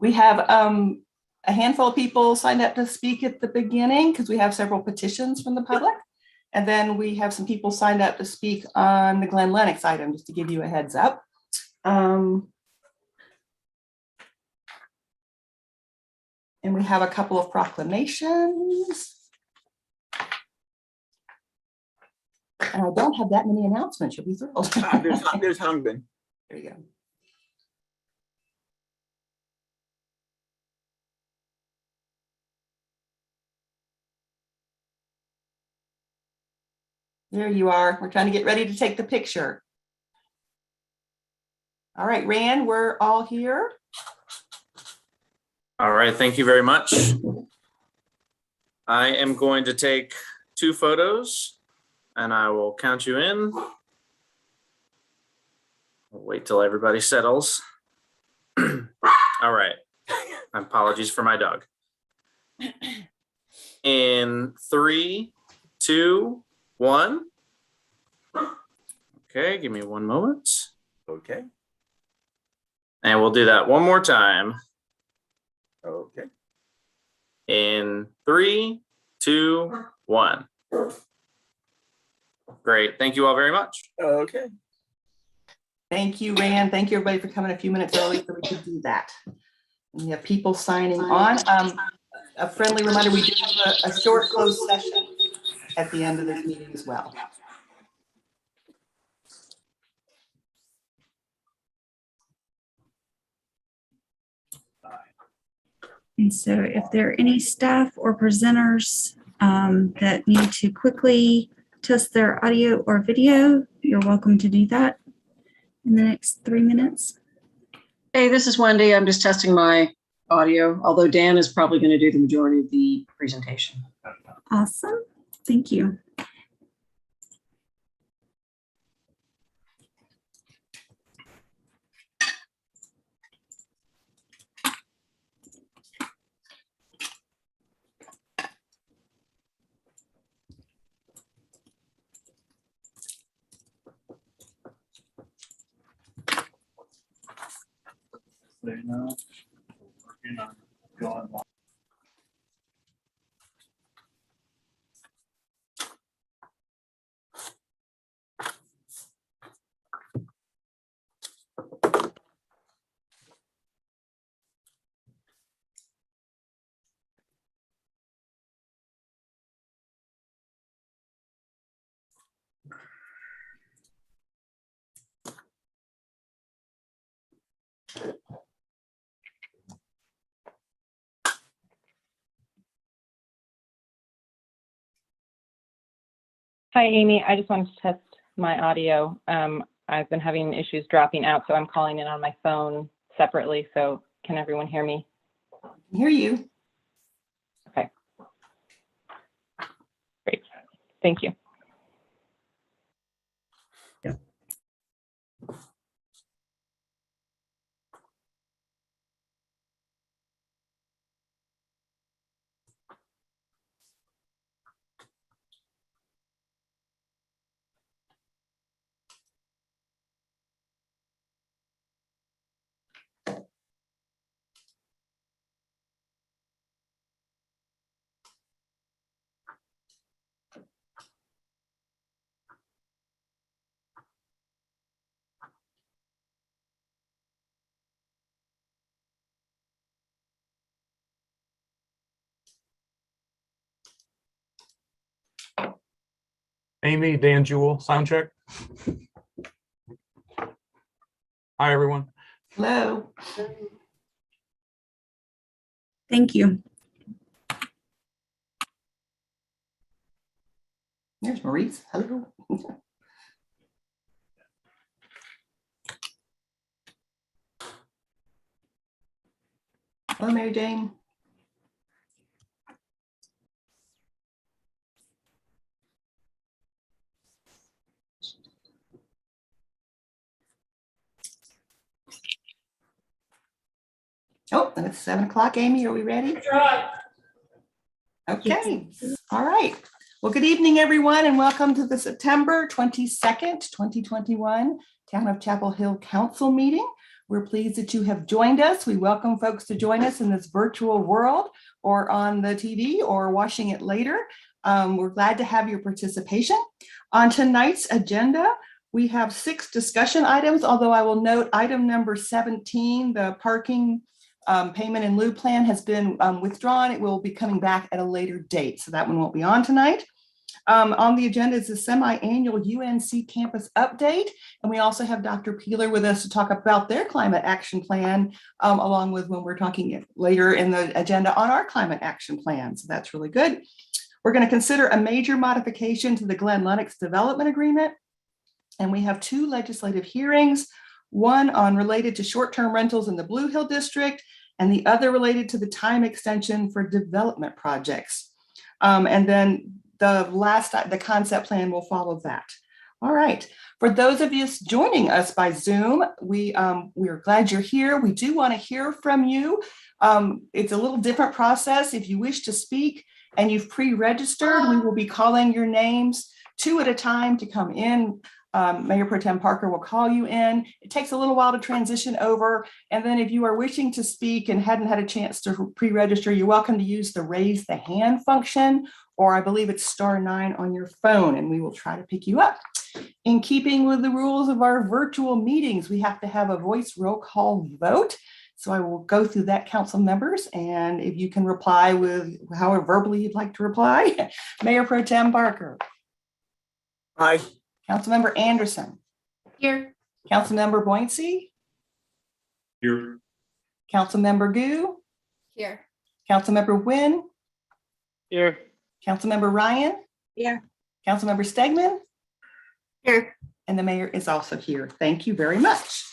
We have a handful of people signed up to speak at the beginning because we have several petitions from the public. And then we have some people signed up to speak on the Glenn Lennox item, just to give you a heads up. And we have a couple of proclamations. And I don't have that many announcements. You'll be thrilled. There's Hungbin. There you go. There you are. We're trying to get ready to take the picture. All right, Rand, we're all here. All right, thank you very much. I am going to take 2 photos and I will count you in. We'll wait till everybody settles. All right. Apologies for my dog. In 3, 2, 1. Okay, give me 1 moment. Okay. And we'll do that one more time. Okay. In 3, 2, 1. Great. Thank you all very much. Okay. Thank you, Rand. Thank you, everybody, for coming a few minutes early so we could do that. And we have people signing on. A friendly reminder, we do have a short closed session at the end of this meeting as well. And so if there are any staff or presenters that need to quickly test their audio or video, you're welcome to do that in the next 3 minutes. Hey, this is Wendy. I'm just testing my audio, although Dan is probably going to do the majority of the presentation. Awesome. Thank you. Hi, Amy. I just wanted to test my audio. I've been having issues dropping out, so I'm calling in on my phone separately. So can everyone hear me? Hear you. Okay. Great. Thank you. Amy, Dan, Jewel, sound check. Hi, everyone. Hello. Thank you. There's Maurice. Hello. Hello, Mary Jane. Oh, and it's 7 o'clock, Amy. Are we ready? That's right. Okay. All right. Well, good evening, everyone, and welcome to the September 22nd, 2021 Town of Chapel Hill Council meeting. We're pleased that you have joined us. We welcome folks to join us in this virtual world or on the TV or watching it later. We're glad to have your participation. On tonight's agenda, we have 6 discussion items, although I will note item number 17, the parking payment in lieu plan has been withdrawn. It will be coming back at a later date, so that one won't be on tonight. On the agenda is the semi-annual UNC campus update, and we also have Dr. Peeler with us to talk about their climate action plan, along with when we're talking later in the agenda on our climate action plan. So that's really good. We're going to consider a major modification to the Glen Lennox Development Agreement, and we have 2 legislative hearings, one on related to short-term rentals in the Blue Hill District, and the other related to the time extension for development projects. And then the concept plan will follow that. All right. For those of you joining us by Zoom, we are glad you're here. We do want to hear from you. It's a little different process. If you wish to speak and you've pre-registered, we will be calling your names 2 at a time to come in. Mayor Pro Tem Parker will call you in. It takes a little while to transition over. And then if you are wishing to speak and hadn't had a chance to pre-register, you're welcome to use the raise the hand function, or I believe it's *9 on your phone, and we will try to pick you up. In keeping with the rules of our virtual meetings, we have to have a voice roll call vote. So I will go through that, council members, and if you can reply with however verbally you'd like to reply. Mayor Pro Tem Parker. Aye. Councilmember Anderson. Here. Councilmember Boincy. Here. Councilmember Gu. Here. Councilmember Wynn. Here. Councilmember Ryan. Here. Councilmember Stegman. Here. And the mayor is also here. Thank you very much.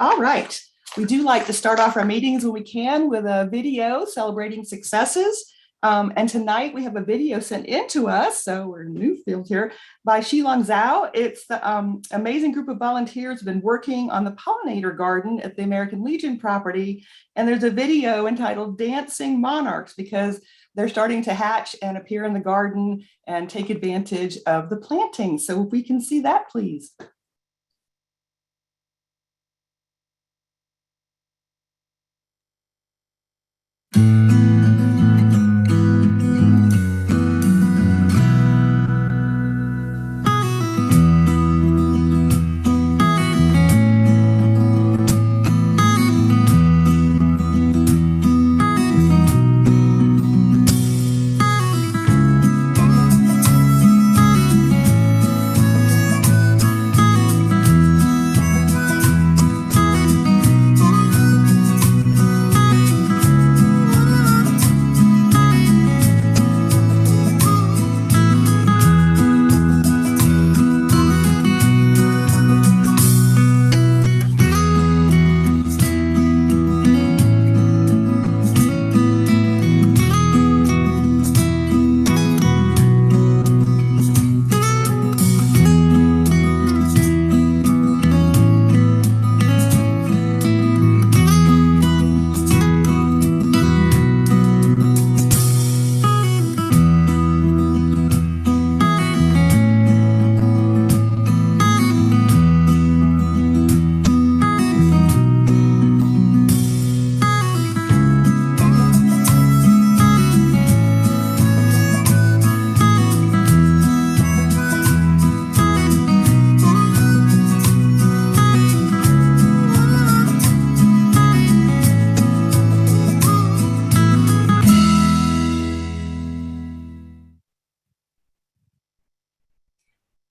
All right. We do like to start off our meetings when we can with a video celebrating successes. And tonight we have a video sent in to us, so we're in Newfield here, by Shilong Zhao. It's the amazing group of volunteers who've been working on the pollinator garden at the American Legion property. And there's a video entitled Dancing Monarchs, because they're starting to hatch and appear in the garden and take advantage of the planting. So if we can see that, please.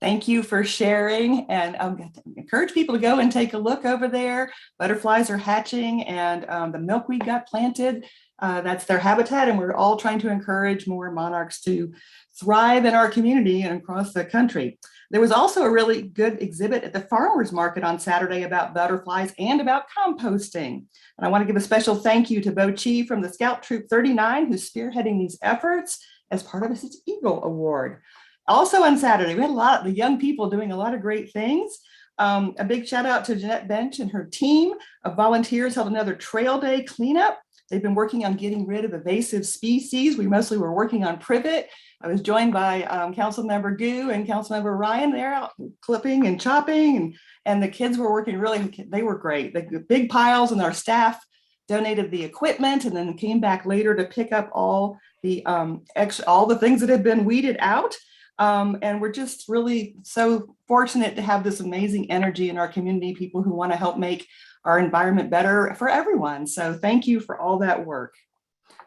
Thank you for sharing, and encourage people to go and take a look over there. Butterflies are hatching, and the milkweed got planted. That's their habitat, and we're all trying to encourage more monarchs to thrive in our community and across the country. There was also a really good exhibit at the farmers market on Saturday about butterflies and about composting. And I want to give a special thank you to Bo Chi from the Scout Troop 39, who's spearheading these efforts as part of its Eagle Award. Also on Saturday, we had a lot of the young people doing a lot of great things. A big shout out to Jeanette Bench and her team of volunteers held another Trail Day cleanup. They've been working on getting rid of invasive species. We mostly were working on privet. I was joined by Councilmember Gu and Councilmember Ryan. They're out clipping and chopping, and the kids were working they were great. They got big piles, and our staff donated the equipment and then came back later to pick up all the things that had been weeded out. And we're just really so fortunate to have this amazing energy in our community, people who want to help make our environment better for everyone. So thank you for all that work.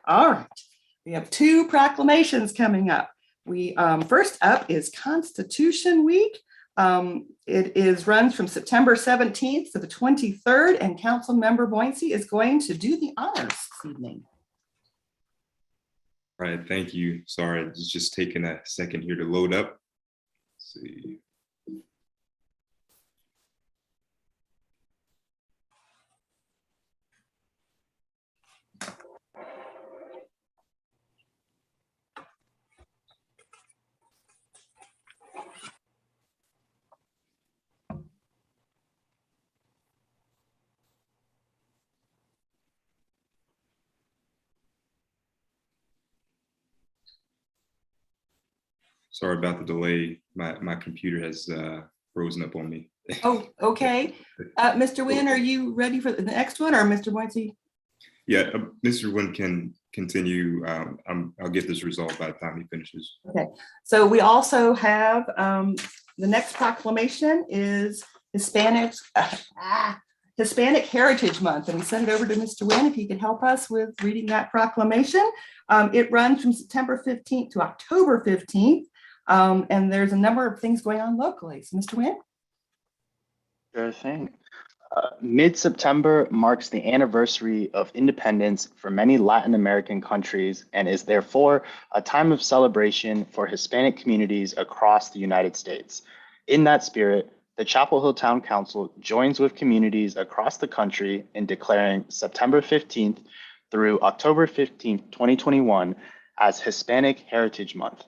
All right, we have 2 proclamations coming up. First up is Constitution Week. It runs from September 17th to the 23rd, and Councilmember Boyncey is going to do the honors this evening. All right, thank you. Sorry, it's just taking a second here to load up. Let's see. Sorry about the delay. My computer has frozen up on me. Oh, okay. Mr. Nguyen, are you ready for the next one, or Mr. Boyncey? Yeah, Mr. Nguyen can continue. I'll get this resolved by the time he finishes. Okay, so we also have the next proclamation is Hispanic Heritage Month, and we send it over to Mr. Nguyen if he could help us with reading that proclamation. It runs from September 15th to October 15th, and there's a number of things going on locally. So, Mr. Nguyen? Sure thing. Mid-September marks the anniversary of independence for many Latin American countries and is therefore a time of celebration for Hispanic communities across the United States. In that spirit, the Chapel Hill Town Council joins with communities across the country in declaring September 15th through October 15th, 2021 as Hispanic Heritage Month.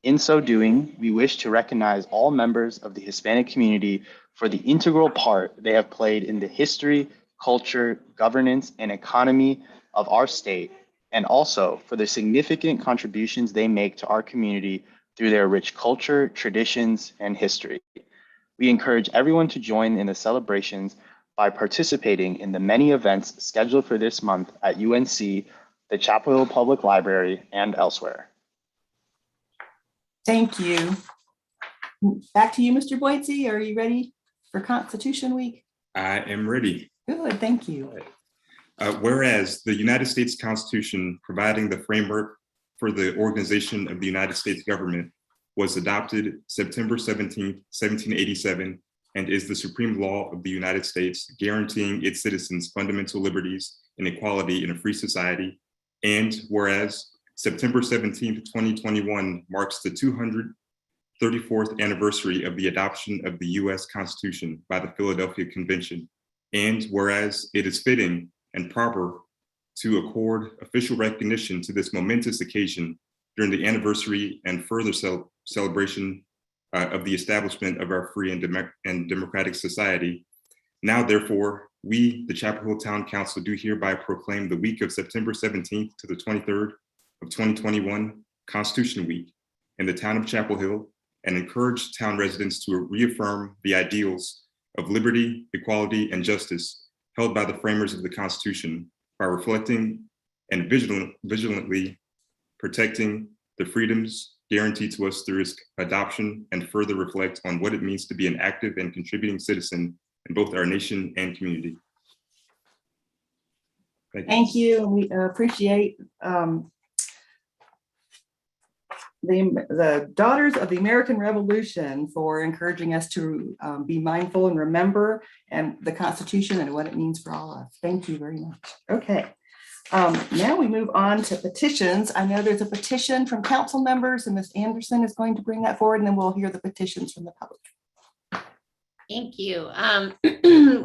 In so doing, we wish to recognize all members of the Hispanic community for the integral part they have played in the history, culture, governance, and economy of our state, and also for the significant contributions they make to our community through their rich culture, traditions, and history. We encourage everyone to join in the celebrations by participating in the many events scheduled for this month at UNC, the Chapel Hill Public Library, and elsewhere. Thank you. Back to you, Mr. Boyncey. Are you ready for Constitution Week? I am ready. Good, thank you. Whereas the United States Constitution, providing the framework for the organization of the United States government, was adopted September 17th, 1787, and is the supreme law of the United States, guaranteeing its citizens fundamental liberties and equality in a free society. And whereas September 17th, 2021 marks the 234th anniversary of the adoption of the US Constitution by the Philadelphia Convention. And whereas it is fitting and proper to accord official recognition to this momentous occasion during the anniversary and further celebration of the establishment of our free and democratic society. Now, therefore, we, the Chapel Hill Town Council, do hereby proclaim the week of September 17th to the 23rd of 2021 Constitution Week in the town of Chapel Hill, and encourage town residents to reaffirm the ideals of liberty, equality, and justice held by the framers of the Constitution by reflecting and vigilantly protecting the freedoms guaranteed to us through its adoption, and further reflect on what it means to be an active and contributing citizen in both our nation and community. Thank you. We appreciate the Daughters of the American Revolution for encouraging us to be mindful and remember and the Constitution and what it means for all of us. Thank you very much. Okay. Now we move on to petitions. I know there's a petition from council members, and Ms. Anderson is going to bring that forward, and then we'll hear the petitions from the public. Thank you.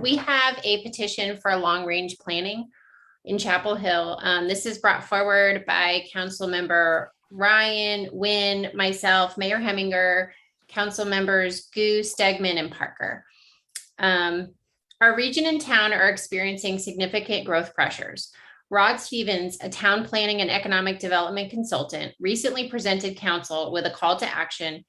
We have a petition for long-range planning in Chapel Hill. This is brought forward by Council Member Ryan, Nguyen, myself, Mayor Heminger, council members Gu, Stegman, and Parker. Our region and town are experiencing significant growth pressures. Rod Stevens, a town planning and economic development consultant, recently presented council with a call to action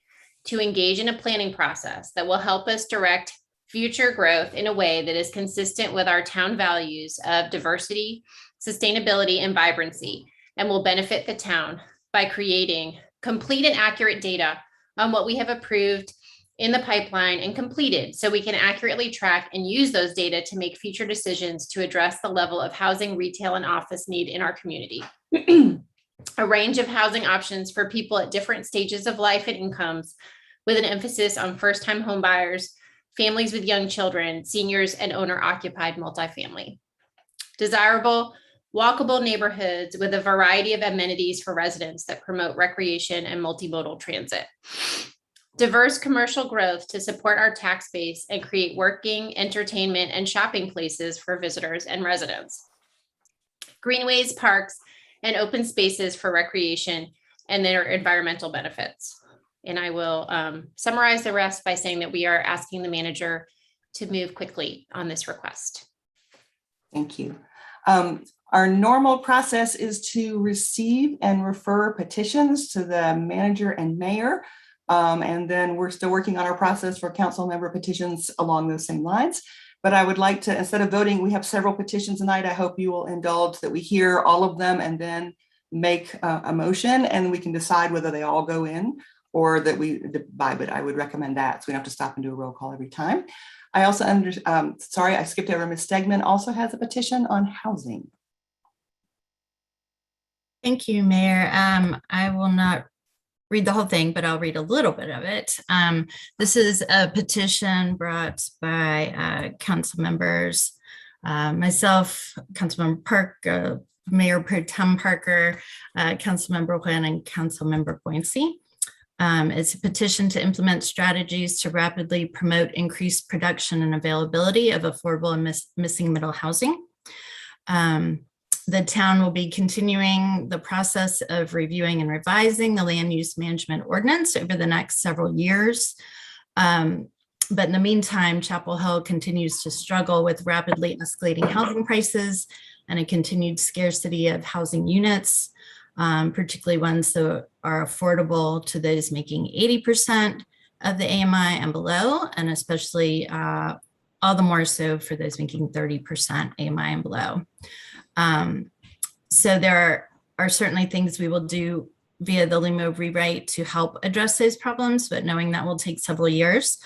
to engage in a planning process that will help us direct future growth in a way that is consistent with our town values of diversity, sustainability, and vibrancy, and will benefit the town by creating complete and accurate data on what we have approved in the pipeline and completed, so we can accurately track and use those data to make future decisions to address the level of housing, retail, and office need in our community. A range of housing options for people at different stages of life and incomes, with an emphasis on first-time home buyers, families with young children, seniors, and owner-occupied multifamily. Desirable, walkable neighborhoods with a variety of amenities for residents that promote recreation and multimodal transit. Diverse commercial growth to support our tax base and create working, entertainment, and shopping places for visitors and residents. Greenways, parks, and open spaces for recreation and their environmental benefits. And I will summarize the rest by saying that we are asking the manager to move quickly on this request. Thank you. Our normal process is to receive and refer petitions to the manager and mayor. And then we're still working on our process for council member petitions along those same lines. But I would like to, instead of voting, we have several petitions tonight. I hope you will indulge that we hear all of them and then make a motion, and we can decide whether they all go in or that we divide, but I would recommend that, so we don't have to stop and do a roll call every time. I also sorry, I skipped over. Ms. Stegman also has a petition on housing. Thank you, Mayor. I will not read the whole thing, but I'll read a little bit of it. This is a petition brought by council members, myself, Councilmember Park, Mayor Pro Tem Parker, Councilmember Nguyen, and Councilmember Boyncey. It's a petition to implement strategies to rapidly promote increased production and availability of affordable and missing middle housing. The town will be continuing the process of reviewing and revising the land use management ordinance over the next several years. But in the meantime, Chapel Hill continues to struggle with rapidly escalating housing prices and a continued scarcity of housing units, particularly ones that are affordable to those making 80% of the AMI and below, and especially all the more so for those making 30% AMI and below. So there are certainly things we will do via the LUMO rewrite to help address those problems, but knowing that will take several years,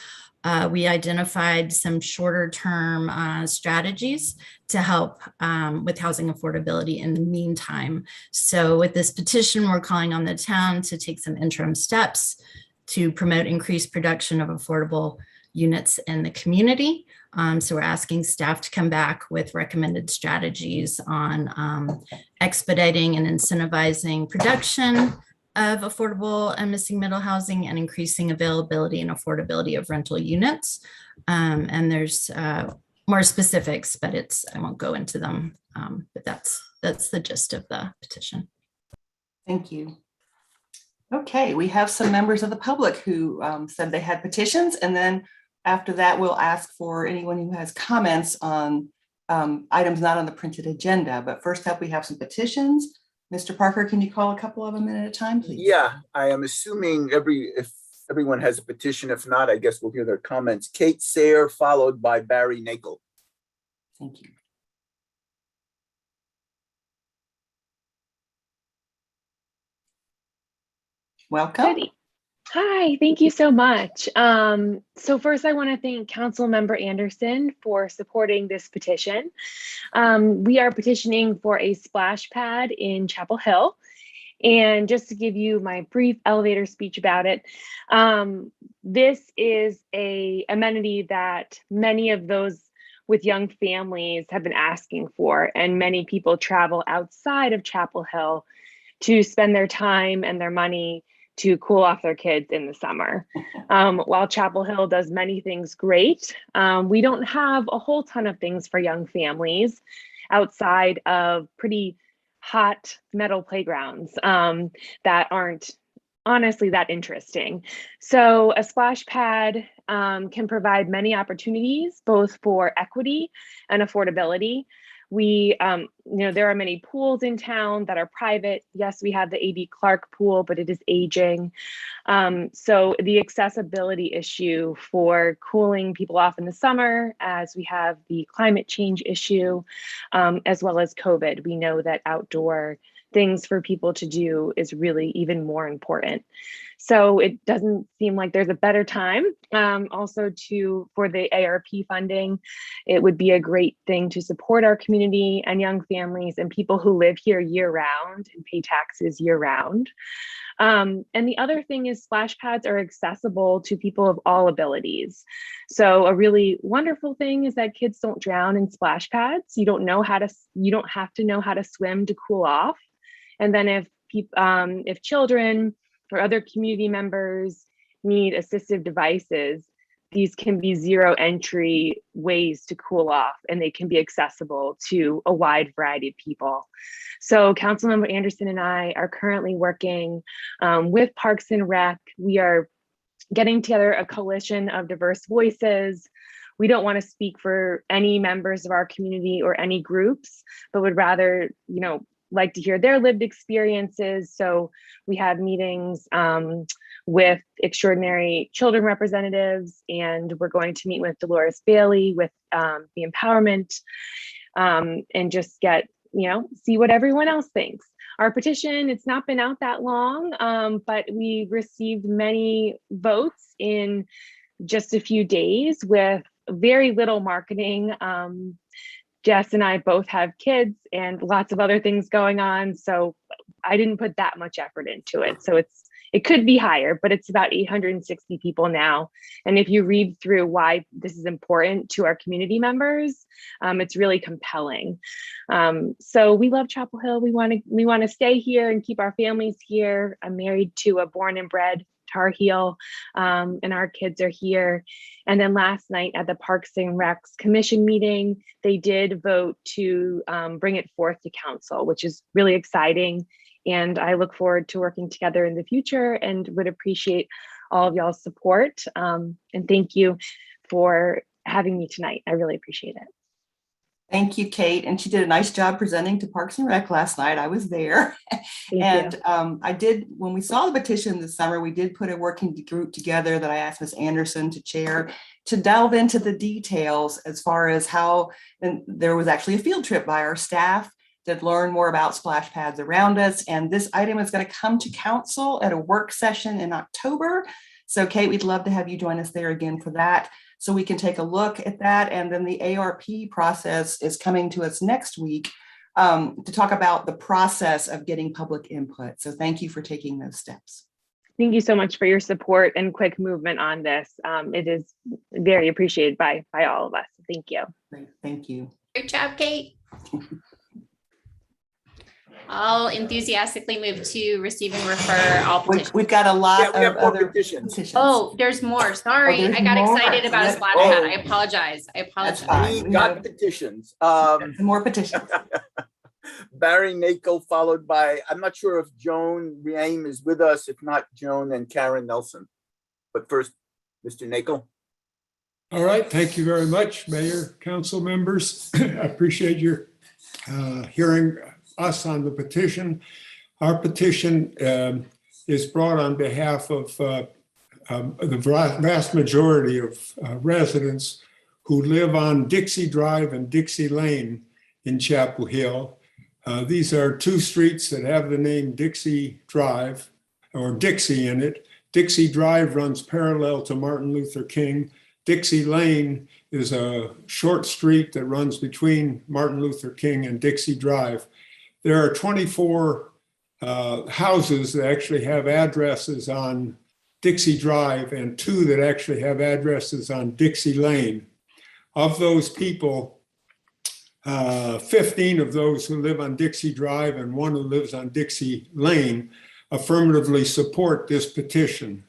we identified some shorter term strategies to help with housing affordability in the meantime. So with this petition, we're calling on the town to take some interim steps to promote increased production of affordable units in the community. So we're asking staff to come back with recommended strategies on expediting and incentivizing production of affordable and missing middle housing and increasing availability and affordability of rental units. And there's more specifics, but I won't go into them. But that's the gist of the petition. Thank you. Okay, we have some members of the public who said they had petitions, and then after that, we'll ask for anyone who has comments on items not on the printed agenda. But first up, we have some petitions. Mr. Parker, can you call a couple of them in at a time, please? Yeah, I am assuming if everyone has a petition. If not, I guess we'll hear their comments. Kate Sayre, followed by Barry Nagel. Thank you. Welcome. Good. Hi, thank you so much. So first I want to thank Councilmember Anderson for supporting this petition. We are petitioning for a splash pad in Chapel Hill. And just to give you my brief elevator speech about it, this is an amenity that many of those with young families have been asking for, and many people travel outside of Chapel Hill to spend their time and their money to cool off their kids in the summer. While Chapel Hill does many things great, we don't have a whole ton of things for young families outside of pretty hot metal playgrounds that aren't honestly that interesting. So a splash pad can provide many opportunities, both for equity and affordability. We, there are many pools in town that are private. Yes, we have the A.B. Clark pool, but it is aging. So the accessibility issue for cooling people off in the summer, as we have the climate change issue, as well as COVID, we know that outdoor things for people to do is really even more important. So it doesn't seem like there's a better time. Also for the ARP funding, it would be a great thing to support our community and young families and people who live here year round and pay taxes year round. And the other thing is splash pads are accessible to people of all abilities. So a really wonderful thing is that kids don't drown in splash pads. You don't have to know how to swim to cool off. And then if children or other community members need assistive devices, these can be zero entry ways to cool off, and they can be accessible to a wide variety of people. So Councilmember Anderson and I are currently working with Parks and Rec. We are getting together a coalition of diverse voices. We don't want to speak for any members of our community or any groups, but would rather, like to hear their lived experiences. So we have meetings with extraordinary children representatives, and we're going to meet with Dolores Bailey with the empowerment and just get, see what everyone else thinks. Our petition, it's not been out that long, but we received many votes in just a few days with very little marketing. Jess and I both have kids and lots of other things going on, so I didn't put that much effort into it. So it could be higher, but it's about 860 people now. And if you read through why this is important to our community members, it's really compelling. So we love Chapel Hill. We want to stay here and keep our families here. I'm married to a born and bred Tar Heel, and our kids are here. And then last night at the Parks and Recs Commission meeting, they did vote to bring it forth to council, which is really exciting. And I look forward to working together in the future and would appreciate all of y'all's support. And thank you for having me tonight. I really appreciate it. Thank you, Kate. And she did a nice job presenting to Parks and Rec last night. I was there. And when we saw the petition this summer, we did put a working group together that I asked Ms. Anderson to chair to delve into the details as far as how, and there was actually a field trip by our staff to learn more about splash pads around us. And this item is going to come to council at a work session in October. So Kate, we'd love to have you join us there again for that, so we can take a look at that. And then the ARP process is coming to us next week to talk about the process of getting public input. So thank you for taking those steps. Thank you so much for your support and quick movement on this. It is very appreciated by all of us. Thank you. Great. Thank you. Great job, Kate. I'll enthusiastically move to receive and refer all petitions. We've got a lot of other petitions. Oh, there's more. Sorry, there's I got more. excited about a splash pad. I apologize. That's fine. We got petitions. More petitions. Barry Nakel, followed by, I'm not sure if Joan Ream is with us. If not, Joan and Karen Nelson. But first, Mr. Nakel. All right, thank you very much, Mayor, council members. I appreciate your hearing us on the petition. Our petition is brought on behalf of the vast majority of residents who live on Dixie Drive and Dixie Lane in Chapel Hill. These are two streets that have the name Dixie Drive or Dixie in it. Dixie Drive runs parallel to Martin Luther King. Dixie Lane is a short street that runs between Martin Luther King and Dixie Drive. There are 24 houses that actually have addresses on Dixie Drive and 2 that actually have addresses on Dixie Lane. Of those people, 15 of those who live on Dixie Drive and 1 who lives on Dixie Lane affirmatively support this petition.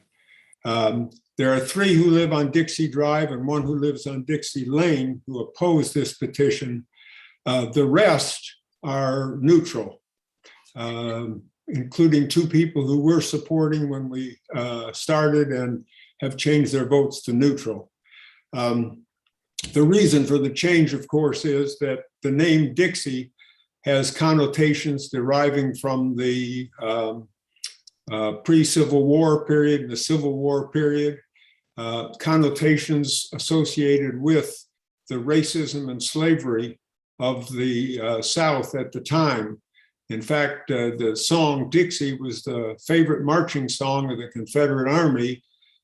There are 3 who live on Dixie Drive and 1 who lives on Dixie Lane who oppose this petition. The rest are neutral, including 2 people who were supporting when we started and have changed their votes to neutral. The reason for the change, of course, is that the name Dixie has connotations deriving from the pre-Civil War period and the Civil War period, connotations associated with the racism and slavery of the South at the time. In fact, the song Dixie was the favorite marching song of the Confederate Army,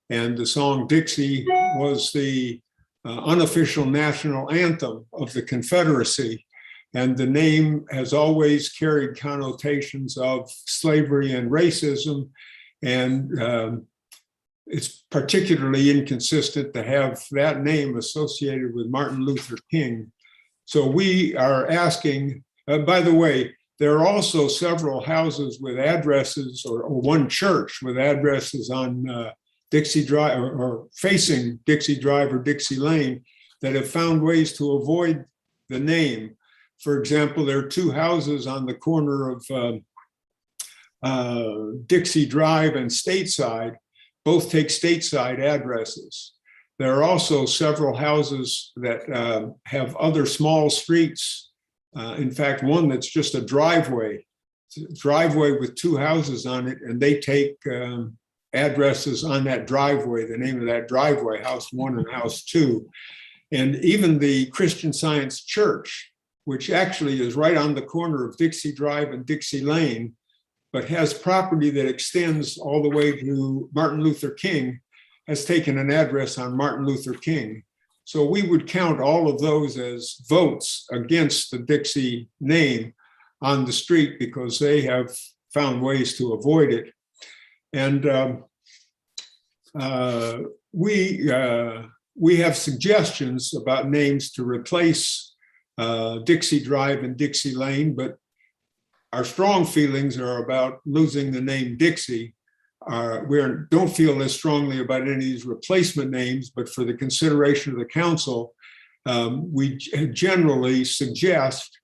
and the song Dixie was the unofficial national anthem of the Confederacy. And the name has always carried connotations of slavery and racism. And it's particularly inconsistent to have that name associated with Martin Luther King. So we are asking, by the way, there are also several houses with addresses, or one church with addresses on Dixie Drive or facing Dixie Drive or Dixie Lane that have found ways to avoid the name. For example, there are two houses on the corner of Dixie Drive and Stateside. Both take Stateside addresses. There are also several houses that have other small streets. In fact, one that's just a driveway with two houses on it, and they take addresses on that driveway, the name of that driveway, House 1 and House 2. And even the Christian Science Church, which actually is right on the corner of Dixie Drive and Dixie Lane, but has property that extends all the way to Martin Luther King, has taken an address on Martin Luther King. So we would count all of those as votes against the Dixie name on the street because they have found ways to avoid it. And we have suggestions about names to replace Dixie Drive and Dixie Lane, but our strong feelings are about losing the name Dixie. We don't feel as strongly about any of these replacement names, but for the consideration of the council, we generally suggest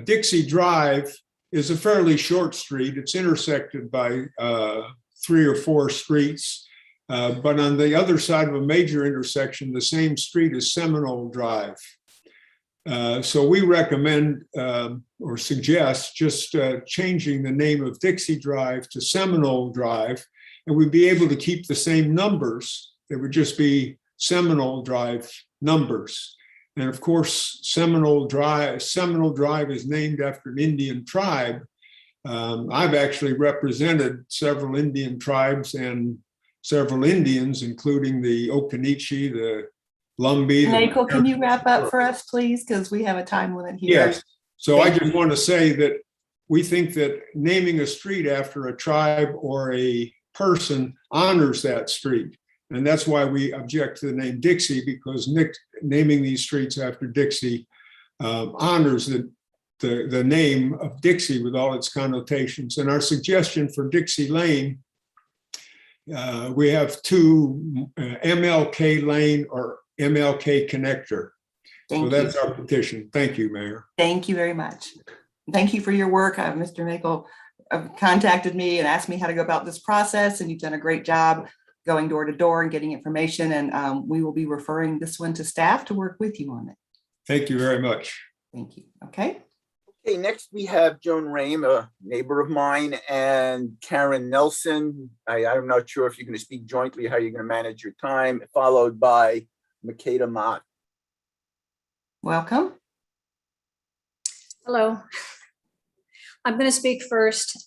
Dixie Drive is a fairly short street. It's intersected by 3 or 4 streets, but on the other side of a major intersection, the same street is Seminole Drive. So we recommend or suggest just changing the name of Dixie Drive to Seminole Drive, and we'd be able to keep the same numbers. It would just be Seminole Drive numbers. And of course, Seminole Drive is named after an Indian tribe. I've actually represented several Indian tribes and several Indians, including the Occaneechi, the Lumbee. Nakel, can you wrap up for us, please? Because we have a time limit here. Yes. So I just want to say that we think that naming a street after a tribe or a person honors that street. And that's why we object to the name Dixie, because naming these streets after Dixie honors the name of Dixie with all its connotations. And our suggestion for Dixie Lane, we have 2 MLK Lane or MLK Connector. So that's our petition. Thank you, Mayor. Thank you very much. Thank you for your work. Mr. Nakel contacted me and asked me how to go about this process, and you've done a great job going door to door and getting information. And we will be referring this one to staff to work with you on it. Thank you very much. Thank you. Okay. Okay, next we have Joan Rame, a neighbor of mine, and Karen Nelson. I'm not sure if you're going to speak jointly, how you're going to manage your time, followed by Makeda Mott. Welcome. Hello. I'm going to speak first.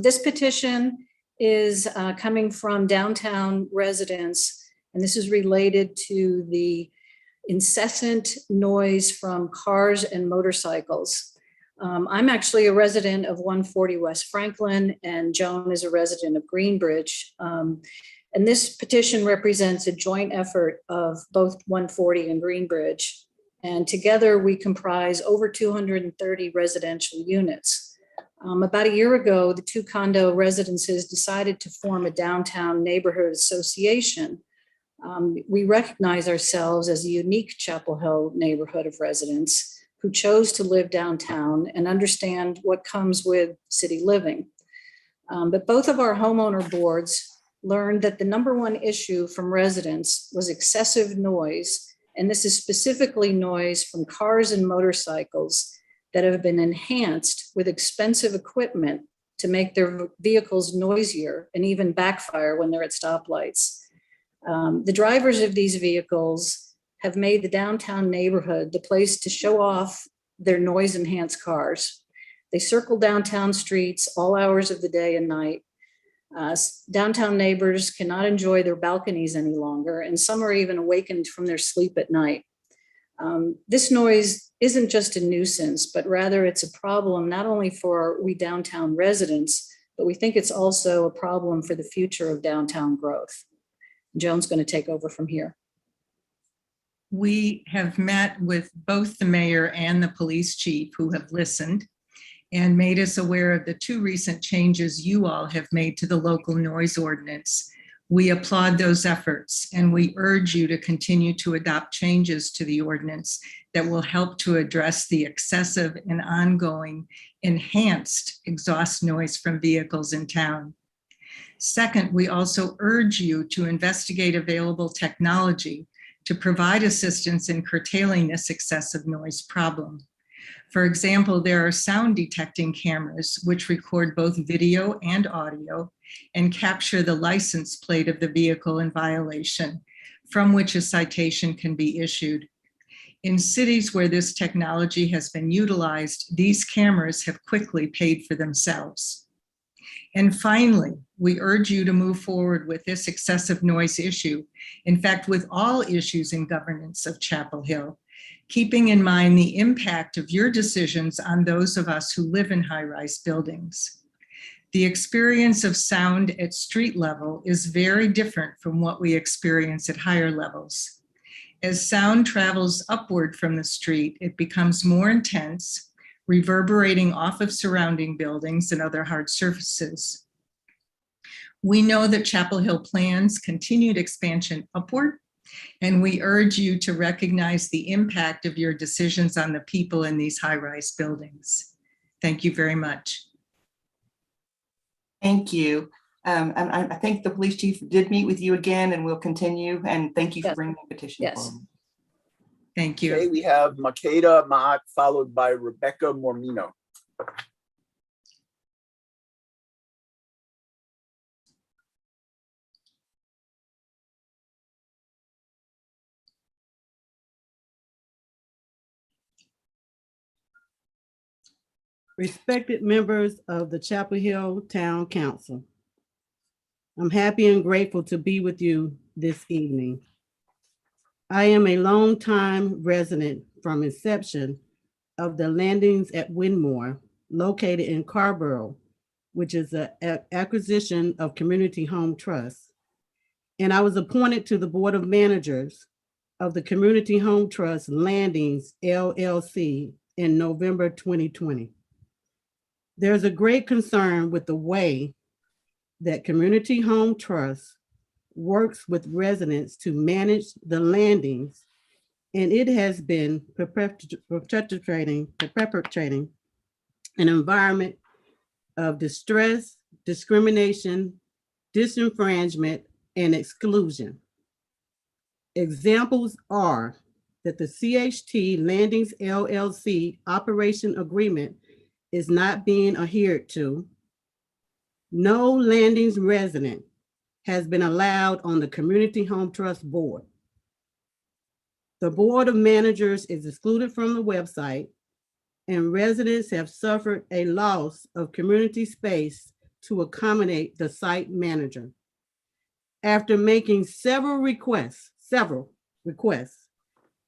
This petition is coming from downtown residents, and this is related to the incessant noise from cars and motorcycles. I'm actually a resident of 140 West Franklin, and Joan is a resident of Greenbridge. And this petition represents a joint effort of both 140 and Greenbridge. And together we comprise over 230 residential units. About a year ago, the 2 condo residences decided to form a downtown neighborhood association. We recognize ourselves as a unique Chapel Hill neighborhood of residents who chose to live downtown and understand what comes with city living. But both of our homeowner boards learned that the #1 issue from residents was excessive noise And this is specifically noise from cars and motorcycles that have been enhanced with expensive equipment to make their vehicles noisier and even backfire when they're at stoplights. The drivers of these vehicles have made the downtown neighborhood the place to show off their noise enhanced cars. They circle downtown streets all hours of the day and night. Downtown neighbors cannot enjoy their balconies any longer, and some are even awakened from their sleep at night. This noise isn't just a nuisance, but rather it's a problem not only for we downtown residents, but we think it's also a problem for the future of downtown growth. Joan's going to take over from here. We have met with both the mayor and the police chief who have listened and made us aware of the 2 recent changes you all have made to the local noise ordinance. We applaud those efforts, and we urge you to continue to adopt changes to the ordinance that will help to address the excessive and ongoing enhanced exhaust noise from vehicles in town. Second, we also urge you to investigate available technology to provide assistance in curtailing this excessive noise problem. For example, there are sound detecting cameras which record both video and audio and capture the license plate of the vehicle in violation, from which a citation can be issued. In cities where this technology has been utilized, these cameras have quickly paid for themselves. And finally, we urge you to move forward with this excessive noise issue, in fact, with all issues in governance of Chapel Hill, keeping in mind the impact of your decisions on those of us who live in high-rise buildings. The experience of sound at street level is very different from what we experience at higher levels. As sound travels upward from the street, it becomes more intense, reverberating off of surrounding buildings and other hard surfaces. We know that Chapel Hill plans continued expansion upward, and we urge you to recognize the impact of your decisions on the people in these high-rise buildings. Thank you very much. Thank you. And I think the police chief did meet with you again, and we'll continue. And thank you for bringing the petition forward. Thank you. Okay, we have Makeda Maat followed by Rebecca Mormino. Respected members of the Chapel Hill Town Council, I'm happy and grateful to be with you this evening. I am a longtime resident from inception of the landings at Winmore, located in Carborough, which is an acquisition of Community Home Trust. And I was appointed to the Board of Managers of the Community Home Trust Landings LLC in November 2020. There's a great concern with the way that Community Home Trust works with residents to manage the landings, and it has been perpetuating an environment of distress, discrimination, disenfranchisement, and exclusion. Examples are that the CHT Landings LLC operation agreement is not being adhered to. No landings resident has been allowed on the Community Home Trust Board. The Board of Managers is excluded from the website, and residents have suffered a loss of community space to accommodate the site manager. After making several requests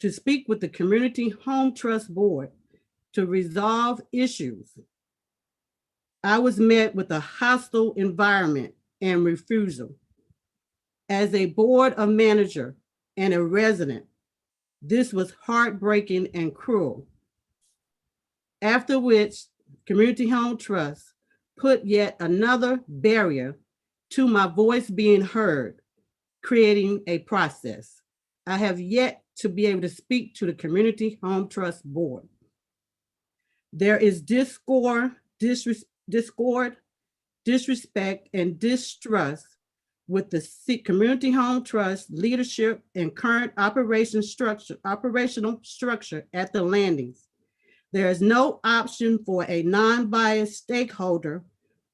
to speak with the Community Home Trust Board to resolve issues, I was met with a hostile environment and refusal. As a board of manager and a resident, this was heartbreaking and cruel. After which, Community Home Trust put yet another barrier to my voice being heard, creating a process. I have yet to be able to speak to the Community Home Trust Board. There is discord, disrespect, and distrust with the Community Home Trust leadership and current operational structure at the landings. There is no option for a non-biased stakeholder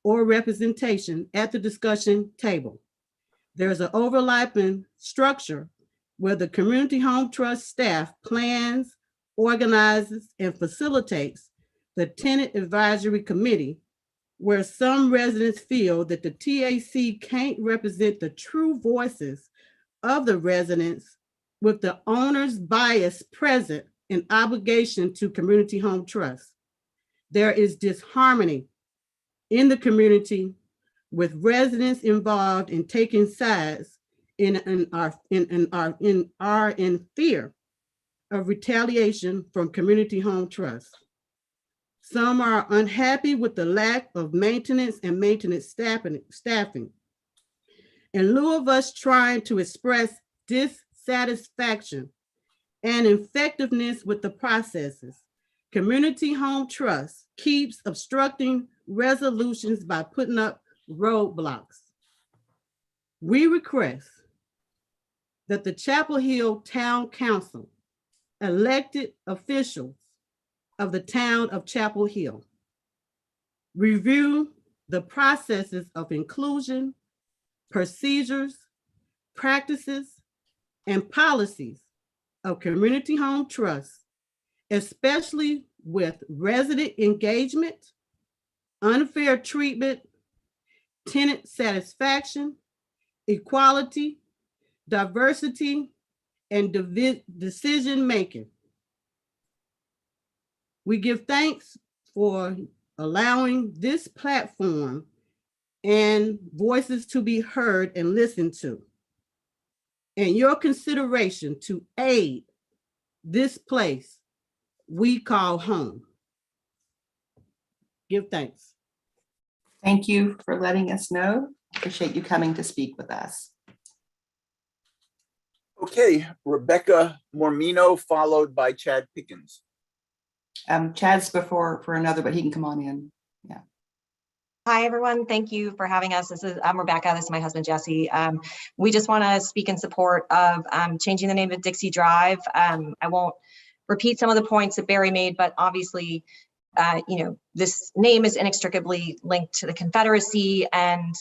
or representation at the discussion table. There is an overlapping structure where the Community Home Trust staff plans, organizes, and facilitates the Tenant Advisory Committee, where some residents feel that the TAC can't represent the true voices of the residents with the owner's bias present and obligation to Community Home Trust. There is disharmony in the community with residents involved in taking sides in fear of retaliation from Community Home Trust. Some are unhappy with the lack of maintenance and maintenance staffing. In lieu of us trying to express dissatisfaction and effectiveness with the processes, Community Home Trust keeps obstructing resolutions by putting up roadblocks. We request that the Chapel Hill Town Council, elected officials of the town of Chapel Hill, review the processes of inclusion, procedures, practices, and policies of Community Home Trust, especially with resident engagement, unfair treatment, tenant satisfaction, equality, diversity, and decision-making. We give thanks for allowing this platform and voices to be heard and listened to, and your consideration to aid this place we call home. Give thanks. Thank you for letting us know. Appreciate you coming to speak with us. Okay, Rebecca Mormino, followed by Chad Pickens. Chad's before for another, but he can come on in. Yeah. Hi, everyone. Thank you for having us. I'm Rebecca. This is my husband, Jesse. We just want to speak in support of changing the name of Dixie Drive. I won't repeat some of the points that Barry made, but obviously, this name is inextricably linked to the Confederacy. And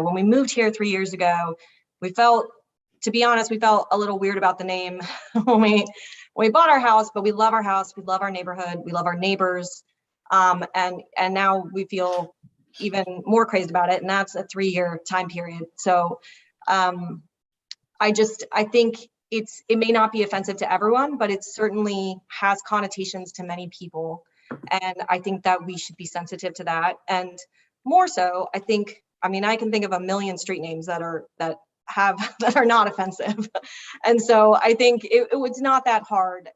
when we moved here 3 years ago, to be honest, we felt a little weird about the name when we bought our house, but we love our house. We love our neighborhood. We love our neighbors. And now we feel even more crazed about it. And that's a 3-year time period. So I think it may not be offensive to everyone, but it certainly has connotations to many people. And I think that we should be sensitive to that. And more so, I can think of a million street names that are not offensive. And so I think it was not that hard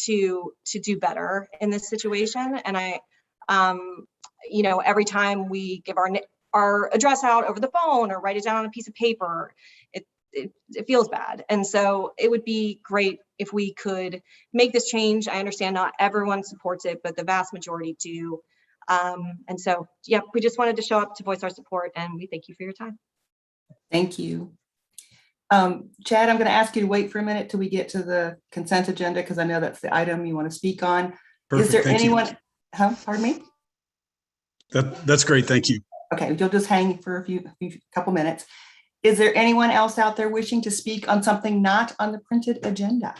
to do better in this situation. And every time we give our address out over the phone or write it down on a piece of paper, it feels bad. And so it would be great if we could make this change. I understand not everyone supports it, but the vast majority do. And so, yeah, we just wanted to show up to voice our support, and we thank you for your time. Thank you. Chad, I'm going to ask you to wait for a minute till we get to the consent agenda, because I know that's the item you want to speak on. Perfect, is there thank you. anyone, pardon me? That's great, thank you. Okay, you'll just hang for a couple minutes. Is there anyone else out there wishing to speak on something not on the printed agenda?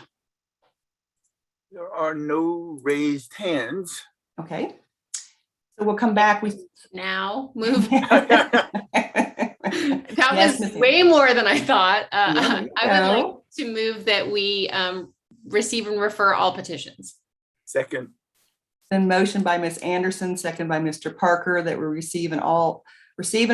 There are no raised hands. Okay, so we'll come back. Now move. That yes, was way more than I thought. I would like to move that we receive and refer all petitions. Second. Then motion by Ms. Anderson, second by Mr. Parker, that we receive and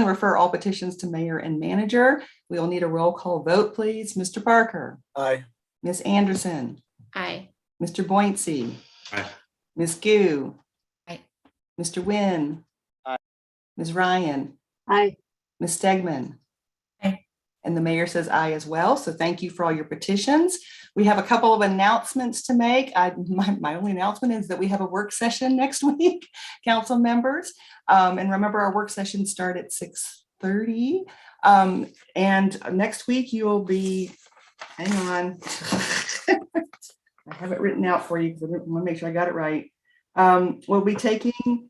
refer all petitions to mayor and manager. We will need a roll call vote, please. Mr. Parker. Aye. Ms. Anderson. Aye. Mr. Bointsey. Aye. Ms. Gu. Aye. Mr. Nguyen. Aye. Ms. Ryan. Aye. Ms. Stegman. Aye. And the mayor says aye as well. So thank you for all your petitions. We have a couple of announcements to make. My only announcement is that we have a work session next week, council members. And remember, our work sessions start at 6:30 And next week you will be, hang on. I have it written out for you because I want to make sure I got it right. We'll be talking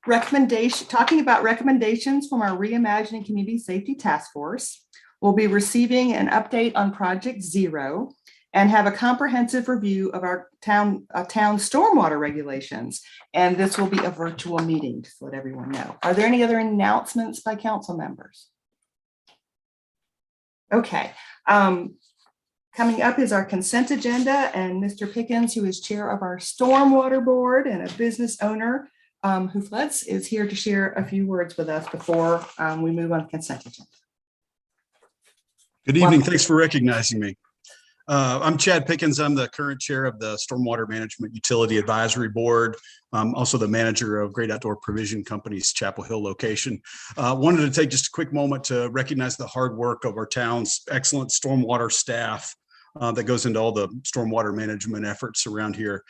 about recommendations from our Reimagining Community Safety Task Force. We'll be receiving an update on Project Zero and have a comprehensive review of our town stormwater regulations. And this will be a virtual meeting, just to let everyone know. Are there any other announcements by council members? Okay. Coming up is our consent agenda, and Mr. Pickens, who is chair of our Stormwater Board and a business owner who floods, is here to share a few words with us before we move on to consent agenda. Good evening. Thanks for recognizing me. I'm Chad Pickens. I'm the current chair of the Stormwater Management Utility Advisory Board. I'm also the manager of Great Outdoor Provision Company's Chapel Hill location. Wanted to take just a quick moment to recognize the hard work of our town's excellent stormwater staff that goes into all the stormwater management efforts around here.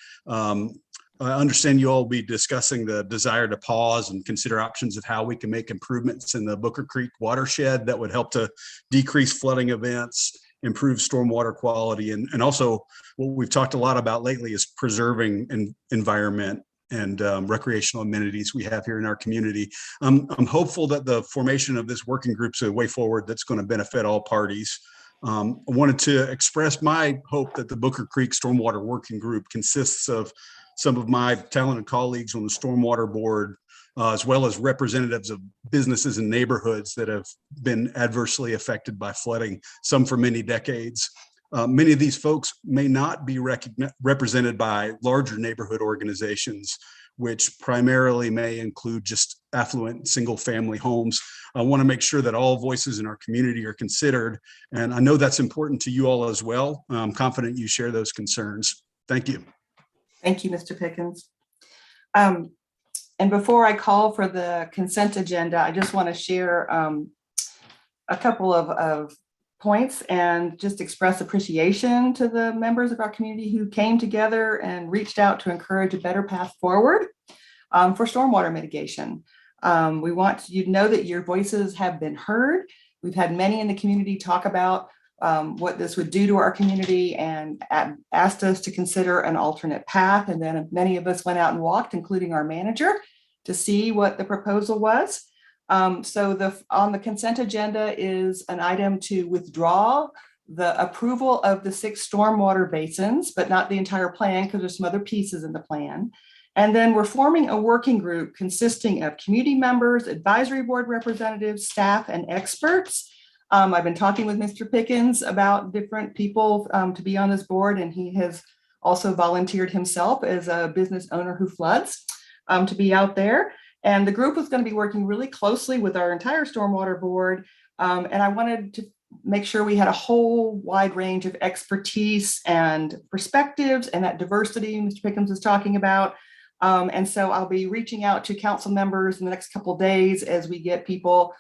I understand you all will be discussing the desire to pause and consider options of how we can make improvements in the Booker Creek watershed that would help to decrease flooding events, improve stormwater quality, and also what we've talked a lot about lately is preserving an environment and recreational amenities we have here in our community. I'm hopeful that the formation of this working group is a way forward that's going to benefit all parties. I wanted to express my hope that the Booker Creek Stormwater Working Group consists of some of my talented colleagues on the Stormwater Board, as well as representatives of businesses and neighborhoods that have been adversely affected by flooding, some for many decades. Many of these folks may not be represented by larger neighborhood organizations, which primarily may include just affluent single-family homes. I want to make sure that all voices in our community are considered, and I know that's important to you all as well. I'm confident you share those concerns. Thank you. Thank you, Mr. Pickens. And before I call for the consent agenda, I just want to share a couple of points and just express appreciation to the members of our community who came together and reached out to encourage a better path forward for stormwater mitigation. We want you to know that your voices have been heard. We've had many in the community talk about what this would do to our community and asked us to consider an alternate path. And then many of us went out and walked, including our manager, to see what the proposal was. So on the consent agenda is an item to withdraw the approval of the 6 stormwater basins, but not the entire plan because there's some other pieces in the plan. And then we're forming a working group consisting of community members, advisory board representatives, staff, and experts. I've been talking with Mr. Pickens about different people to be on this board, and he has also volunteered himself as a business owner who floods to be out there. And the group is going to be working really closely with our entire stormwater board. And I wanted to make sure we had a whole wide range of expertise and perspectives and that diversity Mr. Pickens is talking about. And so I'll be reaching out to council members in the next couple of days as we get people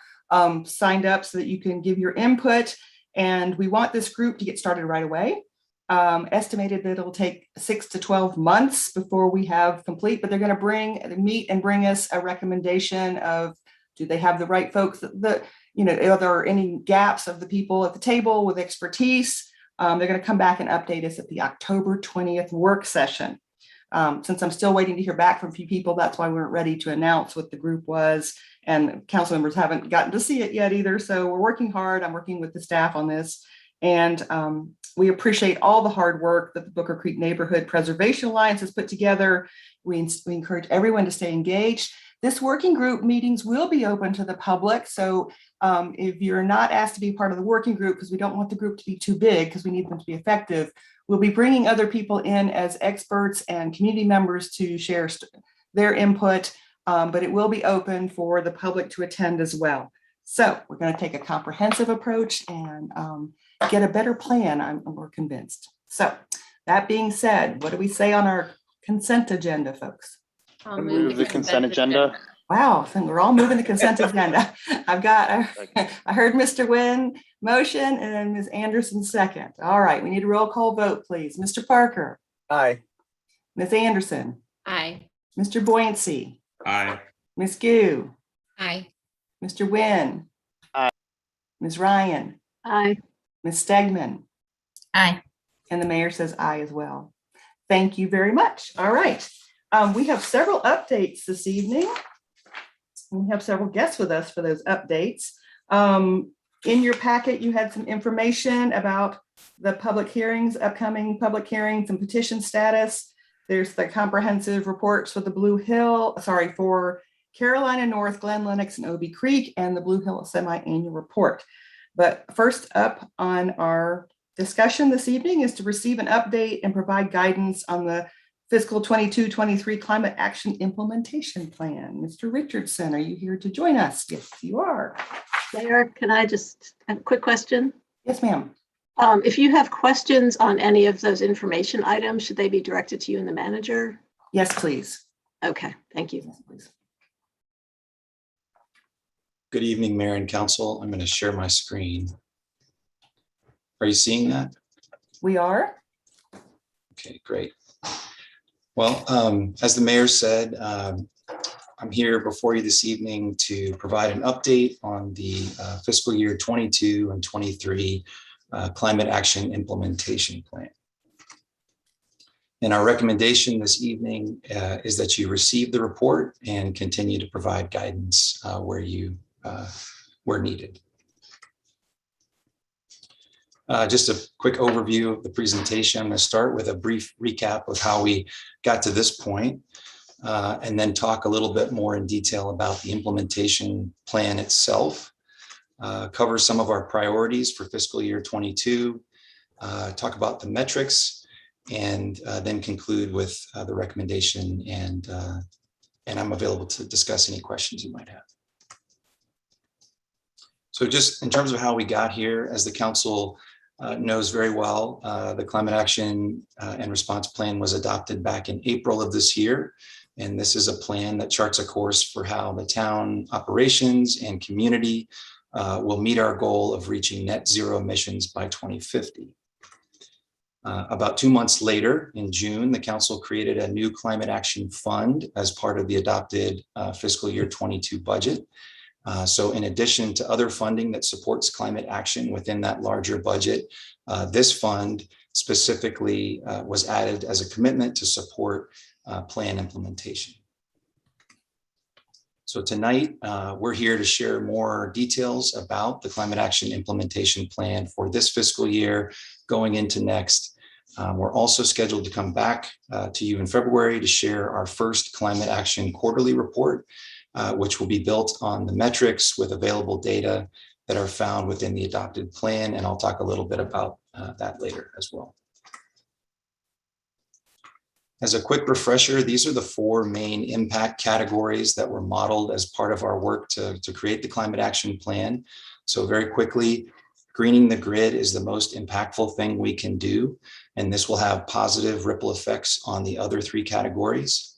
signed up so that you can give your input. And we want this group to get started right away. Estimated that it'll take 6 to 12 months before we have complete, but they're going to meet and bring us a recommendation of, do they have the right folks that, are there any gaps of the people at the table with expertise? They're going to come back and update us at the October 20th work session. Since I'm still waiting to hear back from a few people, that's why we weren't ready to announce what the group was, and council members haven't gotten to see it yet either. So we're working hard. I'm working with the staff on this, and we appreciate all the hard work that the Booker Creek Neighborhood Preservation Alliance has put together. We encourage everyone to stay engaged. This working group meetings will be open to the public. So if you're not asked to be part of the working group, because we don't want the group to be too big, because we need them to be effective, we'll be bringing other people in as experts and community members to share their input, but it will be open for the public to attend as well. So we're going to take a comprehensive approach and get a better plan, we're convinced. So that being said, what do we say on our consent agenda, folks? I'll Move the consent agenda. Wow, so we're all moving the consent agenda. I heard Mr. Nguyen motion and then Ms. Anderson second. All right, we need a roll call vote, please. Mr. Parker. Aye. Ms. Anderson. Aye. Mr. Buoyancy. Aye. Ms. Gu. Aye. Mr. Nguyen. Aye. Ms. Ryan, Aye. Ms. Stegman, Aye. and the mayor says aye as well. Thank you very much. All right. We have several updates this evening. We have several guests with us for those updates. In your packet, you had some information about the public hearings, upcoming public hearings and petition status. There's the comprehensive reports for the for Carolina North, Glen Lennox, and Obie Creek, and the Blue Hill semi-annual report. But first up on our discussion this evening is to receive an update and provide guidance on the fiscal 22-23 climate action implementation plan. Mr. Richardson, are you here to join us? Yes, you are. Mayor, can I just have a quick question? Yes, ma'am. If you have questions on any of those information items, should they be directed to you and the manager? Yes, please. Okay, thank you. Yes, please. Good evening, Mayor and Council. I'm going to share my screen. Are you seeing that? We are. Okay, great. Well, as the mayor said, I'm here before you this evening to provide an update on the fiscal year 22 and 23 climate action implementation plan. And our recommendation this evening is that you receive the report and continue to provide guidance where needed. Just a quick overview of the presentation. I'm going to start with a brief recap of how we got to this point, and then talk a little bit more in detail about the implementation plan itself, cover some of our priorities for fiscal year 22, talk about the metrics, and then conclude with the recommendation, and I'm available to discuss any questions you might have. So just in terms of how we got here, as the council knows very well, the Climate Action and Response Plan was adopted back in April of this year. And this is a plan that charts a course for how the town operations and community will meet our goal of reaching net zero emissions by 2050. About 2 months later, in June, the council created a new Climate Action Fund as part of the adopted fiscal year 22 budget. So in addition to other funding that supports climate action within that larger budget, this fund specifically was added as a commitment to support plan implementation. So tonight, we're here to share more details about the climate action implementation plan for this fiscal year going into next. We're also scheduled to come back to you in February to share our first climate action quarterly report, which will be built on the metrics with available data that are found within the adopted plan. And I'll talk a little bit about that later as well. As a quick refresher, these are the 4 main impact categories that were modeled as part of our work to create the climate action plan. So very quickly, greening the grid is the most impactful thing we can do. And this will have positive ripple effects on the other 3 categories.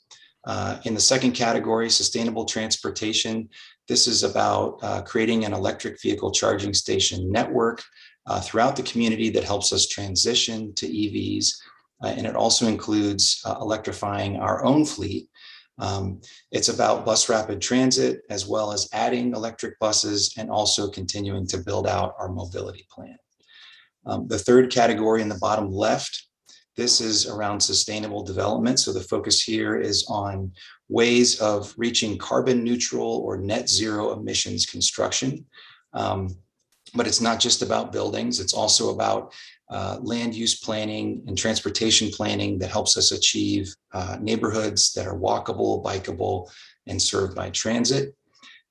In the second category, sustainable transportation, this is about creating an electric vehicle charging station network throughout the community that helps us transition to EVs. And it also includes electrifying our own fleet. It's about bus rapid transit, as well as adding electric buses and also continuing to build out our mobility plan. The third category in the bottom left, this is around sustainable development. So the focus here is on ways of reaching carbon neutral or net zero emissions construction. But it's not just about buildings. It's also about land use planning and transportation planning that helps us achieve neighborhoods that are walkable, bikeable, and served by transit.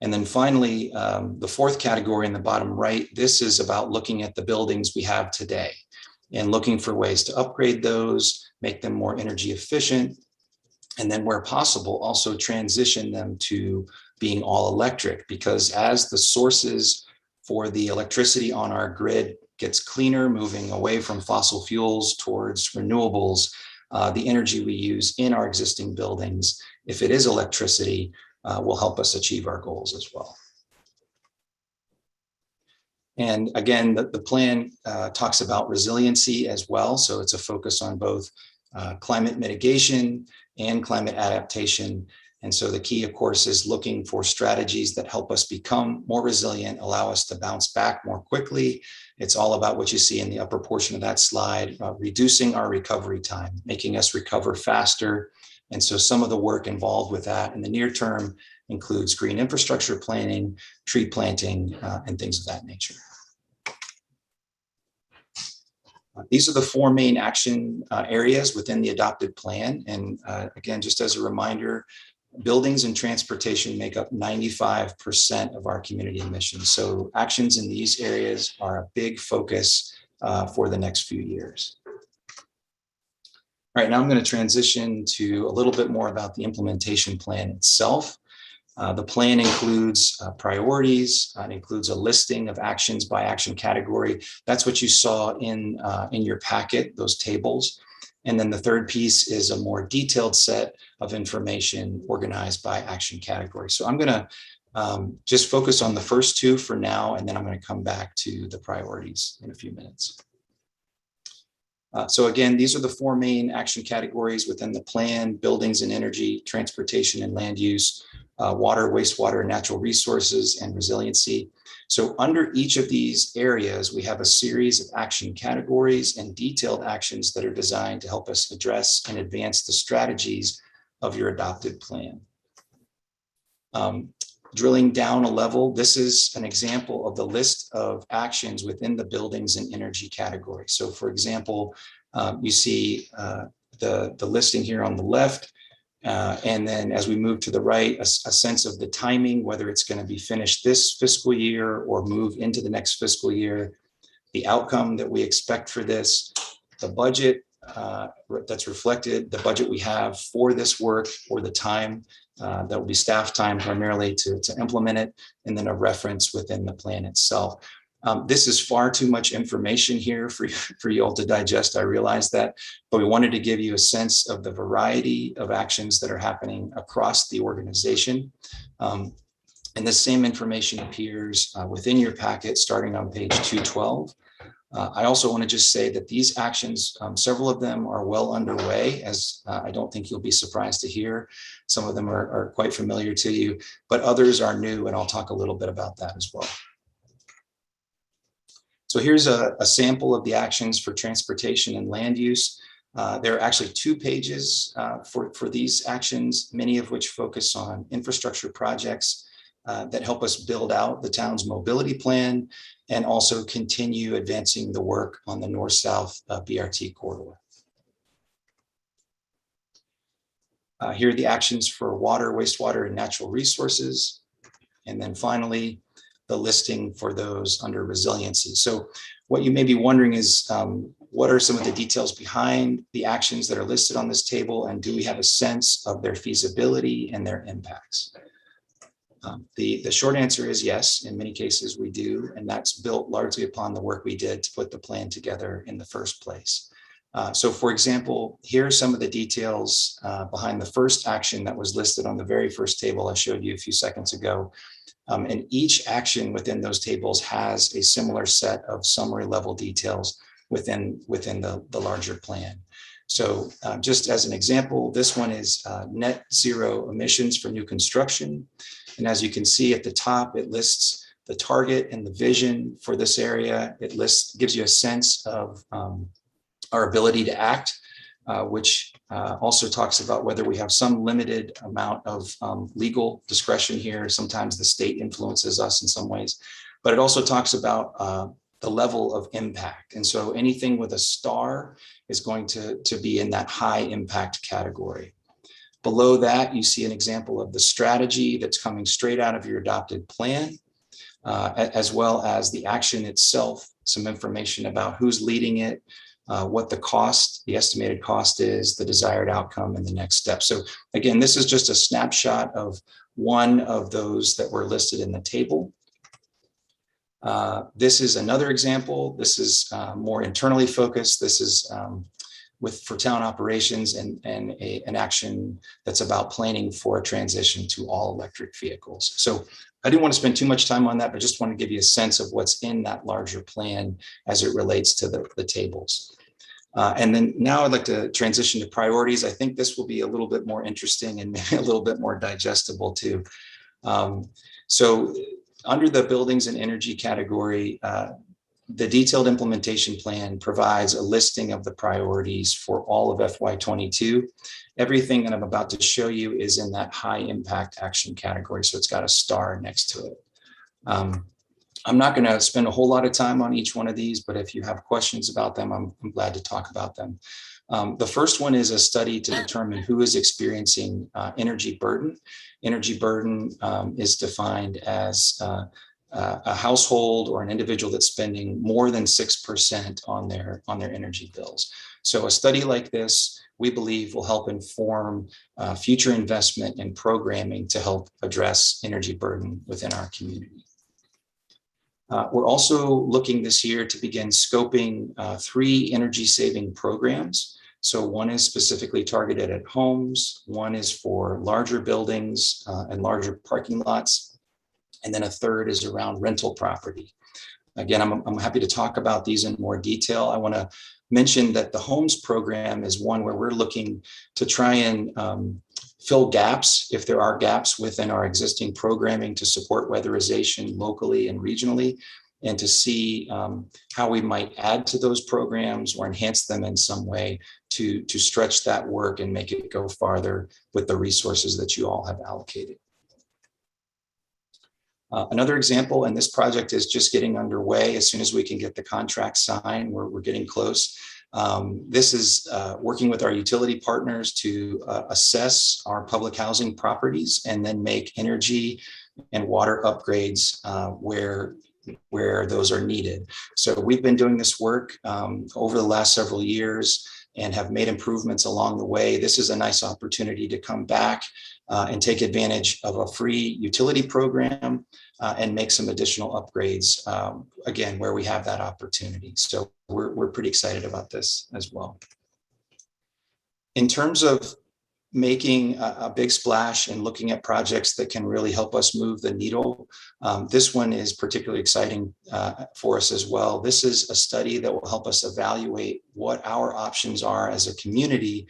And then finally, the fourth category in the bottom right, this is about looking at the buildings we have today and looking for ways to upgrade those, make them more energy efficient, and then where possible, also transition them to being all electric, because as the sources for the electricity on our grid gets cleaner, moving away from fossil fuels towards renewables, the energy we use in our existing buildings, if it is electricity, will help us achieve our goals as well. And again, the plan talks about resiliency as well. So it's a focus on both climate mitigation and climate adaptation. And so the key, of course, is looking for strategies that help us become more resilient, allow us to bounce back more quickly. It's all about what you see in the upper portion of that slide, reducing our recovery time, making us recover faster. And so some of the work involved with that in the near term includes green infrastructure planning, tree planting, and things of that nature. These are the four main action areas within the adopted plan. And again, just as a reminder, buildings and transportation make up 95% of our community emissions. So actions in these areas are a big focus for the next few years. All right, now I'm going to transition to a little bit more about the implementation plan itself. The plan includes priorities. It includes a listing of actions by action category. That's what you saw in your packet, those tables. And then the third piece is a more detailed set of information organized by action category. So I'm going to just focus on the first two for now, and then I'm going to come back to the priorities in a few minutes. So again, these are the four main action categories within the plan: buildings and energy, transportation and land use, water, wastewater, natural resources, and resiliency. So under each of these areas, we have a series of action categories and detailed actions that are designed to help us address and advance the strategies of your adopted plan. Drilling down a level, this is an example of the list of actions within the buildings and energy category. So for example, you see the listing here on the left. And then as we move to the right, a sense of the timing, whether it's going to be finished this fiscal year or move into the next fiscal year, the outcome that we expect for this, the budget that's reflected, the budget we have for this work, or the time that will be staff time primarily to implement it, and then a reference within the plan itself. This is far too much information here for you all to digest. I realize that, but we wanted to give you a sense of the variety of actions that are happening across the organization. And the same information appears within your packet starting on page 212. I also want to just say that these actions, several of them are well underway, as I don't think you'll be surprised to hear. Some of them are quite familiar to you, but others are new, and I'll talk a little bit about that as well. So here's a sample of the actions for transportation and land use. There are actually 2 pages for these actions, many of which focus on infrastructure projects that help us build out the town's mobility plan and also continue advancing the work on the north-south BRT corridor. Here are the actions for water, wastewater, and natural resources. And then finally, the listing for those under resiliency. So what you may be wondering is, what are some of the details behind the actions that are listed on this table, and do we have a sense of their feasibility and their impacts? The short answer is yes, in many cases we do, and that's built largely upon the work we did to put the plan together in the first place. So for example, here are some of the details behind the first action that was listed on the very first table I showed you a few seconds ago. And each action within those tables has a similar set of summary level details within the larger plan. So just as an example, this one is net zero emissions for new construction. And as you can see at the top, it lists the target and the vision for this area. It gives you a sense of our ability to act, which also talks about whether we have some limited amount of legal discretion here. Sometimes the state influences us in some ways, but it also talks about the level of impact. And so anything with a star is going to be in that high impact category. Below that, you see an example of the strategy that's coming straight out of your adopted plan, as well as the action itself, some information about who's leading it, what the estimated cost is, the desired outcome, and the next step. So again, this is just a snapshot of one of those that were listed in the table. This is another example. This is more internally focused. This is for town operations and an action that's about planning for a transition to all electric vehicles. So I didn't want to spend too much time on that, but just want to give you a sense of what's in that larger plan as it relates to the tables. And then now I'd like to transition to priorities. I think this will be a little bit more interesting and maybe a little bit more digestible too. So under the buildings and energy category, the detailed implementation plan provides a listing of the priorities for all of FY22. Everything that I'm about to show you is in that high impact action category. So it's got a star next to it. I'm not going to spend a whole lot of time on each one of these, but if you have questions about them, I'm glad to talk about them. The first one is a study to determine who is experiencing energy burden. Energy burden is defined as a household or an individual that's spending more than 6% on their energy bills. So a study like this, we believe, will help inform future investment and programming to help address energy burden within our community. We're also looking this year to begin scoping 3 energy saving programs. So one is specifically targeted at homes, one is for larger buildings and larger parking lots, and then a third is around rental property. Again, I'm happy to talk about these in more detail. I want to mention that the homes program is one where we're looking to try and fill gaps, if there are gaps within our existing programming, to support weatherization locally and regionally, and to see how we might add to those programs or enhance them in some way to stretch that work and make it go farther with the resources that you all have allocated. Another example, and this project is just getting underway. As soon as we can get the contract signed, we're getting close. This is working with our utility partners to assess our public housing properties and then make energy and water upgrades where those are needed. So we've been doing this work over the last several years and have made improvements along the way. This is a nice opportunity to come back and take advantage of a free utility program and make some additional upgrades, again, where we have that opportunity. So we're pretty excited about this as well. In terms of making a big splash and looking at projects that can really help us move the needle, this one is particularly exciting for us as well. This is a study that will help us evaluate what our options are as a community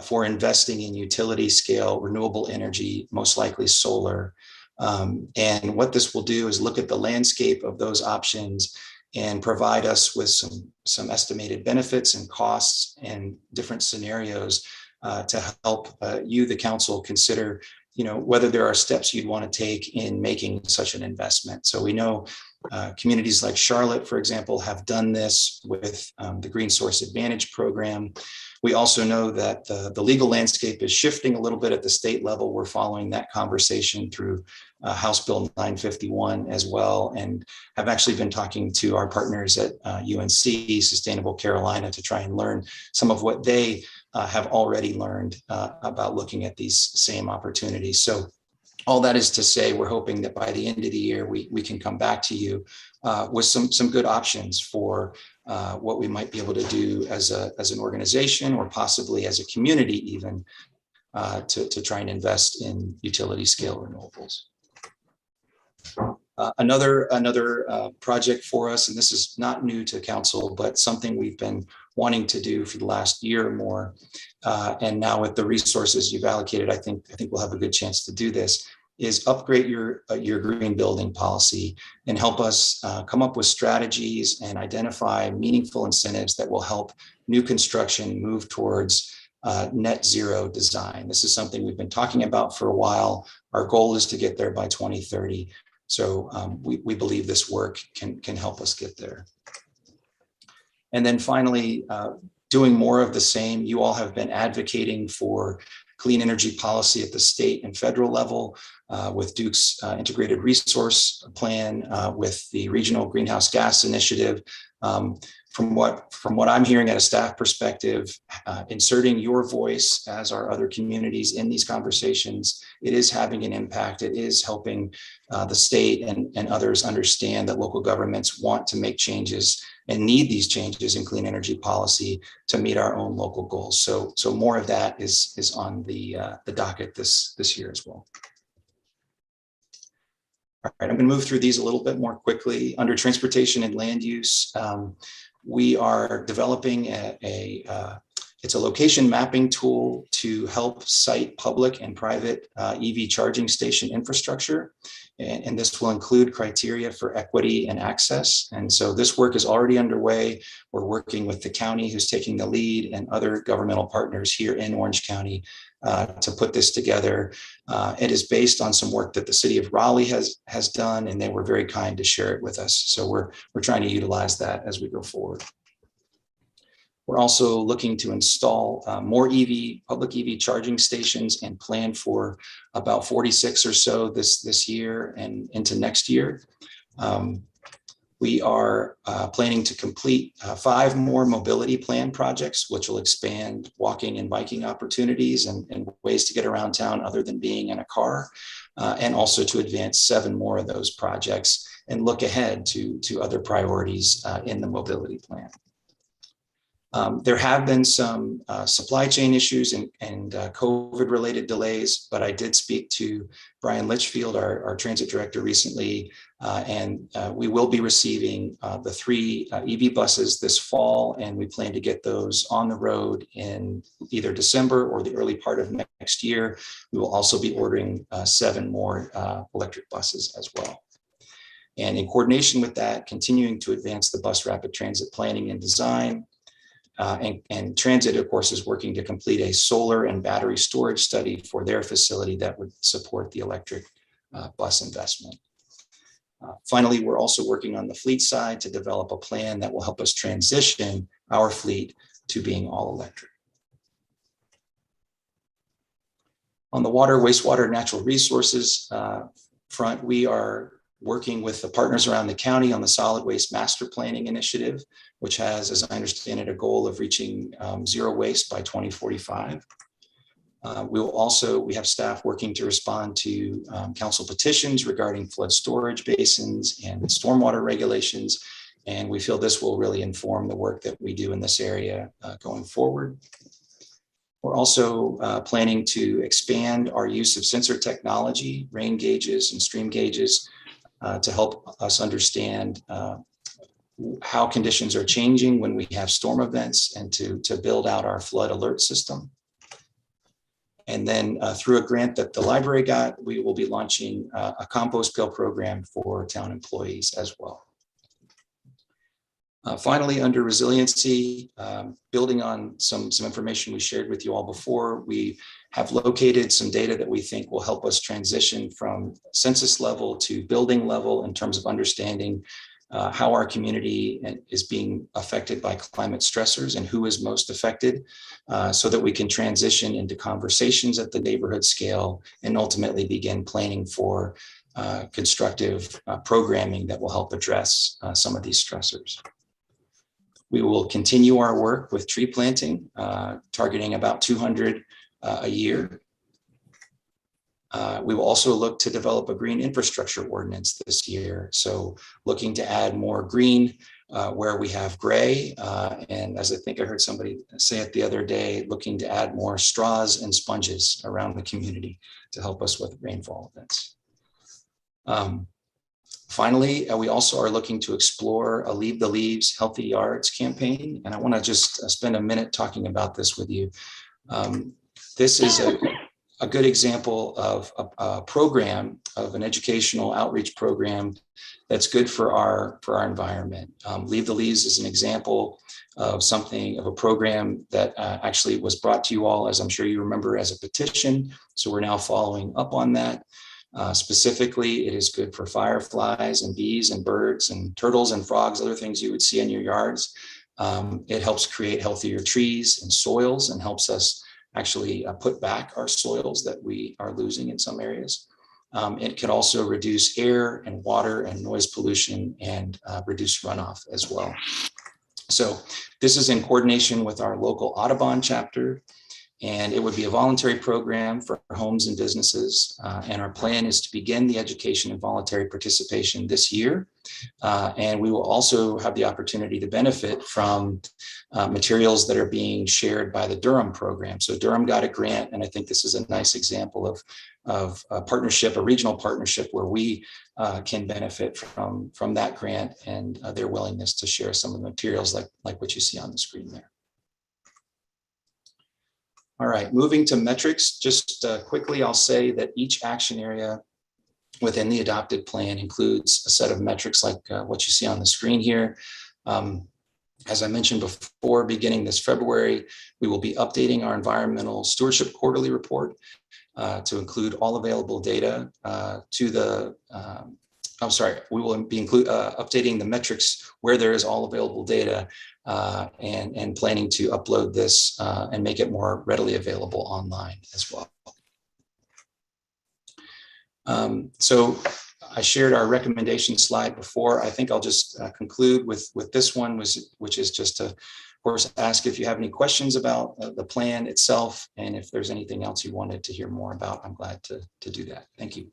for investing in utility scale renewable energy, most likely solar. And what this will do is look at the landscape of those options and provide us with some estimated benefits and costs and different scenarios to help you, the council, consider, whether there are steps you'd want to take in making such an investment. So we know communities like Charlotte, for example, have done this with the Green Source Advantage program. We also know that the legal landscape is shifting a little bit at the state level. We're following that conversation through House Bill 951 as well, and have actually been talking to our partners at UNC Sustainable Carolina to try and learn some of what they have already learned about looking at these same opportunities. So all that is to say, we're hoping that by the end of the year, we can come back to you with some good options for what we might be able to do as an organization or possibly as a community even to try and invest in utility scale renewables. Another project for us, and this is not new to council, but something we've been wanting to do for the last year or more. And now with the resources you've allocated, I think we'll have a good chance to do this, is upgrade your green building policy and help us come up with strategies and identify meaningful incentives that will help new construction move towards net zero design. This is something we've been talking about for a while. Our goal is to get there by 2030. So we believe this work can help us get there. And then finally, doing more of the same. You all have been advocating for clean energy policy at the state and federal level with Duke's integrated resource plan, with the regional greenhouse gas initiative. From what I'm hearing at a staff perspective, inserting your voice as our other communities in these conversations, it is having an impact. It is helping the state and others understand that local governments want to make changes and need these changes in clean energy policy to meet our own local goals. So more of that is on the docket this year as well. All right, I'm going to move through these a little bit more quickly. Under transportation and land use, We are developing it's a location mapping tool to help site public and private EV charging station infrastructure. And this will include criteria for equity and access. And so this work is already underway. We're working with the county, who's taking the lead, and other governmental partners here in Orange County to put this together. It is based on some work that the city of Raleigh has done, and they were very kind to share it with us. So we're trying to utilize that as we go forward. We're also looking to install more public EV charging stations and plan for about 46 or so this year and into next year. We are planning to complete 5 more mobility plan projects, which will expand walking and biking opportunities and ways to get around town other than being in a car, and also to advance 7 more of those projects and look ahead to other priorities in the mobility plan. There have been some supply chain issues and COVID-related delays, but I did speak to Brian Litchfield, our transit director, recently, and we will be receiving the 3 EV buses this fall, and we plan to get those on the road in either December or the early part of next year. We will also be ordering 7 more electric buses as well. And in coordination with that, continuing to advance the bus rapid transit planning and design. And transit, of course, is working to complete a solar and battery storage study for their facility that would support the electric bus investment. Finally, we're also working on the fleet side to develop a plan that will help us transition our fleet to being all electric. On the water, wastewater, natural resources front, we are working with the partners around the county on the solid waste master planning initiative, which has, as I understand it, a goal of reaching 0 waste by 2045. We have staff working to respond to council petitions regarding flood storage basins and stormwater regulations. And we feel this will really inform the work that we do in this area going forward. We're also planning to expand our use of sensor technology, rain gauges and stream gauges, to help us understand how conditions are changing when we have storm events, and to build out our flood alert system. And then through a grant that the library got, we will be launching a compost bill program for town employees as well. Finally, under resiliency, building on some information we shared with you all before, we have located some data that we think will help us transition from census level to building level in terms of understanding how our community is being affected by climate stressors and who is most affected, so that we can transition into conversations at the neighborhood scale and ultimately begin planning for constructive programming that will help address some of these stressors. We will continue our work with tree planting, targeting about 200 a year. We will also look to develop a green infrastructure ordinance this year. So looking to add more green where we have gray. And as I think I heard somebody say it the other day, looking to add more straws and sponges around the community to help us with rainfall events. Finally, we also are looking to explore a Leave the Leaves Healthy Yards campaign. And I want to just spend a minute talking about this with you. This is a good example of a program, of an educational outreach program that's good for our environment. Leave the Leaves is an example of a program that actually was brought to you all, as I'm sure you remember, as a petition. So we're now following up on that. Specifically, it is good for fireflies and bees and birds and turtles and frogs, other things you would see in your yards. It helps create healthier trees and soils and helps us actually put back our soils that we are losing in some areas. It can also reduce air and water and noise pollution and reduce runoff as well. So this is in coordination with our local Audubon chapter. And it would be a voluntary program for homes and businesses. And our plan is to begin the education and voluntary participation this year. And we will also have the opportunity to benefit from materials that are being shared by the Durham program. So Durham got a grant, and I think this is a nice example of a partnership, a regional partnership, where we can benefit from that grant and their willingness to share some of the materials like what you see on the screen there. All right, moving to metrics, just quickly, I'll say that each action area within the adopted plan includes a set of metrics like what you see on the screen here. As I mentioned before, beginning this February, we will be updating our environmental stewardship quarterly report to include all available data we will be updating the metrics where there is all available data and planning to upload this and make it more readily available online as well. So I shared our recommendation slide before. I think I'll just conclude with this one, which is just to, of course, ask if you have any questions about the plan itself, and if there's anything else you wanted to hear more about, I'm glad to do that. Thank you.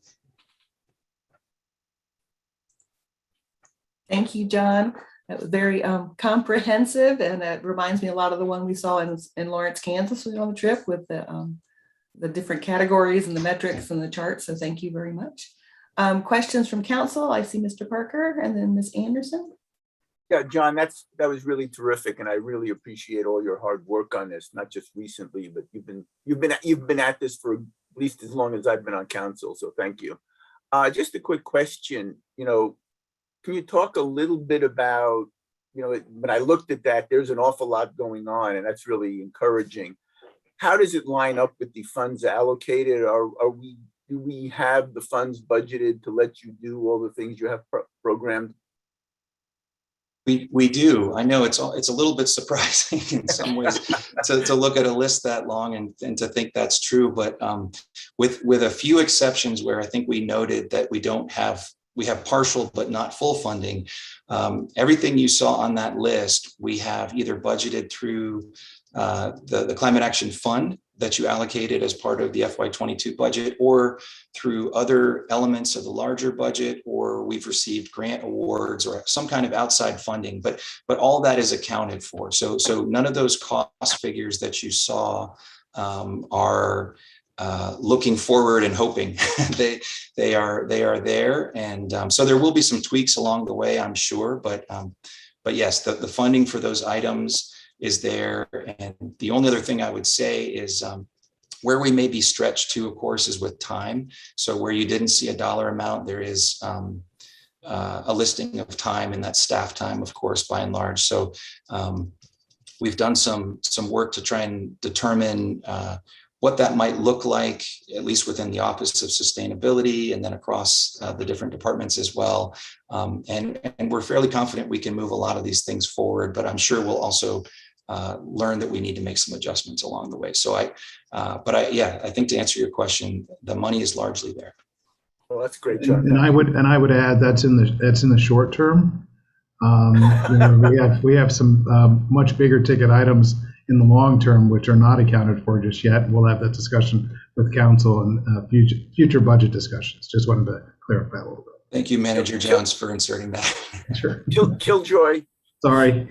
Thank you, John. That was very comprehensive, and it reminds me a lot of the one we saw in Lawrence, Kansas on the trip with the different categories and the metrics and the charts. So thank you very much. Questions from council? I see Mr. Parker and then Ms. Anderson. Yeah, John, that was really terrific, and I really appreciate all your hard work on this. Not just recently, but you've been at this for at least as long as I've been on council. So thank you. Just a quick question. Can you talk a little bit about, when I looked at that, there's an awful lot going on, and that's really encouraging. How does it line up with the funds allocated? Do we have the funds budgeted to let you do all the things you have programmed? We do. I know it's a little bit surprising in some ways to look at a list that long and to think that's true, but with a few exceptions where I think we noted that we have partial but not full funding. Everything you saw on that list, we have either budgeted through the Climate Action Fund that you allocated as part of the FY22 budget, or through other elements of the larger budget, or we've received grant awards or some kind of outside funding, but all that is accounted for. So none of those cost figures that you saw are looking forward and hoping. they are there, and so there will be some tweaks along the way, I'm sure, but yes, the funding for those items is there. And the only other thing I would say is where we may be stretched to, of course, is with time. So where you didn't see a dollar amount, there is a listing of time, and that's staff time, of course, by and large. So we've done some work to try and determine what that might look like, at least within the Office of Sustainability, and then across the different departments as well. And we're fairly confident we can move a lot of these things forward, but I'm sure we'll also learn that we need to make some adjustments along the way. So I think to answer your question, the money is largely there. Well, that's great, John. And I would add that's in the short term. We have some much bigger ticket items in the long term, which are not accounted for just yet. We'll have that discussion with council and future budget discussions. Just wanted to clarify a little bit. Thank you, Manager Jones, for inserting that. Sure. Killjoy. Sorry.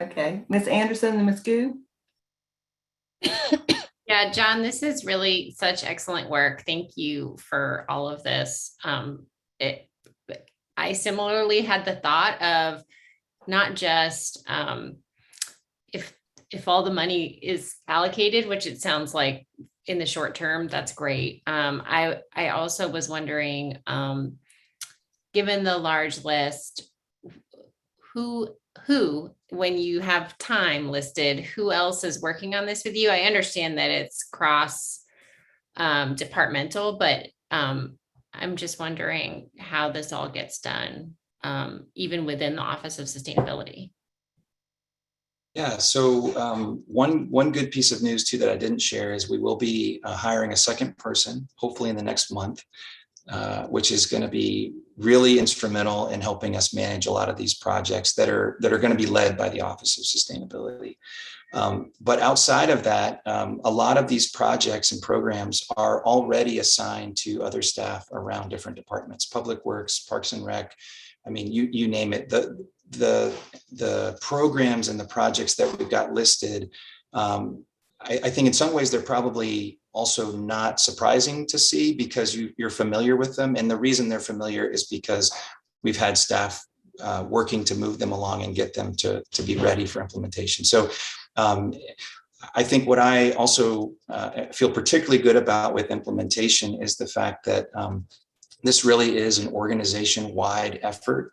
Okay, Ms. Anderson and Ms. Gu. Yeah, John, this is really such excellent work. Thank you for all of this. I similarly had the thought of not just if all the money is allocated, which it sounds like in the short term, that's great. I also was wondering, given the large list, who, when you have time listed, who else is working on this with you? I understand that it's cross departmental, but I'm just wondering how this all gets done, even within the Office of Sustainability. Yeah, so one good piece of news too that I didn't share is we will be hiring a second person, hopefully in the next month, which is going to be really instrumental in helping us manage a lot of these projects that are going to be led by the Office of Sustainability. But outside of that, a lot of these projects and programs are already assigned to other staff around different departments, Public Works, Parks and Rec. I mean, you name it. The programs and the projects that we've got listed, I think in some ways they're probably also not surprising to see because you're familiar with them. And the reason they're familiar is because we've had staff working to move them along and get them to be ready for implementation. So I think what I also feel particularly good about with implementation is the fact that this really is an organization-wide effort.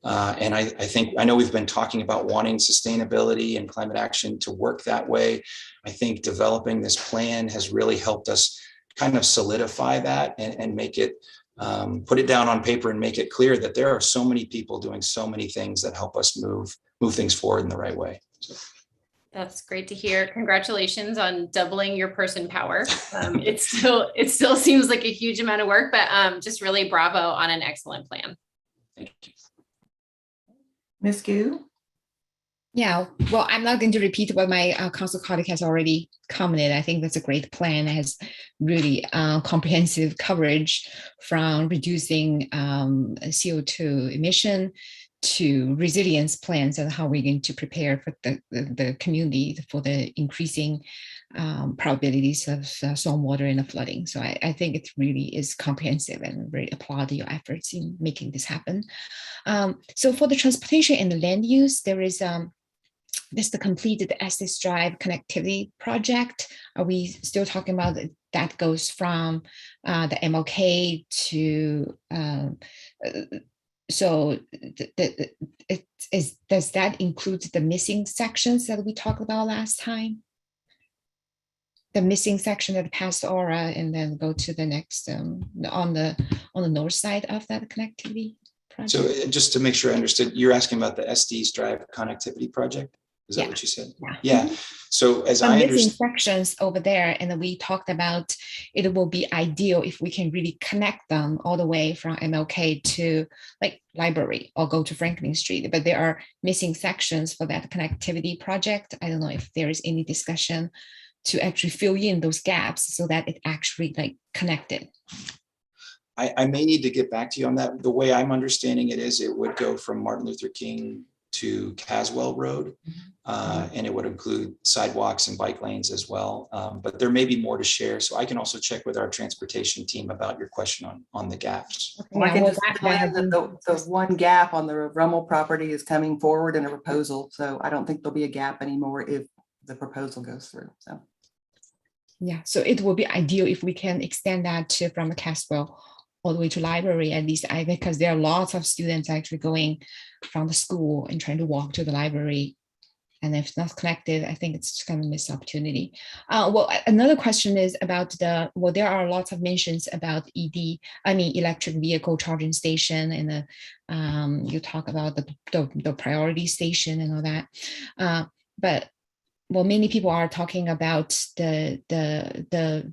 And I know we've been talking about wanting sustainability and climate action to work that way. I think developing this plan has really helped us kind of solidify that and make it, put it down on paper and make it clear that there are so many people doing so many things that help us move things forward in the right way. So. That's great to hear. Congratulations on doubling your person power. It still seems like a huge amount of work, but just really bravo on an excellent plan. Thank you. Ms. Gu? Yeah, well, I'm not going to repeat what my council colleague has already commented. I think that's a great plan. It has really comprehensive coverage from reducing CO2 emission to resilience plans and how we're going to prepare for the community for the increasing probabilities of stormwater and flooding. So I think it really is comprehensive and really applaud your efforts in making this happen. So for the transportation and the land use, there is this the completed Estes Drive connectivity project. Are we still talking about that goes from the MLK to so does that include the missing sections that we talked about last time? The missing section that passed Aura and then go to the next on the north side of that connectivity project? So just to make sure I understood, you're asking about the Estes Drive connectivity project? Is that what you said? Yeah. So as I understand, sections over there, and then we talked about it will be ideal if we can really connect them all the way from MLK to like library or go to Franklin Street. But there are missing sections for that connectivity project. I don't know if there is any discussion to actually fill in those gaps so that it actually like connected. I may need to get back to you on that. The way I'm understanding it is it would go from Martin Luther King to Caswell Road, and it would include sidewalks and bike lanes as well. But there may be more to share. So I can also check with our transportation team about your question on the gaps. Well, I can just plan that the one gap on the Rummel property is coming forward in a proposal. So I don't think there'll be a gap anymore if the proposal goes through. So. Yeah, so it will be ideal if we can extend that to from the Caswell all the way to library, at least because there are lots of students actually going from the school and trying to walk to the library. And if it's not connected, I think it's just going to miss opportunity. Well, another question is about there are lots of mentions about electric vehicle charging station, and you talk about the priority station and all that. But many people are talking about the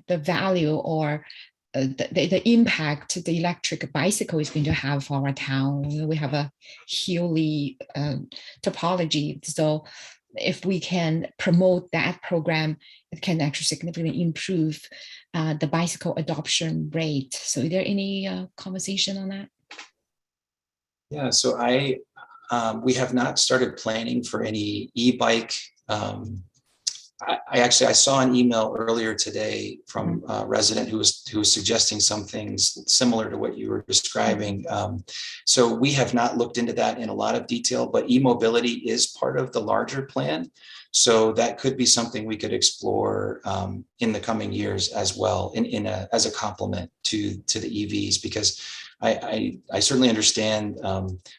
value or the impact the electric bicycle is going to have for our town. We have a hilly topology, so if we can promote that program, it can actually significantly improve the bicycle adoption rate. So, is there any conversation on that? Yeah, so we have not started planning for any e-bike. I saw an email earlier today from a resident who was suggesting some things similar to what you were describing. So we have not looked into that in a lot of detail, but e-mobility is part of the larger plan. So that could be something we could explore in the coming years as well, as a complement to the EVs, because I certainly understand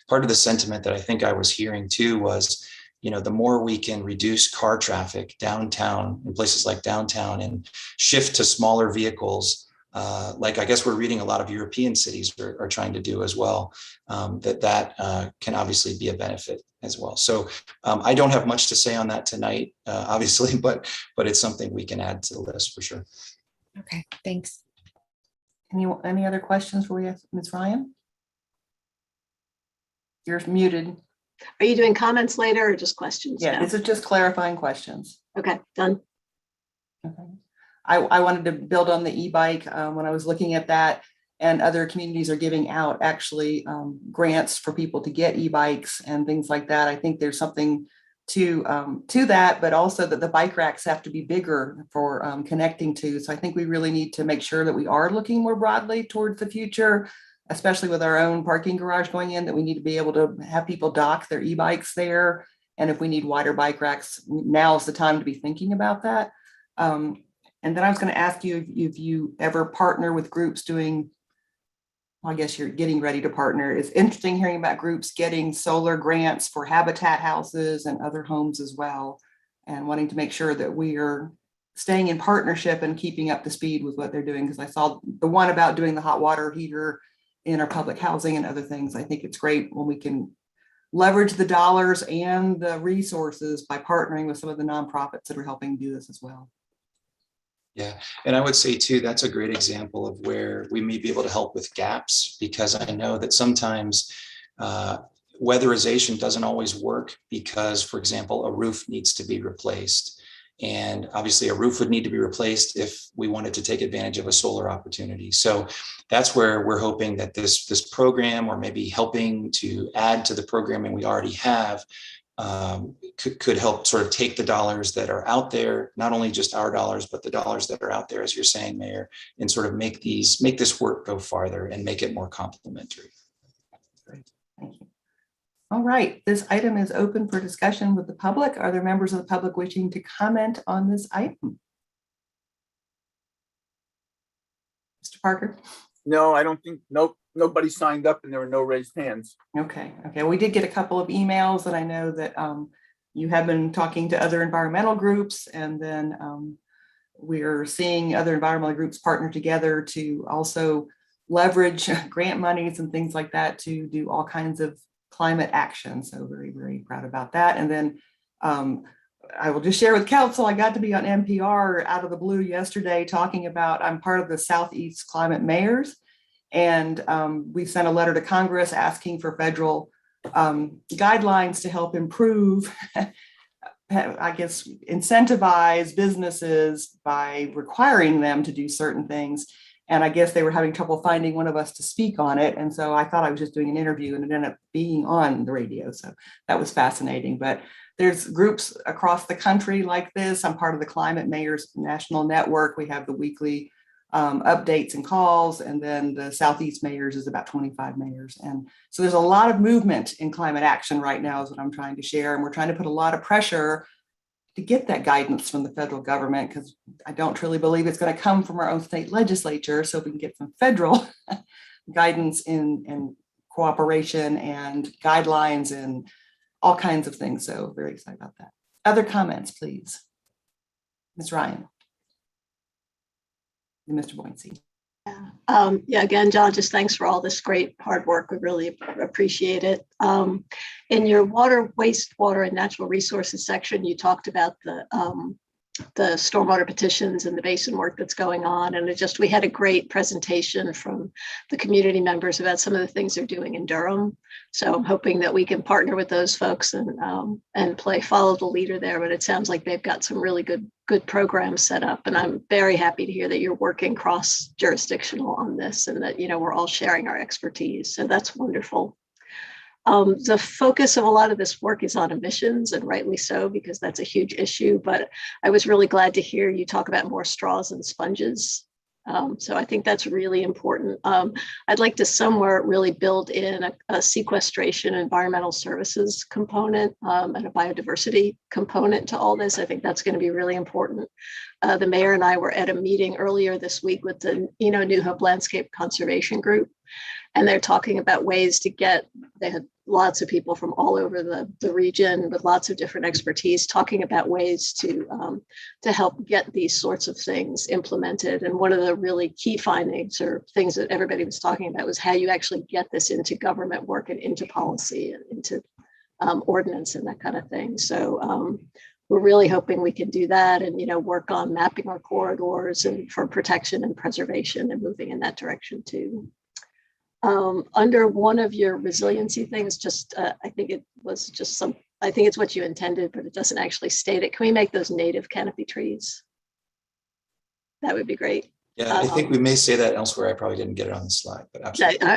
part of the sentiment that I think I was hearing too was, the more we can reduce car traffic downtown in places like downtown and shift to smaller vehicles, like I guess we're reading a lot of European cities are trying to do as well, that can obviously be a benefit as well. So I don't have much to say on that tonight, obviously, but it's something we can add to the list for sure. Okay, thanks. Any other questions for you, Ms. Ryan? You're muted. Are you doing comments later or just questions Yeah, now? this is just clarifying questions. Okay, done. Okay. I wanted to build on the e-bike when I was looking at that, and other communities are giving out actually grants for people to get e-bikes and things like that. I think there's something to that, but also that the bike racks have to be bigger for connecting to. So I think we really need to make sure that we are looking more broadly towards the future, especially with our own parking garage going in, that we need to be able to have people dock their e-bikes there. And if we need wider bike racks, now's the time to be thinking about that. And then I was going to ask you if you ever partner with groups doing, well, I guess you're getting ready to partner. It's interesting hearing about groups getting solar grants for habitat houses and other homes as well, and wanting to make sure that we are staying in partnership and keeping up to speed with what they're doing. Because I saw the one about doing the hot water heater in our public housing and other things. I think it's great when we can leverage the dollars and the resources by partnering with some of the nonprofits that are helping do this as well. Yeah, and I would say too, that's a great example of where we may be able to help with gaps, because I know that sometimes weatherization doesn't always work because, for example, a roof needs to be replaced. And obviously a roof would need to be replaced if we wanted to take advantage of a solar opportunity. So that's where we're hoping that this program, or maybe helping to add to the programming we already have, could help sort of take the dollars that are out there, not only just our dollars, but the dollars that are out there, as you're saying, Mayor, and sort of make this work go farther and make it more complementary. Great, thank you. All right, this item is open for discussion with the public. Are there members of the public wishing to comment on this item? Mr. Parker? No, I don't think, nope, nobody signed up and there were no raised hands. Okay, we did get a couple of emails, and I know that you have been talking to other environmental groups, and then we're seeing other environmental groups partner together to also leverage grant monies and things like that to do all kinds of climate action. So very, very proud about that. And then I will just share with council, I got to be on NPR out of the blue yesterday talking about, I'm part of the Southeast Climate Mayors, and we sent a letter to Congress asking for federal guidelines to help improve, I guess, incentivize businesses by requiring them to do certain things. And I guess they were having trouble finding one of us to speak on it. And so I thought I was just doing an interview, and it ended up being on the radio. So that was fascinating. But there's groups across the country like this. I'm part of the Climate Mayors National Network. We have the weekly updates and calls, and then the Southeast Mayors is about 25 mayors. And so there's a lot of movement in climate action right now is what I'm trying to share. And we're trying to put a lot of pressure to get that guidance from the federal government, because I don't truly believe it's going to come from our own state legislature. So if we can get some federal guidance and cooperation and guidelines and all kinds of things. So very excited about that. Other comments, please. Ms. Ryan. And Mr. Boynsey. Yeah, again, John, just thanks for all this great hard work. We really appreciate it. In your water, wastewater, and natural resources section, you talked about the stormwater petitions and the basin work that's going on. And we had a great presentation from the community members about some of the things they're doing in Durham. So I'm hoping that we can partner with those folks and follow the leader there. But it sounds like they've got some really good programs set up. And I'm very happy to hear that you're working cross-jurisdictional on this, and that, we're all sharing our expertise. So that's wonderful. The focus of a lot of this work is on emissions, and rightly so, because that's a huge issue. But I was really glad to hear you talk about more straws and sponges. So I think that's really important. I'd like to somewhere really build in a sequestration environmental services component and a biodiversity component to all this. I think that's going to be really important. The mayor and I were at a meeting earlier this week with the New Hope Landscape Conservation Group, and they're talking about ways to they had lots of people from all over the region with lots of different expertise talking about ways to help get these sorts of things implemented. And one of the really key findings, or things that everybody was talking about, was how you actually get this into government work and into policy and into ordinance and that kind of thing. So we're really hoping we can do that and, work on mapping our corridors and for protection and preservation and moving in that direction too. Under one of your resiliency things, just I think it was just some, I think it's what you intended, but it doesn't actually state it. Can we make those native canopy trees? That would be great. Yeah, I think we may say that elsewhere. I probably didn't get it on the slide, but absolutely.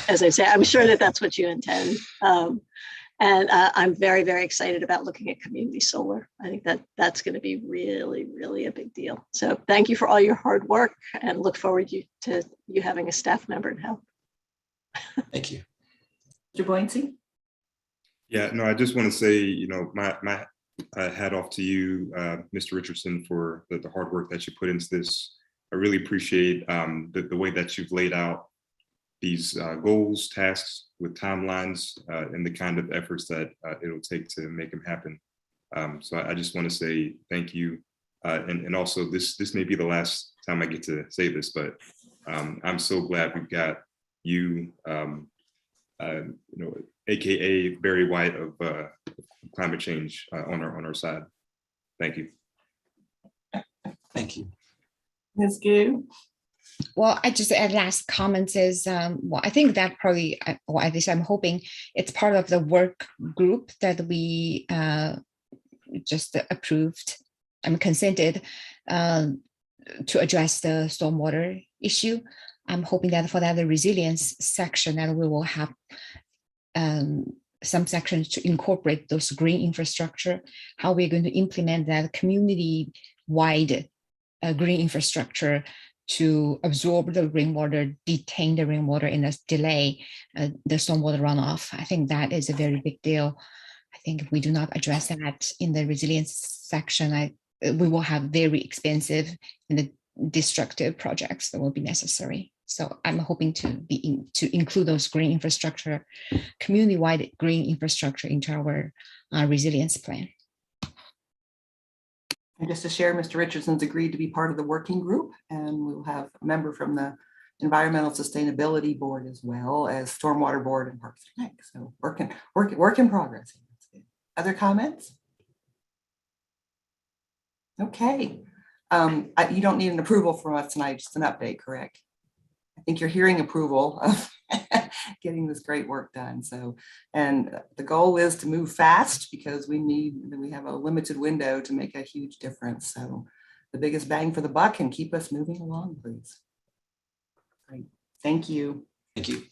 As I say, I'm sure that that's what you intend. And I'm very, very excited about looking at community solar. I think that that's going to be really, really a big deal. So thank you for all your hard work and look forward to you having a staff member to help. Thank you. Mr. Boynton? Yeah, no, I just want to say, you know, my hat off to you, Mr. Richardson, for the hard work that you put into this. I really appreciate the way that you've laid out these goals, tasks with timelines, and the kind of efforts that it'll take to make them happen. So I just want to say thank you. And also this may be the last time I get to say this, but I'm so glad we've got you, you know, AKA Barry White of climate change on our side. Thank you. Thank you. Ms. Gu? Well, I just add last comments is, well, I think that probably, or at least I'm hoping it's part of the work group that we just approved and consented to address the stormwater issue. I'm hoping that for that the resilience section that we will have some sections to incorporate those green infrastructure, how we're going to implement that community-wide green infrastructure to absorb the rainwater, detain the rainwater, and delay the stormwater runoff. I think that is a very big deal. I think if we do not address that in the resilience section, we will have very expensive and destructive projects that will be necessary. So I'm hoping to include those green infrastructure, community-wide green infrastructure into our resilience plan. And just to share, Mr. Richardson's agreed to be part of the working group, and we'll have a member from the Environmental Sustainability Board as well as Stormwater Board and Parks and Rec. So work in progress. Other comments? Okay. You don't need an approval from us tonight, just an update, correct? I think you're hearing approval of getting this great work done. So, and the goal is to move fast because we have a limited window to make a huge difference. So the biggest bang for the buck and keep us moving along, please. Great. Thank you. Thank you.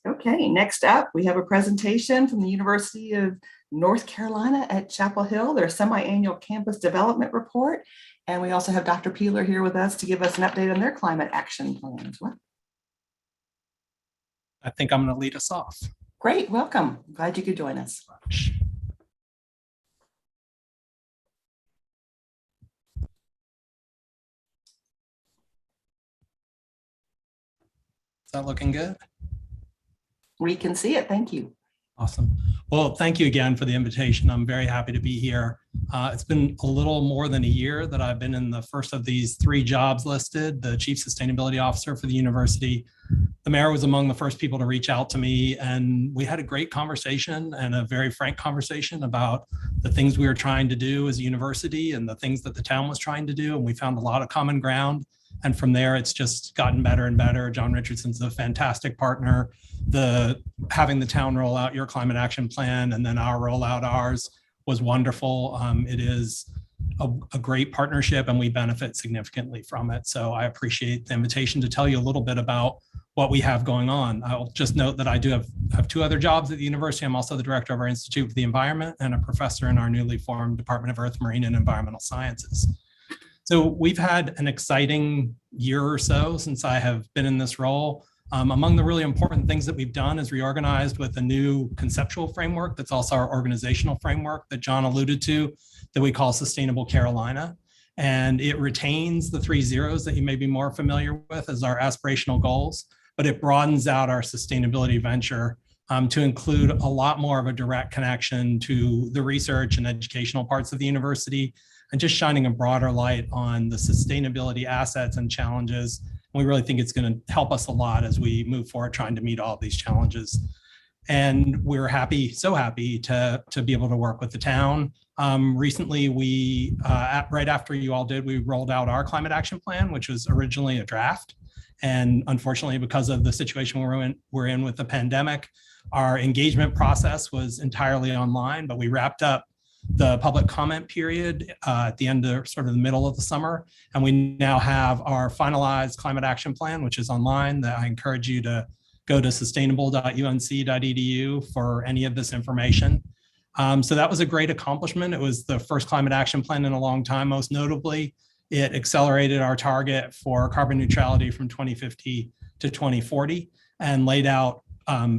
Okay, next up, we have a presentation from the University of North Carolina at Chapel Hill, their semi-annual campus development report. And we also have Dr. Peeler here with us to give us an update on their climate action plan as well. I think I'm going to lead us off. Great, welcome. Glad you could join us. Is that looking good? We can see it, thank you. Awesome. Well, thank you again for the invitation. I'm very happy to be here. It's been a little more than a year that I've been in the first of these 3 jobs listed, the Chief Sustainability Officer for the university. The mayor was among the first people to reach out to me, and we had a great conversation and a very frank conversation about the things we were trying to do as a university and the things that the town was trying to do, and we found a lot of common ground. And from there, it's just gotten better and better. John Richardson's a fantastic partner. Having the town roll out your climate action plan and then our roll out ours was wonderful. It is a great partnership and we benefit significantly from it. So I appreciate the invitation to tell you a little bit about what we have going on. I'll just note that I do have 2 other jobs at the university. I'm also the director of our Institute for the Environment and a professor in our newly formed Department of Earth, Marine, and Environmental Sciences. So we've had an exciting year or so since I have been in this role. Among the really important things that we've done is reorganized with a new conceptual framework that's also our organizational framework that John alluded to that we call Sustainable Carolina. And it retains the 3 zeros that you may be more familiar with as our aspirational goals, but it broadens out our sustainability venture to include a lot more of a direct connection to the research and educational parts of the university and just shining a broader light on the sustainability assets and challenges. We really think it's going to help us a lot as we move forward trying to meet all of these challenges. And we're happy, so happy to be able to work with the town. Recently, right after you all did, we rolled out our climate action plan, which was originally a draft. And unfortunately, because of the situation we're in with the pandemic, our engagement process was entirely online, but we wrapped up the public comment period at the end of sort of the middle of the summer. And we now have our finalized climate action plan, which is online, that I encourage you to go to sustainable.unc.edu for any of this information. So that was a great accomplishment. It was the first climate action plan in a long time. Most notably, it accelerated our target for carbon neutrality from 2050 to 2040 and laid out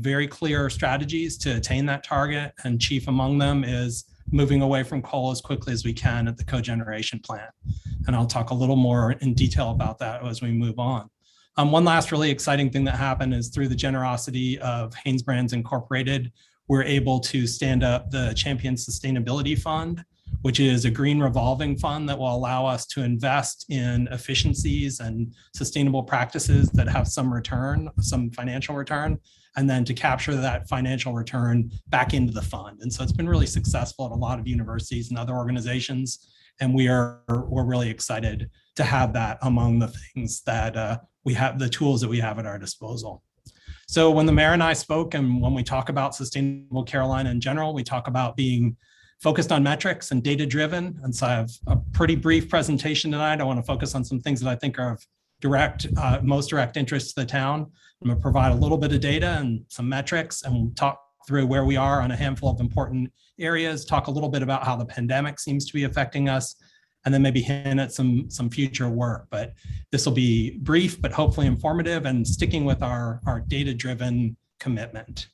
very clear strategies to attain that target. And chief among them is moving away from coal as quickly as we can at the cogeneration plant. And I'll talk a little more in detail about that as we move on. One last really exciting thing that happened is through the generosity of Hanesbrands Incorporated, we're able to stand up the Champion Sustainability Fund, which is a green revolving fund that will allow us to invest in efficiencies and sustainable practices that have some return, some financial return, and then to capture that financial return back into the fund. And so it's been really successful at a lot of universities and other organizations. And we're really excited to have that among the things that we have, the tools that we have at our disposal. So when the mayor and I spoke, and when we talk about Sustainable Carolina in general, we talk about being focused on metrics and data-driven. And so I have a pretty brief presentation tonight. I want to focus on some things that I think are of most direct interest to the town. I'm going to provide a little bit of data and some metrics, and we'll talk through where we are on a handful of important areas, talk a little bit about how the pandemic seems to be affecting us, and then maybe hint at some future work. But this will be brief, but hopefully informative and sticking with our data-driven commitment.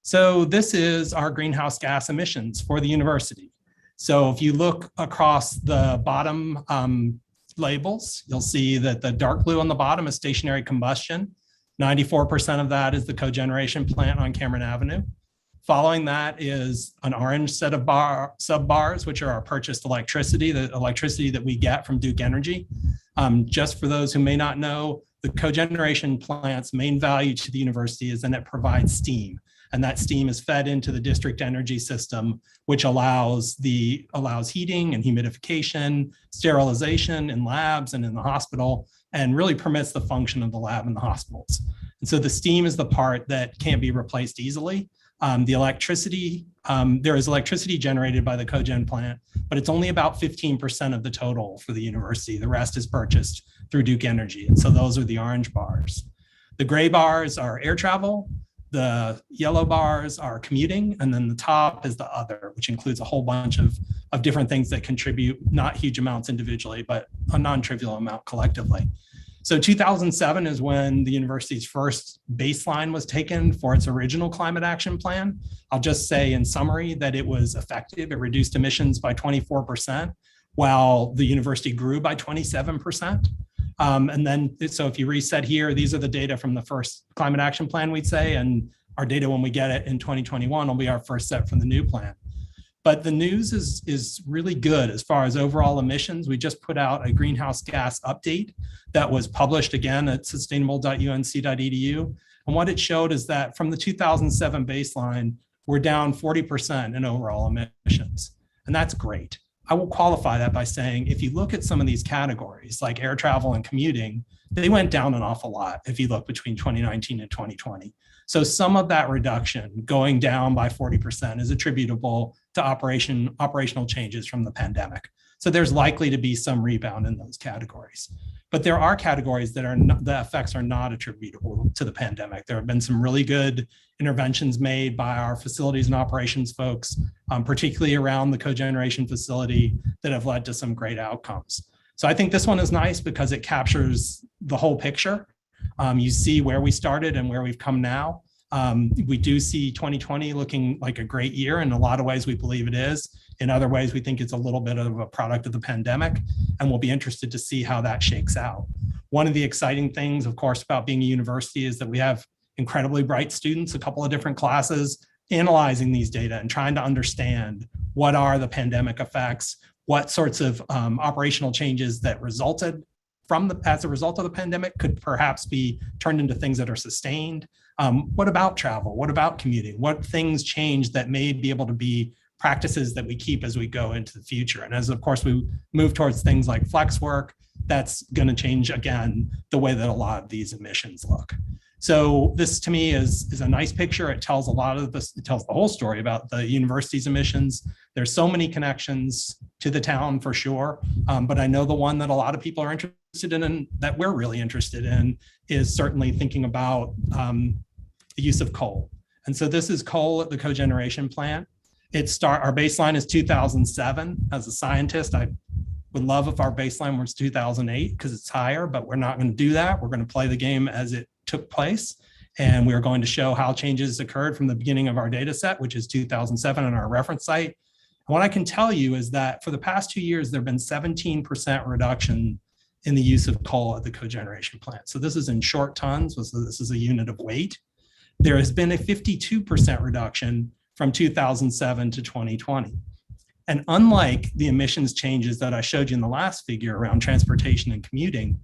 So this is our greenhouse gas emissions for the university. So if you look across the bottom labels, you'll see that the dark blue on the bottom is stationary combustion. 94% of that is the cogeneration plant on Cameron Avenue. Following that is an orange set of sub-bars, which are our purchased electricity, the electricity that we get from Duke Energy. Just for those who may not know, the cogeneration plant's main value to the university is that it provides steam. And that steam is fed into the district energy system, which allows heating and humidification, sterilization in labs and in the hospital, and really permits the function of the lab and the hospitals. And so the steam is the part that can't be replaced easily. The electricity, there is electricity generated by the cogen plant, but it's only about 15% of the total for the university. The rest is purchased through Duke Energy. And so those are the orange bars. The gray bars are air travel. The yellow bars are commuting, and then the top is the other, which includes a whole bunch of different things that contribute not huge amounts individually, but a non-trivial amount collectively. So 2007 is when the university's first baseline was taken for its original climate action plan. I'll just say in summary that it was effective. It reduced emissions by 24%, while the university grew by 27%. And then, so if you reset here, these are the data from the first climate action plan, we'd say, and our data when we get it in 2021 will be our first set from the new plan. But the news is really good as far as overall emissions. We just put out a greenhouse gas update that was published again at sustainable.unc.edu. And what it showed is that from the 2007 baseline, we're down 40% in overall emissions. And that's great. I will qualify that by saying, if you look at some of these categories like air travel and commuting, they went down an awful lot if you look between 2019 and 2020. So some of that reduction going down by 40% is attributable to operational changes from the pandemic. So there's likely to be some rebound in those categories. But there are categories that the effects are not attributable to the pandemic. There have been some really good interventions made by our facilities and operations folks, particularly around the cogeneration facility, that have led to some great outcomes. So I think this one is nice because it captures the whole picture. You see where we started and where we've come now. We do see 2020 looking like a great year. In a lot of ways, we believe it is. In other ways, we think it's a little bit of a product of the pandemic, and we'll be interested to see how that shakes out. One of the exciting things, of course, about being a university is that we have incredibly bright students, a couple of different classes, analyzing these data and trying to understand what are the pandemic effects, what sorts of operational changes that resulted as a result of the pandemic could perhaps be turned into things that are sustained. What about travel? What about commuting? What things changed that may be able to be practices that we keep as we go into the future. And as of course we move towards things like flex work, that's going to change again the way that a lot of these emissions look. So this to me is a nice picture. It tells a lot of this, it tells the whole story about the university's emissions. There's so many connections to the town for sure. But I know the one that a lot of people are interested in and that we're really interested in is certainly thinking about the use of coal. And so this is coal at the cogeneration plant. Our baseline is 2007. As a scientist, I would love if our baseline was 2008 because it's higher, but we're not going to do that. We're going to play the game as it took place. And we're going to show how changes occurred from the beginning of our data set, which is 2007 on our reference site. And what I can tell you is that for the past 2 years, there have been 17% reduction in the use of coal at the cogeneration plant. So this is in short tons, so this is a unit of weight. There has been a 52% reduction from 2007 to 2020. And unlike the emissions changes that I showed you in the last figure around transportation and commuting,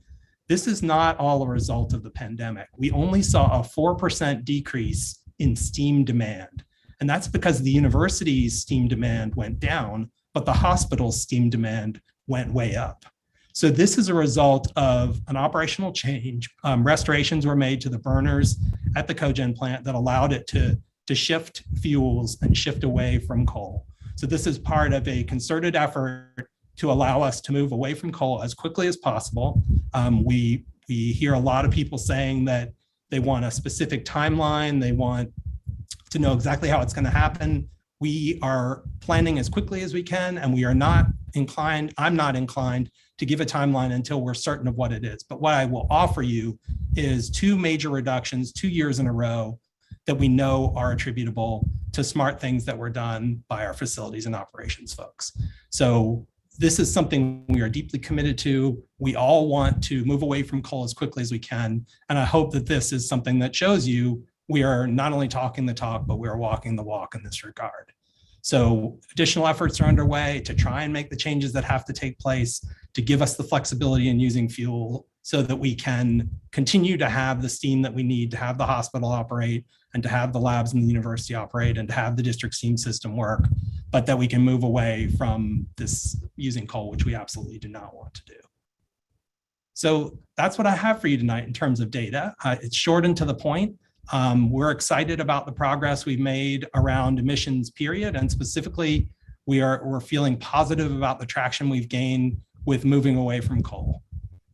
this is not all a result of the pandemic. We only saw a 4% decrease in steam demand. And that's because the university's steam demand went down, but the hospital's steam demand went way up. So this is a result of an operational change. Restorations were made to the burners at the cogen plant that allowed it to shift fuels and shift away from coal. So this is part of a concerted effort to allow us to move away from coal as quickly as possible. We hear a lot of people saying that they want a specific timeline. They want to know exactly how it's going to happen. We are planning as quickly as we can, and we are not inclined, I'm not inclined to give a timeline until we're certain of what it is. But what I will offer you is 2 major reductions, 2 years in a row, that we know are attributable to smart things that were done by our facilities and operations folks. So this is something we are deeply committed to. We all want to move away from coal as quickly as we can. And I hope that this is something that shows you we are not only talking the talk, but we are walking the walk in this regard. So additional efforts are underway to try and make the changes that have to take place to give us the flexibility in using fuel so that we can continue to have the steam that we need to have the hospital operate and to have the labs in the university operate and to have the district steam system work, but that we can move away from this using coal, which we absolutely do not want to do. So that's what I have for you tonight in terms of data. It's short and to the point. We're excited about the progress we've made around emissions period, and specifically, we're feeling positive about the traction we've gained with moving away from coal.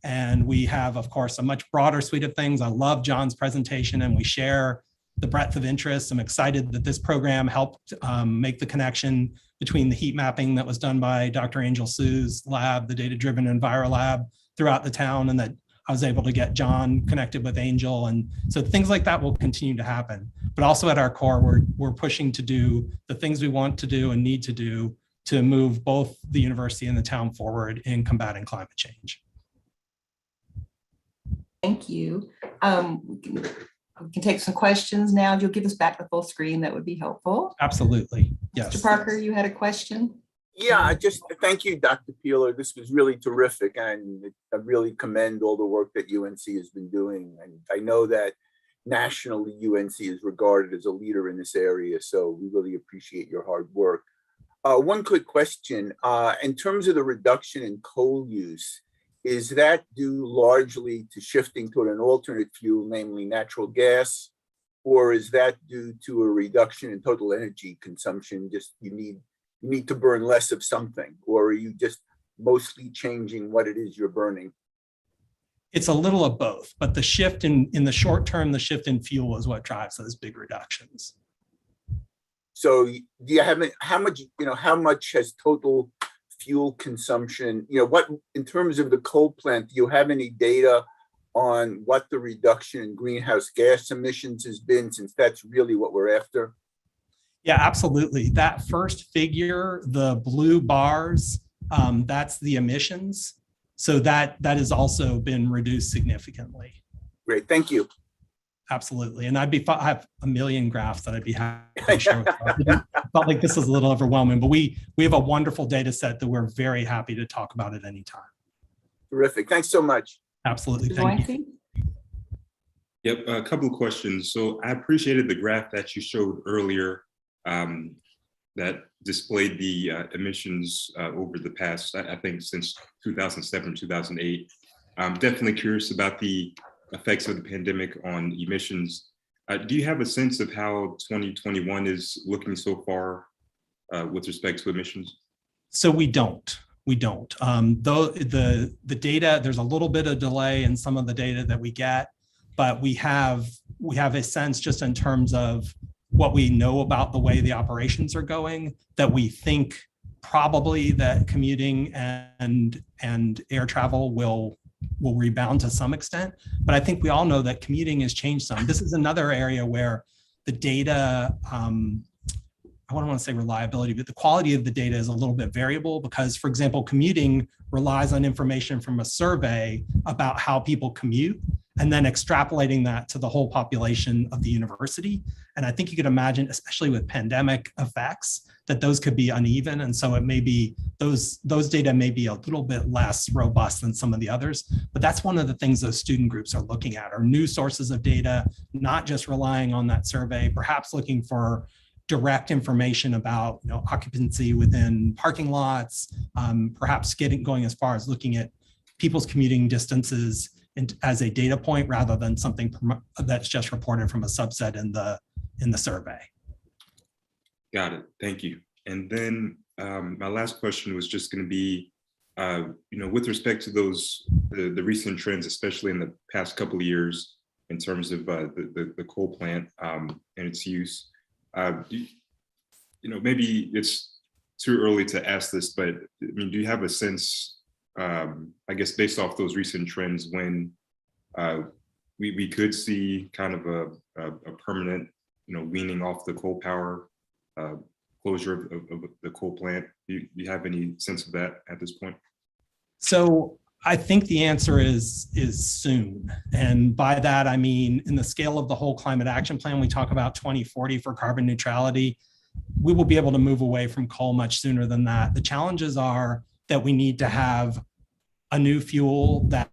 And we have, of course, a much broader suite of things. I love John's presentation, and we share the breadth of interest. I'm excited that this program helped make the connection between the heat mapping that was done by Dr. Angel Sue's lab, the data-driven Enviro lab throughout the town, and that I was able to get John connected with Angel. And so things like that will continue to happen. But also at our core, we're pushing to do the things we want to do and need to do to move both the university and the town forward in combating climate change. Thank you. We can take some questions now. If you'll give us back the full screen, that would be helpful. Absolutely. Yes. Mr. Parker, you had a question? Yeah, just thank you, Dr. Peeler. This was really terrific, and I really commend all the work that UNC has been doing. And I know that nationally, UNC is regarded as a leader in this area, so we really appreciate your hard work. One quick question. In terms of the reduction in coal use, is that due largely to shifting toward an alternate fuel, namely natural gas, or is that due to a reduction in total energy consumption? Just you need to burn less of something, or are you just mostly changing what it is you're burning? It's a little of both, but the shift in the short term, the shift in fuel is what drives those big reductions. So do you have how much has total fuel consumption, what in terms of the coal plant, do you have any data on what the reduction in greenhouse gas emissions has been, since that's really what we're after? Yeah, absolutely. That first figure, the blue bars, that's the emissions. So that has also been reduced significantly. Great, thank you. Absolutely. And I have a million graphs that I'd be happy to share with you. I felt like this was a little overwhelming, but we have a wonderful data set that we're very happy to talk about at any time. Terrific. Thanks so much. Absolutely. Thank you. Yep, a couple of questions. So I appreciated the graph that you showed earlier that displayed the emissions over the past, I think since 2007, 2008. I'm definitely curious about the effects of the pandemic on emissions. Do you have a sense of how 2021 is looking so far with respect to emissions? So we don't. Though the data, there's a little bit of delay in some of the data that we get, but we have a sense just in terms of what we know about the way the operations are going, that we think probably that commuting and air travel will rebound to some extent. But I think we all know that commuting has changed some. This is another area where the data, I don't want to say reliability, but the quality of the data is a little bit variable because, for example, commuting relies on information from a survey about how people commute and then extrapolating that to the whole population of the university. And I think you could imagine, especially with pandemic effects, that those could be uneven. And so it may be, those data may be a little bit less robust than some of the others. But that's one of the things those student groups are looking at, are new sources of data, not just relying on that survey, perhaps looking for direct information about occupancy within parking lots, perhaps going as far as looking at people's commuting distances as a data point rather than something that's just reported from a subset in the survey. Got it. Thank you. And then my last question was just going to be, with respect to the recent trends, especially in the past couple of years, in terms of the coal plant and its use. Maybe it's too early to ask this, but do you have a sense, I guess, based off those recent trends, when we could see kind of a permanent, weaning off the coal power, closure of the coal plant? Do you have any sense of that at this point? So I think the answer is soon. And by that, I mean, in the scale of the whole climate action plan, we talk about 2040 for carbon neutrality. We will be able to move away from coal much sooner than that. The challenges are that we need to have a new fuel that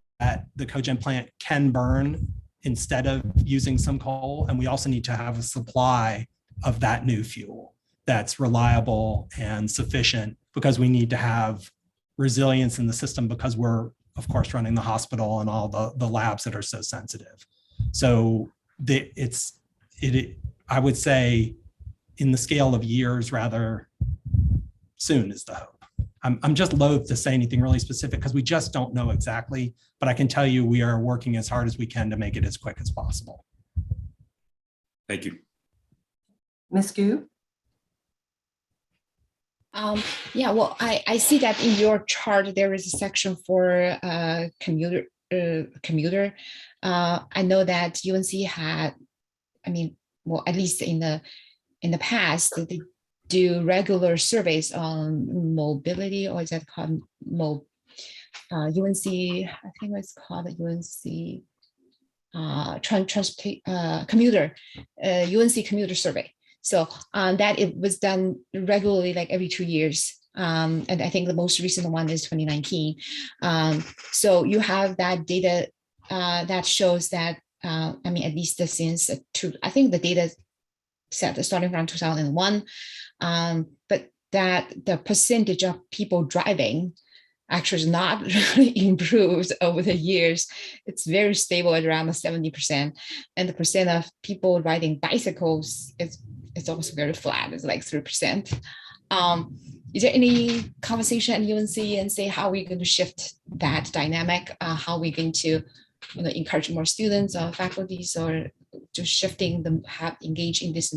the cogen plant can burn instead of using some coal. And we also need to have a supply of that new fuel that's reliable and sufficient, because we need to have resilience in the system, because we're, of course, running the hospital and all the labs that are so sensitive. So I would say in the scale of years, rather soon is the hope. I'm just loath to say anything really specific because we just don't know exactly, but I can tell you we are working as hard as we can to make it as quick as possible. Thank you. Ms. Gu? Yeah, well, I see that in your chart, there is a section for commuter. I know that UNC had, at least in the past, they do regular surveys on mobility, or is that called UNC? I think it's called UNC commuter, UNC commuter survey. So that it was done regularly, like every 2 years. And I think the most recent one is 2019. So you have that data that shows that, at least since I think the data set starting from 2001, but that the percentage of people driving actually is not really improved over the years. It's very stable at around 70%. And the percent of people riding bicycles it's also very flat. It's like 3%. Is there any conversation at UNC and say how we're going to shift that dynamic? How we're going to encourage more students or faculties, or just shifting them have engaged in this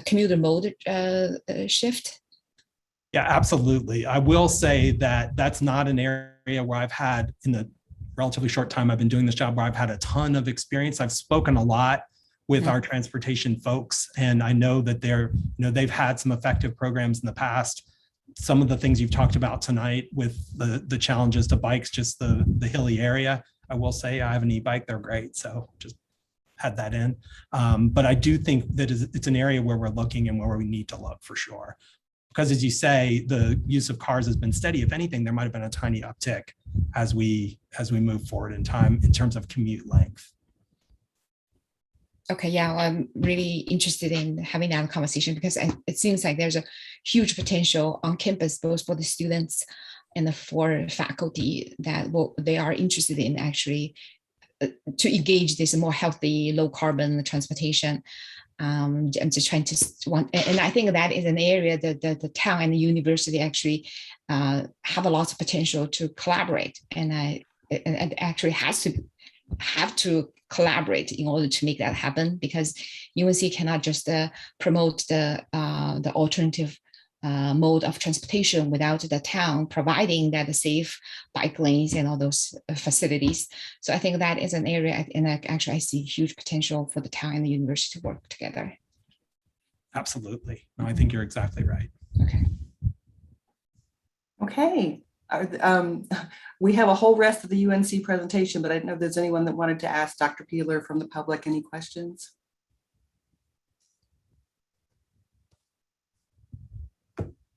commuter mode shift? Yeah, absolutely. I will say that that's not an area where I've had, in the relatively short time I've been doing this job, where I've had a ton of experience. I've spoken a lot with our transportation folks, and I know that they've had some effective programs in the past. Some of the things you've talked about tonight with the challenges to bikes, just the hilly area. I will say I have an e-bike, they're great. So just had that in. But I do think that it's an area where we're looking and where we need to look for sure. Because as you say, the use of cars has been steady. If anything, there might've been a tiny uptick as we move forward in time in terms of commute length. Okay, yeah, well, I'm really interested in having that conversation because it seems like there's a huge potential on campus, both for the students and for faculty that they are interested in actually to engage this more healthy, low carbon transportation. I'm just trying to and I think that is an area that the town and the university actually have a lot of potential to collaborate, and it actually have to collaborate in order to make that happen, because UNC cannot just promote the alternative mode of transportation without the town providing that safe bike lanes and all those facilities. So I think that is an area, and actually I see huge potential for the town and the university to work together. Absolutely. No, I think you're exactly right. Okay. We have a whole rest of the UNC presentation, but I don't know if there's anyone that wanted to ask Dr. Peeler from the public any questions.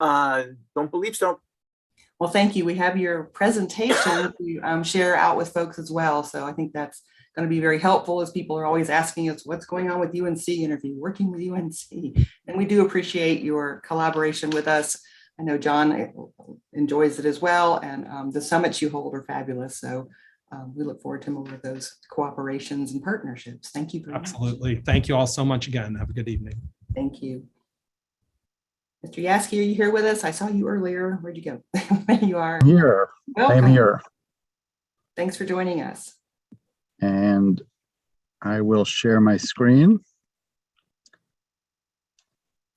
Don't believe so. Well, thank you. We have your presentation to share out with folks as well. So I think that's going to be very helpful, as people are always asking us what's going on with UNC interview, working with UNC. And we do appreciate your collaboration with us. I know John enjoys it as well. And the summits you hold are fabulous. So we look forward to more of those cooperations and partnerships. Thank you very much. Absolutely. Thank you all so much again. Have a good evening. Thank you. Mr. Yaski, are you here with us? I saw you earlier. Where'd you go? There you are. Here. Welcome. I'm here. Thanks for joining us. And I will share my screen.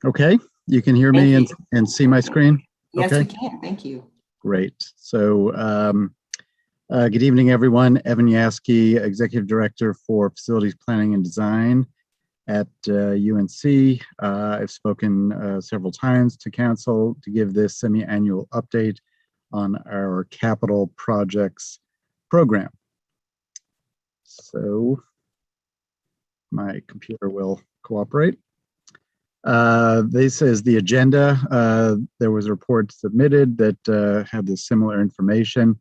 Okay, you can hear me and see my screen? Yes, okay. we can. Thank you. Great. So good evening, everyone. Evan Yaski, Executive Director for Facilities Planning and Design at UNC. I've spoken several times to council to give this semi-annual update on our capital projects program. So my computer will cooperate. This is the agenda. There was a report submitted that had this similar information.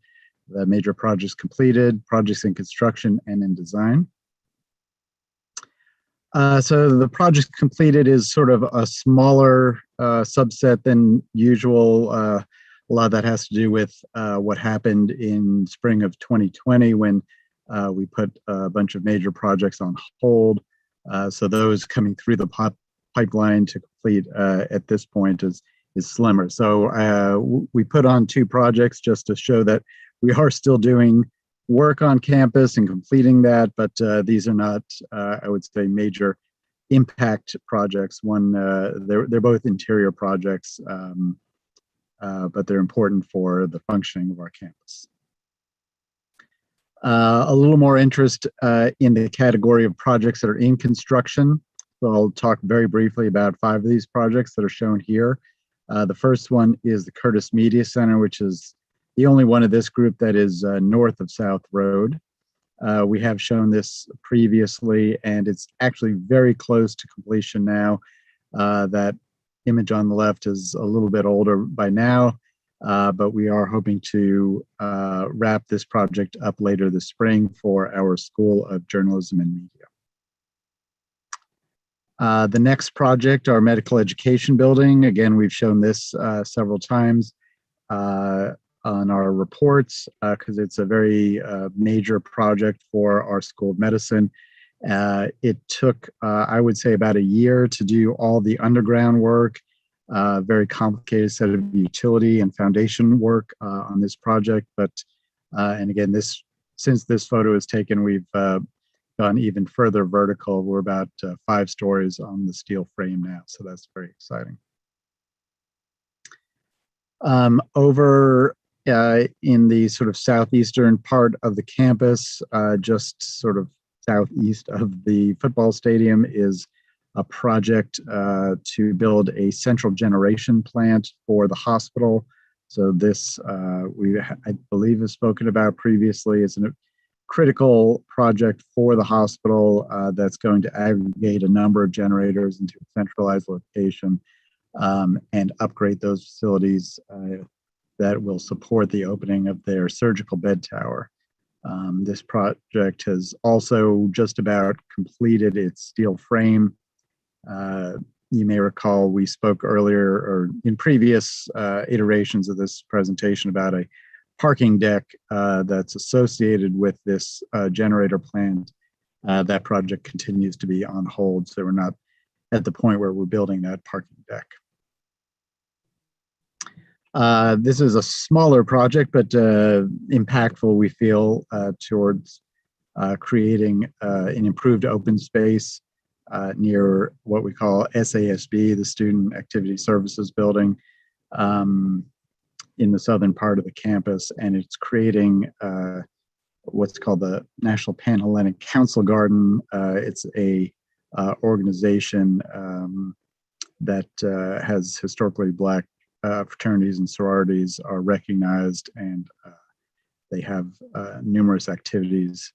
The major projects completed, projects in construction and in design. So the project completed is sort of a smaller subset than usual. A lot of that has to do with what happened in spring of 2020 when we put a bunch of major projects on hold. So those coming through the pipeline to complete at this point is slimmer. So we put on 2 projects just to show that we are still doing work on campus and completing that, but these are not, I would say, major impact projects. One, they're both interior projects, but they're important for the functioning of our campus. A little more interest in the category of projects that are in construction. So I'll talk very briefly about 5 of these projects that are shown here. The first one is the Curtis Media Center, which is the only one of this group that is north of South Road. We have shown this previously, and it's actually very close to completion now. That image on the left is a little bit older by now, but we are hoping to wrap this project up later this spring for our School of Journalism and Media. The next project, our medical education building. Again, we've shown this several times on our reports because it's a very major project for our School of Medicine. It took, I would say, about a year to do all the underground work, very complicated set of utility and foundation work on this project. But, and again, since this photo is taken, we've gone even further vertical. We're about 5 stories on the steel frame now, so that's very exciting. Over in the sort of southeastern part of the campus, just sort of southeast of the football stadium, is a project to build a central generation plant for the hospital. So this, I believe, is spoken about previously. It's a critical project for the hospital that's going to aggregate a number of generators into a centralized location and upgrade those facilities that will support the opening of their surgical bed tower. This project has also just about completed its steel frame. You may recall we spoke earlier or in previous iterations of this presentation about a parking deck that's associated with this generator plant. That project continues to be on hold, so we're not at the point where we're building that parking deck. This is a smaller project, but impactful, we feel, towards creating an improved open space near what we call SASB, the Student Activity Services Building, in the southern part of the campus. And it's creating what's called the National Pan-Hellenic Council Garden. It's a organization that has historically Black fraternities and sororities are recognized, and they have numerous activities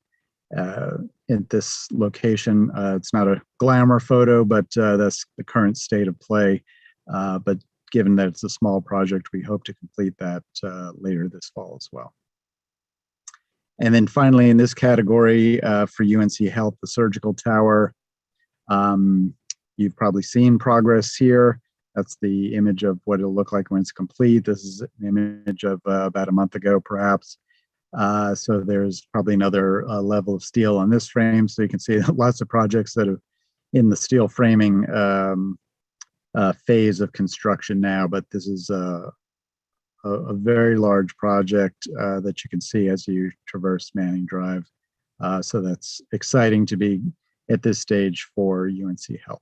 at this location. It's not a glamour photo, but that's the current state of play. But given that it's a small project, we hope to complete that later this fall as well. And then finally, in this category for UNC Health, the surgical tower, you've probably seen progress here. That's the image of what it'll look like when it's complete. This is an image of about a month ago, perhaps. So there's probably another level of steel on this frame. So you can see lots of projects that are in the steel framing phase of construction now, but this is a very large project that you can see as you traverse Manning Drive. So that's exciting to be at this stage for UNC Health.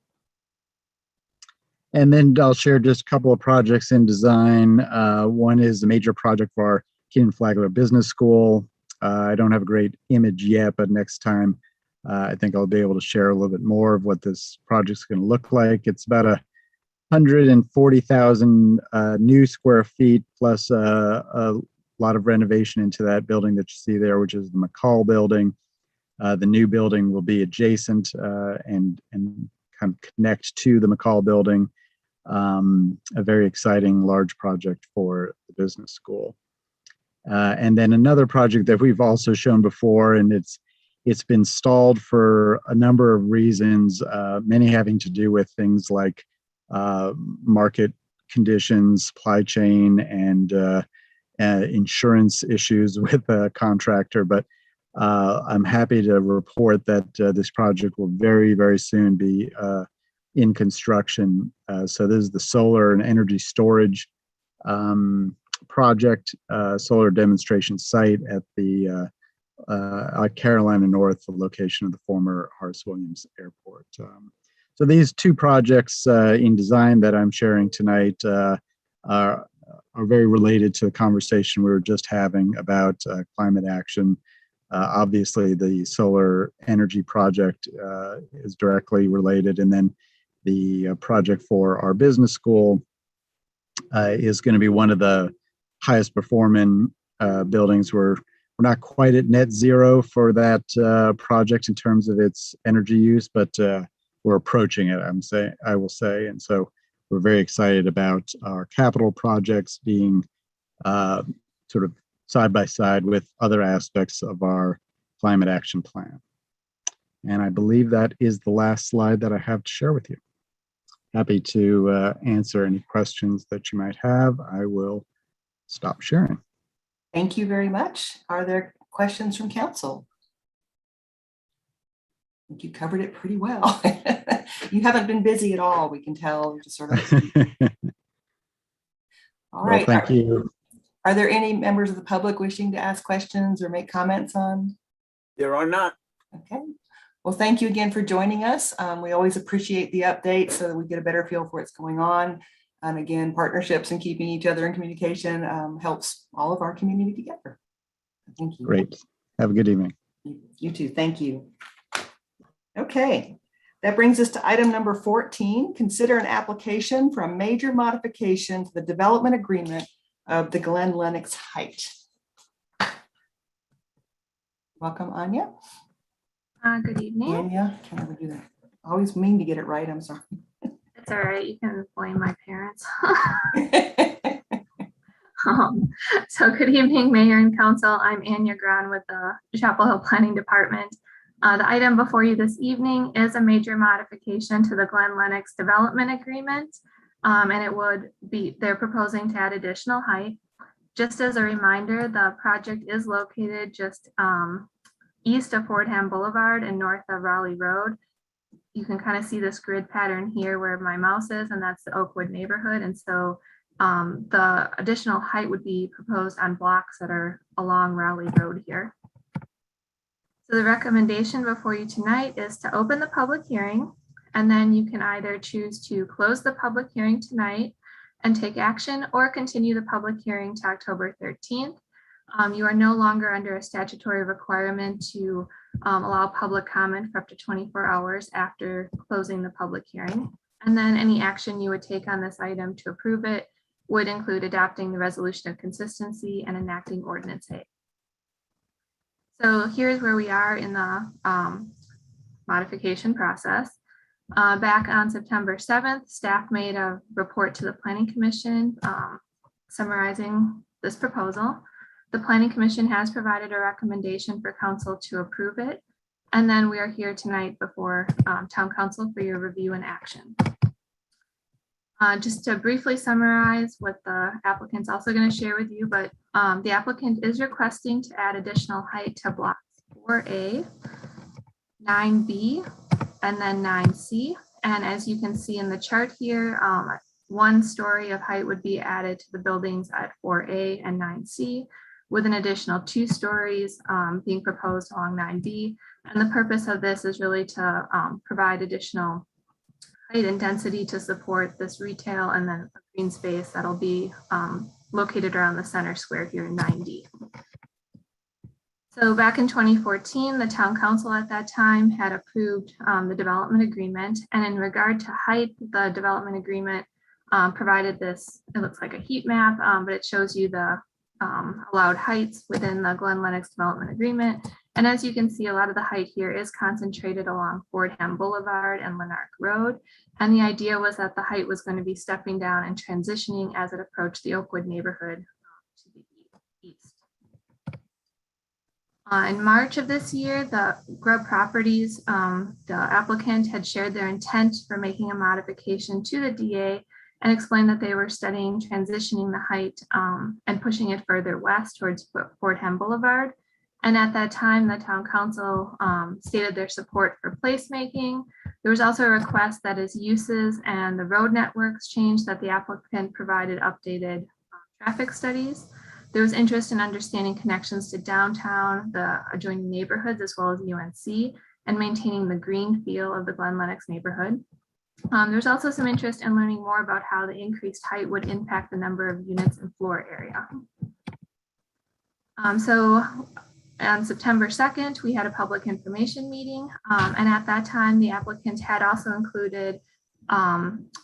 And then I'll share just a couple of projects in design. One is a major project for our Keenan Flagler Business School. I don't have a great image yet, but next time I think I'll be able to share a little bit more of what this project's going to look like. It's about 140,000 new square feet plus a lot of renovation into that building that you see there, which is the McCall building. The new building will be adjacent and kind of connect to the McCall building. A very exciting large project for the business school. And then another project that we've also shown before, and it's been stalled for a number of reasons, many having to do with things like market conditions, supply chain, and insurance issues with a contractor. But I'm happy to report that this project will very, very soon be in construction. So this is the solar and energy storage project, solar demonstration site at the Carolina North, the location of the former Harris-Williams Airport. So these two projects in design that I'm sharing tonight are very related to the conversation we were just having about climate action. Obviously, the solar energy project is directly related, and then the project for our business school is going to be one of the highest performing buildings. We're not quite at net zero for that project in terms of its energy use, but we're approaching it, I will say. And so we're very excited about our capital projects being sort of side by side with other aspects of our climate action plan. And I believe that is the last slide that I have to share with you. Happy to answer any questions that you might have. I will stop sharing. Thank you very much. Are there questions from council? I think you covered it pretty well. You haven't been busy at all, we can tell. Just sort of. All right. Well, thank you. Are there any members of the public wishing to ask questions or make comments on? There are not. Okay. Well, thank you again for joining us. We always appreciate the updates so that we get a better feel for what's going on. And again, partnerships and keeping each other in communication helps all of our community together. Thank you. Great. Have a good evening. You too. Thank you. Okay. That brings us to item number 14. Consider an application for a major modification to the development agreement of the Glen Lennox Height. Welcome, Anya. Good evening. Anya, can never do that. I always mean to get it right. I'm sorry. It's all right. You can blame my parents. So good evening, Mayor and Council. I'm Anya Gran with the Chapel Hill Planning Department. The item before you this evening is a major modification to the Glen Lennox Development Agreement. And it would be, they're proposing to add additional height. Just as a reminder, the project is located just east of Fordham Boulevard and north of Raleigh Road. You can kind of see this grid pattern here where my mouse is, and that's the Oakwood neighborhood. And so the additional height would be proposed on blocks that are along Raleigh Road here. So the recommendation before you tonight is to open the public hearing, and then you can either choose to close the public hearing tonight and take action, or continue the public hearing to October 13th. You are no longer under a statutory requirement to allow public comment for up to 24 hours after closing the public hearing. And then any action you would take on this item to approve it would include adopting the resolution of consistency and enacting ordinance 8. So here's where we are in the modification process. Back on September 7th, staff made a report to the Planning Commission summarizing this proposal. The Planning Commission has provided a recommendation for council to approve it. And then we are here tonight before Town Council for your review and action. Just to briefly summarize what the applicant's also going to share with you, but the applicant is requesting to add additional height to blocks 4A, 9B, and then 9C. And as you can see in the chart here, 1 story of height would be added to the buildings at 4A and 9C, with an additional 2 stories being proposed along 9B. And the purpose of this is really to provide additional height and density to support this retail and then a green space that'll be located around the center square here in 9D. So back in 2014, the town council at that time had approved the development agreement. And in regard to height, the development agreement provided this, it looks like a heat map, but it shows you the allowed heights within the Glen Lennox development agreement. And as you can see, a lot of the height here is concentrated along Fordham Boulevard and Lanark Road. And the idea was that the height was going to be stepping down and transitioning as it approached the Oakwood neighborhood to the east. In March of this year, the Grubb Properties, the applicant had shared their intent for making a modification to the DA and explained that they were studying transitioning the height and pushing it further west towards Fordham Boulevard. And at that time, the town council stated their support for placemaking. There was also a request that as uses and the road networks changed, that the applicant provided updated traffic studies. There was interest in understanding connections to downtown, the adjoining neighborhoods, as well as UNC, and maintaining the green feel of the Glen Lennox neighborhood. There's also some interest in learning more about how the increased height would impact the number of units and floor area. So on September 2nd, we had a public information meeting. And at that time, the applicant had also included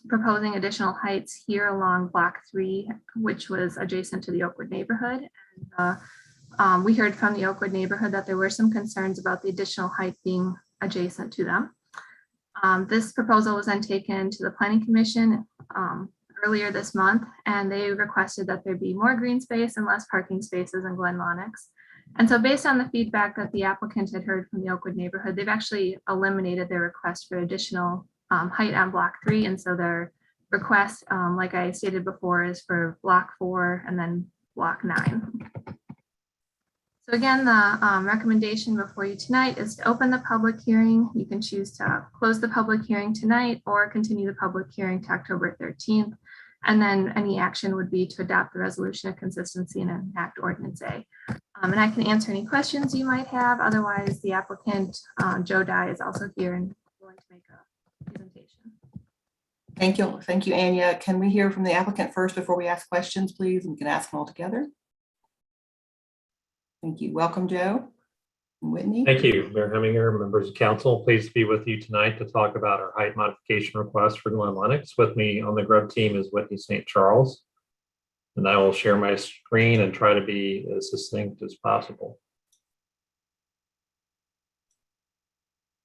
proposing additional heights here along block 3, which was adjacent to the Oakwood neighborhood. And, we heard from the Oakwood neighborhood that there were some concerns about the additional height being adjacent to them. This proposal was then taken to the Planning Commission earlier this month, and they requested that there be more green space and less parking spaces in Glen Lennox. And so based on the feedback that the applicant had heard from the Oakwood neighborhood, they've actually eliminated their request for additional height on block 3. And so their request, like I stated before, is for block 4 and then block 9. So again, the recommendation before you tonight is to open the public hearing. You can choose to close the public hearing tonight or continue the public hearing to October 13th. And then any action would be to adopt the resolution of consistency and enact ordinance A. And I can answer any questions you might have. Otherwise, the applicant, Joe Dye, is also here and willing to make a presentation. Thank you. Thank you, Anya. Can we hear from the applicant first before we ask questions, please? And we can ask them all together. Thank you. Welcome, Joe. And Whitney. Thank you, Mayor Heminger, members of council. Pleased to be with you tonight to talk about our height modification request for Glen Lennox. With me on the Grubb team is Whitney St. Charles. And I will share my screen and try to be as succinct as possible.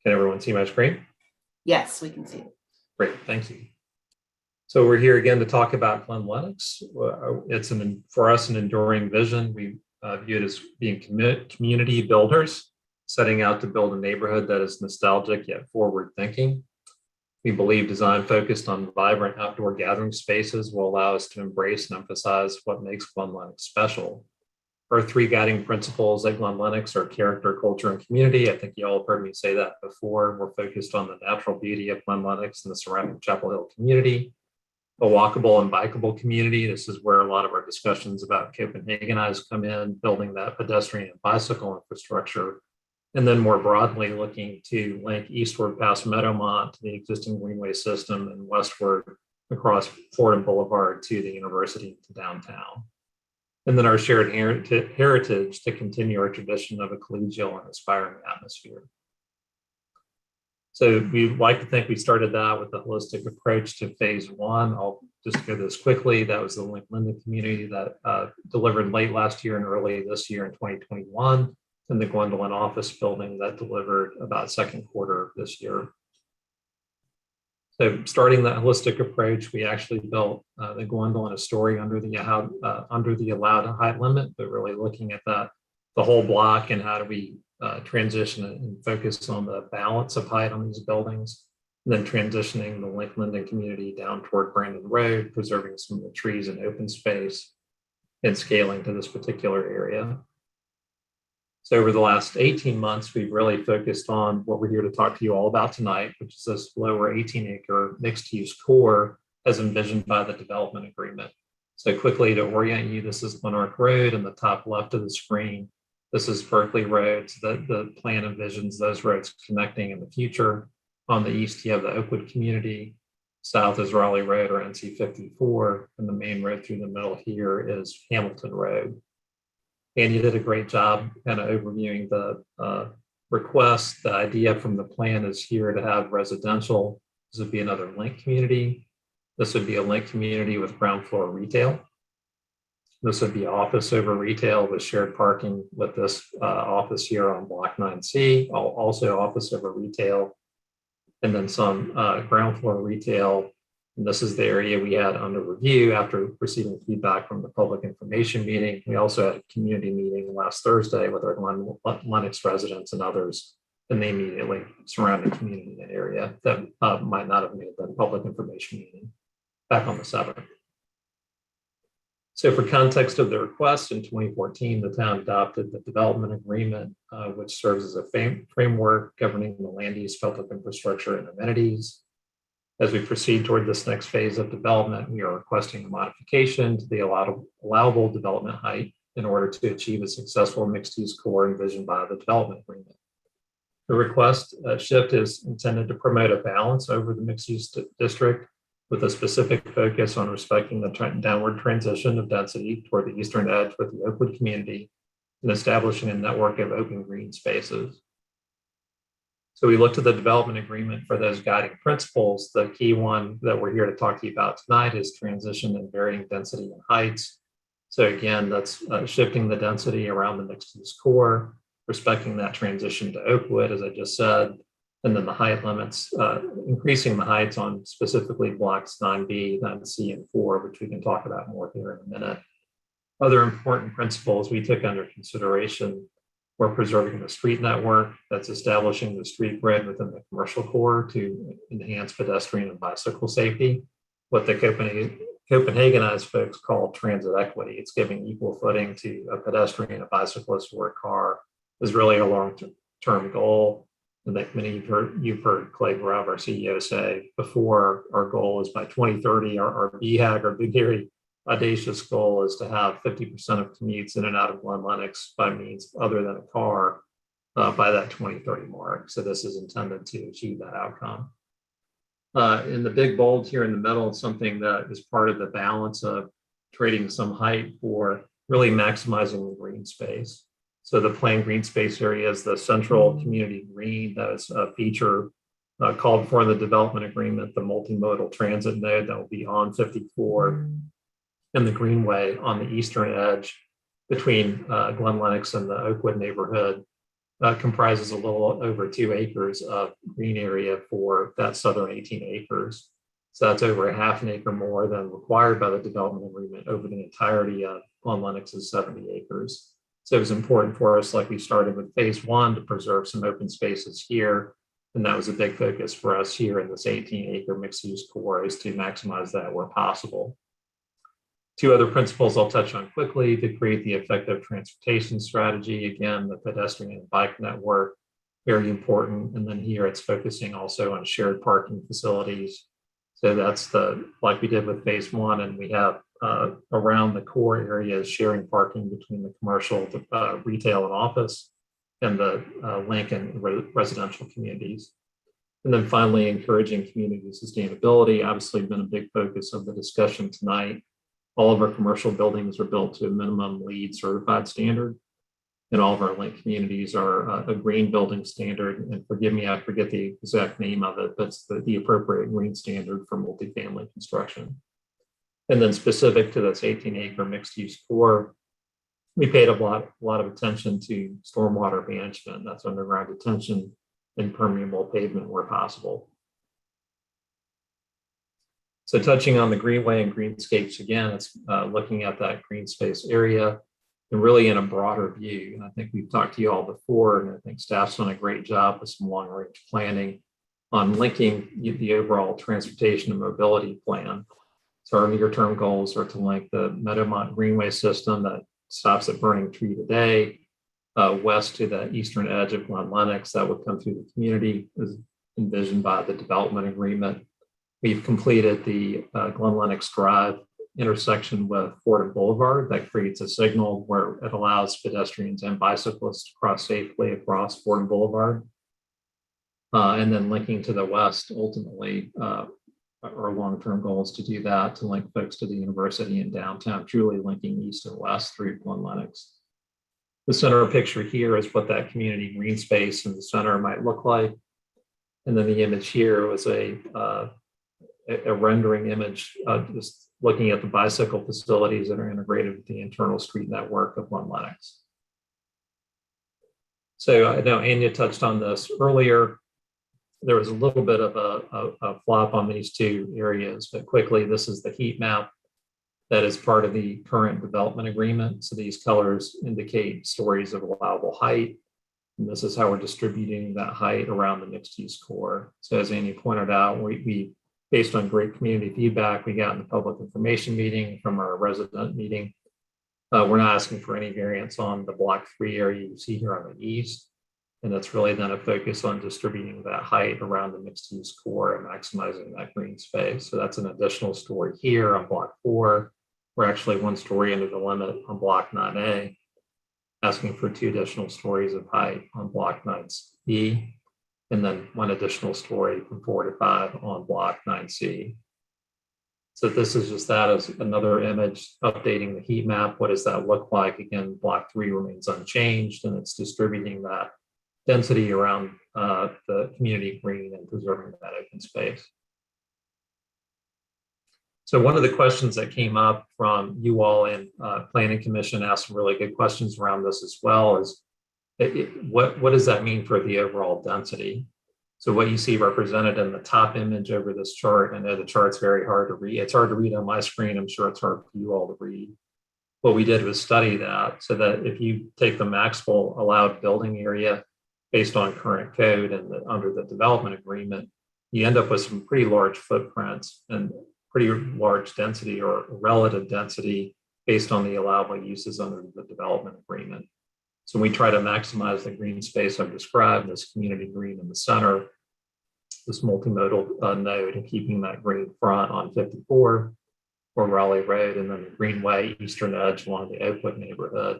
Can everyone see my screen? Yes, we can see it. Great, thank you. So we're here again to talk about Glen Lennox. It's for us an enduring vision. We view it as being community builders, setting out to build a neighborhood that is nostalgic yet forward thinking. We believe design focused on vibrant outdoor gathering spaces will allow us to embrace and emphasize what makes Glen Lennox special. Our three guiding principles at Glen Lennox are character, culture, and community. I think you all have heard me say that before. We're focused on the natural beauty of Glen Lennox and the surrounding Chapel Hill community. A walkable and bikeable community. This is where a lot of our discussions about Copenhagenize come in, building that pedestrian and bicycle infrastructure. And then more broadly, looking to link eastward past Meadowmont to the existing greenway system and westward across Fordham Boulevard to the university to downtown. And then our shared heritage to continue our tradition of a collegial and aspiring atmosphere. So we like to think we started that with a holistic approach to phase one. I'll just go this quickly. That was the Link Linden community that delivered late last year and early this year in 2021. And the Gwendolyn office building that delivered about second quarter of this year. So starting that holistic approach, we actually built the Gwendolyn a story under the allowed height limit, but really looking at the whole block and how do we transition and focus on the balance of height on these buildings, and then transitioning the Link Linden community down toward Brandon Road, preserving some of the trees and open space, and scaling to this particular area. So over the last 18 months, we've really focused on what we're here to talk to you all about tonight, which is this lower 18-acre mixed-use core as envisioned by the development agreement. So quickly to orient you, this is Monarch Road in the top left of the screen. This is Berkeley Road. So the plan envisions those roads connecting in the future. On the east, you have the Oakwood community. South is Raleigh Road or NC 54. And the main road through the middle here is Hamilton Road. And you did a great job kind of overviewing the request. The idea from the plan is here to have residential. This would be another Link community. This would be a Link community with ground floor retail. This would be office over retail with shared parking with this office here on block 9C, also office over retail, and then some ground floor retail. And this is the area we had under review after receiving feedback from the public information meeting. We also had a community meeting last Thursday with our Glen Lennox residents and others in the immediately surrounding community and area that might not have made the public information meeting back on the 7th. So for context of the request, in 2014, the town adopted the development agreement, which serves as a framework governing the land use, public infrastructure, and amenities. As we proceed toward this next phase of development, we are requesting a modification to the allowable development height in order to achieve a successful mixed-use core envisioned by the development agreement. The request shift is intended to promote a balance over the mixed-use district with a specific focus on respecting the downward transition of density toward the eastern edge with the Oakwood community and establishing a network of open green spaces. So we looked at the development agreement for those guiding principles. The key one that we're here to talk to you about tonight is transition and varying density and heights. So again, that's shifting the density around the mixed use core, respecting that transition to Oakwood, as I just said, and then the height limits, increasing the heights on specifically blocks 9B, 9C, and 4, which we can talk about more here in a minute. Other important principles we took under consideration were preserving the street network, that's establishing the street grid within the commercial core to enhance pedestrian and bicycle safety. What the Copenhagenize folks call transit equity. It's giving equal footing to a pedestrian, a bicyclist, or a car is really a long-term goal. And that many you've heard Clay Grubb, our CEO, say before, our goal is by 2030, our BHAG, our big hairy audacious goal is to have 50% of commutes in and out of Glen Lennox by means other than a car by that 2030 mark. So this is intended to achieve that outcome. In the big bold here in the middle, something that is part of the balance of trading some height for really maximizing the green space. So the planned green space area is the central community green. That is a feature called for in the development agreement, the multimodal transit node that will be on 54 and the greenway on the eastern edge between Glen Lennox and the Oakwood neighborhood comprises a little over 2 acres of green area for that southern 18 acres. So that's over a half an acre more than required by the development agreement over the entirety of Glen Lennox's 70 acres. So it was important for us, like we started with phase 1, to preserve some open spaces here. And that was a big focus for us here in this 18-acre mixed-use core, is to maximize that where possible. 2 other principles I'll touch on quickly to create the effective transportation strategy. Again, the pedestrian and bike network, very important. And then here it's focusing also on shared parking facilities. So that's like we did with phase 1, and we have around the core areas sharing parking between the commercial, retail and office, and the Lincoln residential communities. And then finally, encouraging community sustainability, obviously been a big focus of the discussion tonight. All of our commercial buildings are built to a minimum LEED certified standard. And all of our linked communities are a green building standard. And forgive me, I forget the exact name of it, but it's the appropriate green standard for multifamily construction. And then specific to this 18-acre mixed use core, we paid a lot of attention to stormwater management. That's underground detention and permeable pavement where possible. So touching on the greenway and greenscapes, again, it's looking at that green space area and really in a broader view. And I think we've talked to you all before, and I think staff's done a great job with some long range planning on linking the overall transportation and mobility plan. So our near term goals are to link the Meadowmont Greenway system that stops at Burning Tree today, west to the eastern edge of Glen Lennox that would come through the community as envisioned by the development agreement. We've completed the Glen Lennox Drive intersection with Fordham Boulevard that creates a signal where it allows pedestrians and bicyclists to cross safely across Fordham Boulevard. And then linking to the west, ultimately, our long-term goal is to do that, to link folks to the university and downtown, truly linking east and west through Glen Lennox. The center picture here is what that community green space in the center might look like. And then the image here was a rendering image, just looking at the bicycle facilities that are integrated with the internal street network of Glen Lennox. So I know Anya touched on this earlier. There was a little bit of a flop on these 2 areas, but quickly, this is the heat map that is part of the current development agreement. So these colors indicate stories of allowable height. And this is how we're distributing that height around the mixed use core. So as Anya pointed out, we based on great community feedback we got in the public information meeting from our resident meeting, we're not asking for any variance on the block 3 area you see here on the east. And that's really then a focus on distributing that height around the mixed use core and maximizing that green space. So that's an additional story here on block 4. We're actually 1 story under the limit on block 9A, asking for 2 additional stories of height on block 9B, and then 1 additional story from 4 to 5 on block 9C. So this is just that as another image updating the heat map. What does that look like? Again, block 3 remains unchanged, and it's distributing that density around the community green and preserving that open space. So one of the questions that came up from you all and Planning Commission asked some really good questions around this as well is what does that mean for the overall density? So what you see represented in the top image over this chart, I know the chart's very hard to read. It's hard to read on my screen. I'm sure it's hard for you all to read. What we did was study that so that if you take the maximal allowed building area based on current code and under the development agreement, you end up with some pretty large footprints and pretty large density or relative density based on the allowable uses under the development agreement. So we try to maximize the green space I've described, this community green in the center, this multimodal node, and keeping that green front on 54 or Raleigh Road, and then the Greenway eastern edge along the Oakwood neighborhood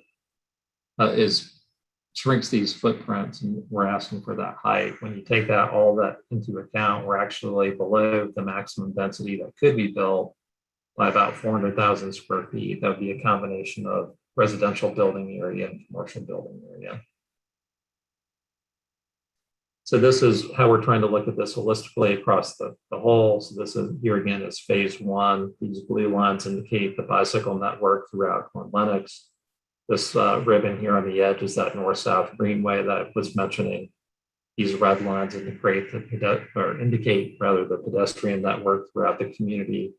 shrinks these footprints, and we're asking for that height. When you take all that into account, we're actually below the maximum density that could be built by about 400,000 square feet. That would be a combination of residential building area and commercial building area. So this is how we're trying to look at this holistically across the whole. So this is here again is phase 1. These blue lines indicate the bicycle network throughout Glen Lennox. This ribbon here on the edge is that north-south greenway that I was mentioning. These red lines indicate the pedestrian network throughout the community.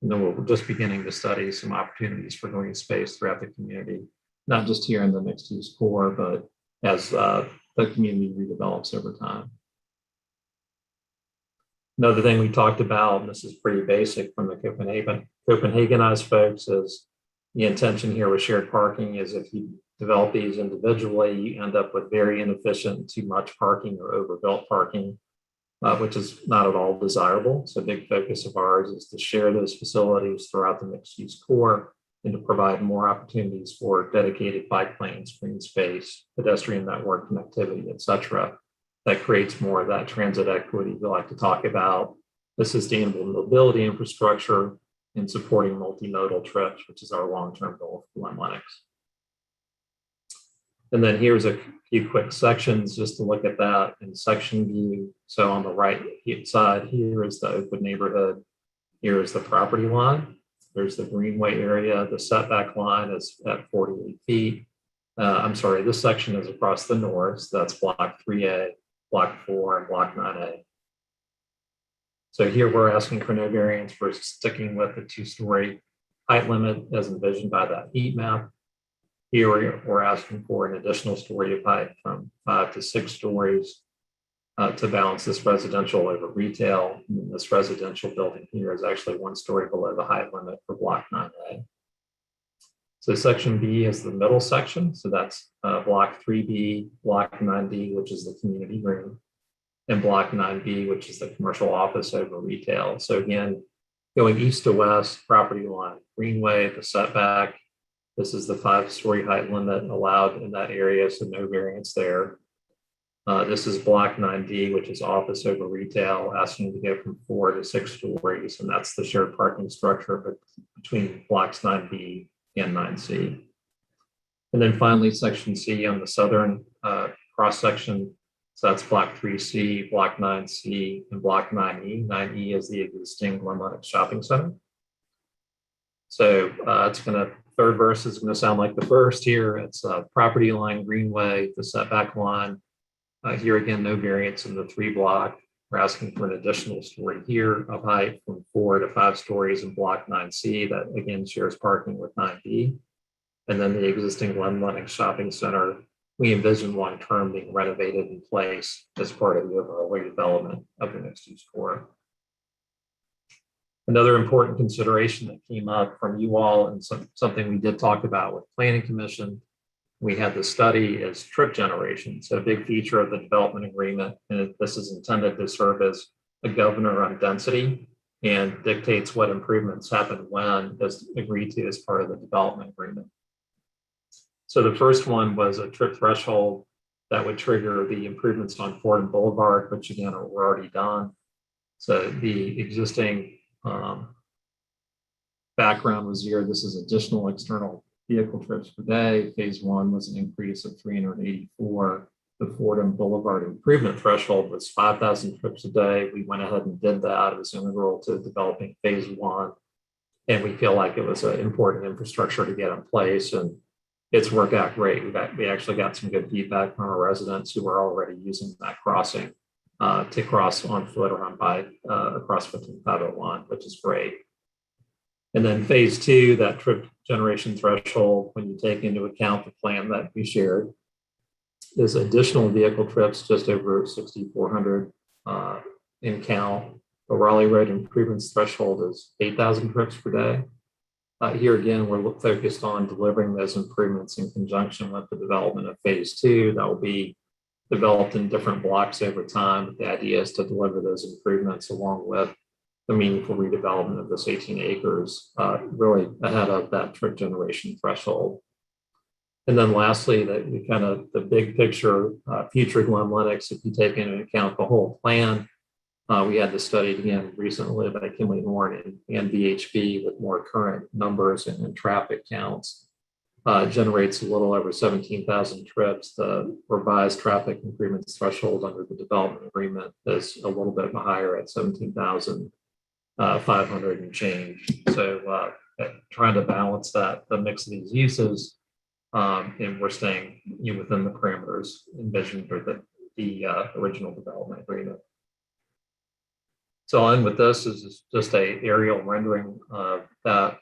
And then we're just beginning to study some opportunities for green space throughout the community, not just here in the mixed use core, but as the community redevelops over time. Another thing we talked about, and this is pretty basic from the Copenhagenized folks, is the intention here with shared parking is if you develop these individually, you end up with very inefficient, too much parking or overbuilt parking, which is not at all desirable. So a big focus of ours is to share those facilities throughout the mixed use core and to provide more opportunities for dedicated bike lanes, green space, pedestrian network connectivity, et cetera. That creates more of that transit equity we like to talk about, the sustainable mobility infrastructure, and supporting multimodal trips, which is our long-term goal for Glen Lennox. And then here's a few quick sections just to look at that in section view. So on the right side, here is the open neighborhood. Here is the property line. There's the greenway area. The setback line is at 48 feet. I'm sorry, this section is across the north. So that's block 3A, block 4, and block 9A. So here we're asking for no variance for sticking with the 2-story height limit as envisioned by that heat map. Here we're asking for an additional story of height from 5 to 6 stories to balance this residential over retail. And this residential building here is actually 1 story below the height limit for block 9A. So section B is the middle section. So that's block 3B, block 9D, which is the community room, and block 9B, which is the commercial office over retail. So again, going east to west, property line, greenway, the setback. This is the 5-story height limit allowed in that area, so no variance there. This is block 9D, which is office over retail, asking to go from 4 to 6 stories, and that's the shared parking structure between blocks 9B and 9C. And then finally, section C on the southern cross section. So that's block 3C, block 9C, and block 9E. 9E is the existing Glen Lennox Shopping Center. So third verse is going to sound like the first here. It's property line, greenway, the setback line. Here again, no variance in the 3 block. We're asking for an additional story here of height from 4 to 5 stories in block 9C. That again shares parking with 9B. And then the existing Glen Lennox Shopping Center, we envision long-term being renovated in place as part of the overall redevelopment of the mixed-use core. Another important consideration that came up from you all and something we did talk about with Planning Commission, we had the study is trip generation. So a big feature of the development agreement, and this is intended to serve as a governor on density and dictates what improvements happen when, as agreed to as part of the development agreement. So the first one was a trip threshold that would trigger the improvements on Fordham Boulevard, which again were already done. So the existing background was here. This is additional external vehicle trips per day. Phase 1 was an increase of 384. The Fordham Boulevard improvement threshold was 5,000 trips a day. We went ahead and did that. It was integral to developing phase 1. And we feel like it was an important infrastructure to get in place. And it's worked out great. We actually got some good feedback from our residents who are already using that crossing to cross on foot or on bike across 15501, which is great. And then phase 2, that trip generation threshold, when you take into account the plan that we shared, is additional vehicle trips just over 6,400 in count. The Raleigh Road improvements threshold is 8,000 trips per day. Here again, we're focused on delivering those improvements in conjunction with the development of phase 2. That will be developed in different blocks over time. The idea is to deliver those improvements along with the meaningful redevelopment of this 18 acres, really ahead of that trip generation threshold. And then lastly, the big picture, future Glen Lennox, if you take into account the whole plan. We had this studied again recently by Kimley Horn and VHB with more current numbers and traffic counts. Generates a little over 17,000 trips. The revised traffic improvements threshold under the development agreement is a little bit higher at 17,500 and change. So trying to balance the mix of these uses, and we're staying within the parameters envisioned or the original development agreement. So on with this is just a aerial rendering of that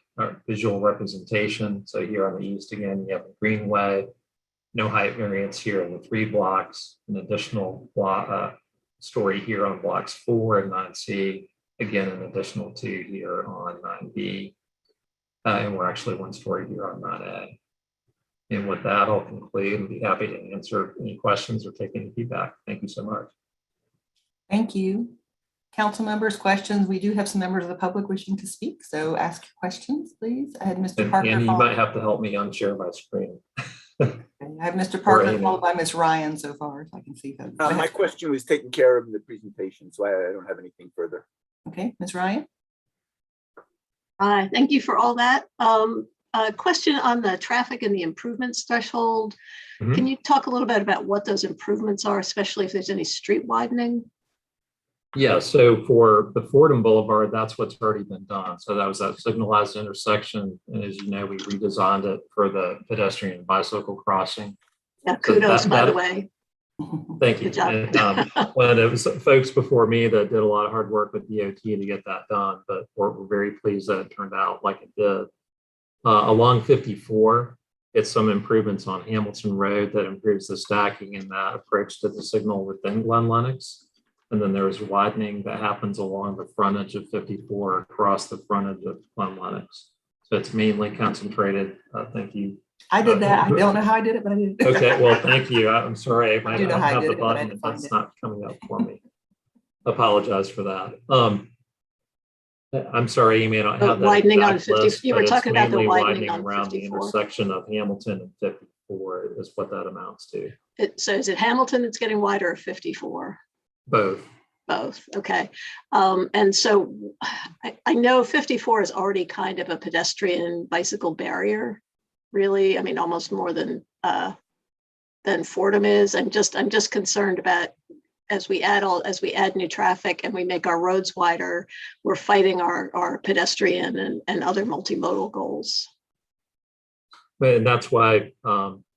visual representation. So here on the east again, you have a greenway, no height variance here in the 3 blocks, an additional story here on blocks 4 and 9C, again an additional 2 here on 9B, and we're actually 1 story here on 9A. And with that, I'll conclude and be happy to answer any questions or take any feedback. Thank you so much. Thank you. Council members, questions? We do have some members of the public wishing to speak, so ask your questions, please. I had Mr. Parker. And you might have to help me unshare my screen. I have Mr. Parker followed by Ms. Ryan so far, if I can see them. My question was taken care of in the presentation, so I don't have anything further. Okay, Ms. Ryan. Hi, thank you for all that. A question on the traffic and the improvements threshold. Can you talk a little bit about what those improvements are, especially if there's any street widening? Yeah, so for the Fordham Boulevard, that's what's already been done. So that was that signalized intersection. And as you know, we redesigned it for the pedestrian and bicycle crossing. Yeah, kudos, by the way. Thank you. Good job. And, well, there was folks before me that did a lot of hard work with DOT to get that done, but we're very pleased that it turned out like it did. Along 54, it's some improvements on Hamilton Road that improves the stacking and that approach to the signal within Glen Lennox. And then there's widening that happens along the frontage of 54 across the frontage of Glen Lennox. So it's mainly concentrated. Thank you. I did that. I don't know how I did it, but I did it. Okay, well, thank you. I'm sorry. I might do know not how I have did the it, but I button. didn't find That's it. not coming up for me. Apologize for that. I'm sorry, Amy, I don't have that Widening on exact 50. list, You were but it's talking about the mainly widening on around the 54. intersection of Hamilton and 54 is what that amounts to. So is it Hamilton that's getting wider or 54? Both. Both, okay. And so I know 54 is already kind of a pedestrian bicycle barrier, really. I mean, almost more than Fordham is. I'm just concerned about as we add new traffic and we make our roads wider, we're fighting our pedestrian and other multimodal goals. And that's why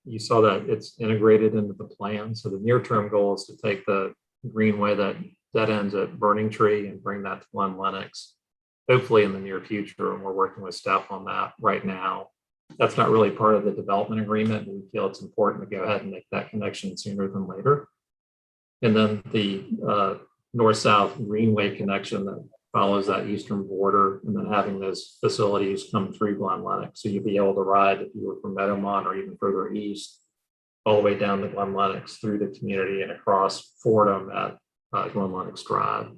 you saw that it's integrated into the plan. So the near-term goal is to take the greenway that ends at Burning Tree and bring that to Glen Lennox, hopefully in the near future. And we're working with staff on that right now. That's not really part of the development agreement. We feel it's important to go ahead and make that connection sooner than later. And then the north-south greenway connection that follows that eastern border, and then having those facilities come through Glen Lennox. So you'll be able to ride if you were from Meadowmont or even further east, all the way down to Glen Lennox through the community and across Fordham at Glen Lennox Drive.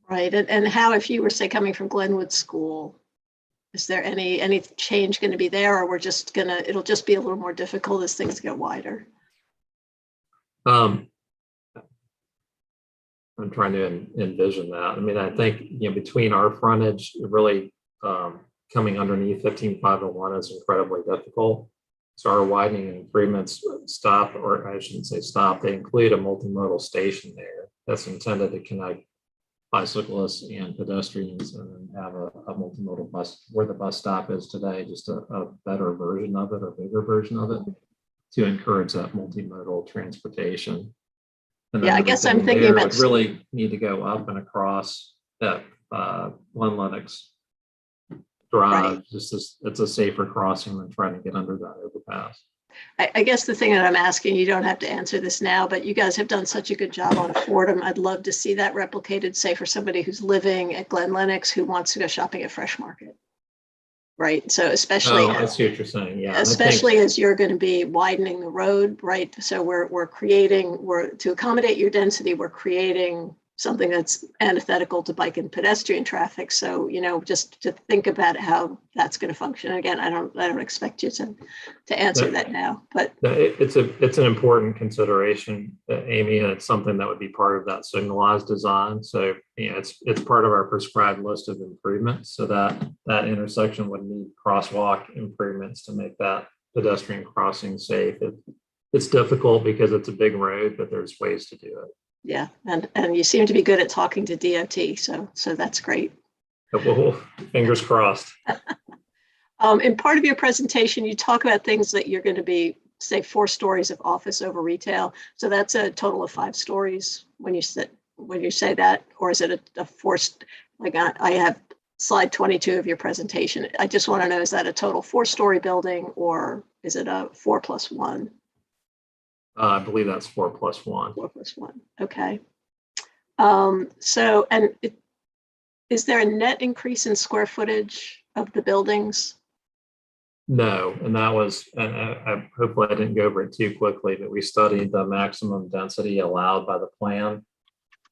Right, and how, if you were, say, coming from Glenwood School, is there any change going to be there, or it'll just be a little more difficult as things get wider? I'm trying to envision that. I mean, I think, between our frontage, really coming underneath 15501 is incredibly difficult. So our widening improvements stop, or I shouldn't say stop, they include a multimodal station there that's intended to connect bicyclists and pedestrians and then have a multimodal bus where the bus stop is today, just a better version of it, or bigger version of it, to encourage that multimodal transportation. And yeah, I guess I'm thinking about really need to go up and across that Glen Lennox Drive. Right. It's a safer crossing than trying to get under that overpass. I guess the thing that I'm asking, you don't have to answer this now, but you guys have done such a good job on Fordham. I'd love to see that replicated, say, for somebody who's living at Glen Lennox who wants to go shopping at Fresh Market. Right. So especially, I see what you're saying. Yeah. Especially as you're going to be widening the road, right? So we're to accommodate your density, we're creating something that's antithetical to bike and pedestrian traffic. So, just to think about how that's going to function. Again, I don't expect you to answer that now, but it's an important consideration, Amy, and it's something that would be part of that signalized design. So, it's part of our prescribed list of improvements. So that intersection would need crosswalk improvements to make that pedestrian crossing safe. It's difficult because it's a big road, but there's ways to do it. Yeah, and you seem to be good at talking to DOT, so that's great. Well, fingers crossed. In part of your presentation, you talk about things that you're going to be say 4 stories of office over retail. So that's a total of 5 stories when you say that, or is it a forced, like I have slide 22 of your presentation. I just want to know, is that a total 4-story building or is it a 4+1? I believe that's 4+1. 4+1, okay. So, and is there a net increase in square footage of the buildings? No, and that was, and hopefully I didn't go over it too quickly, but we studied the maximum density allowed by the plan.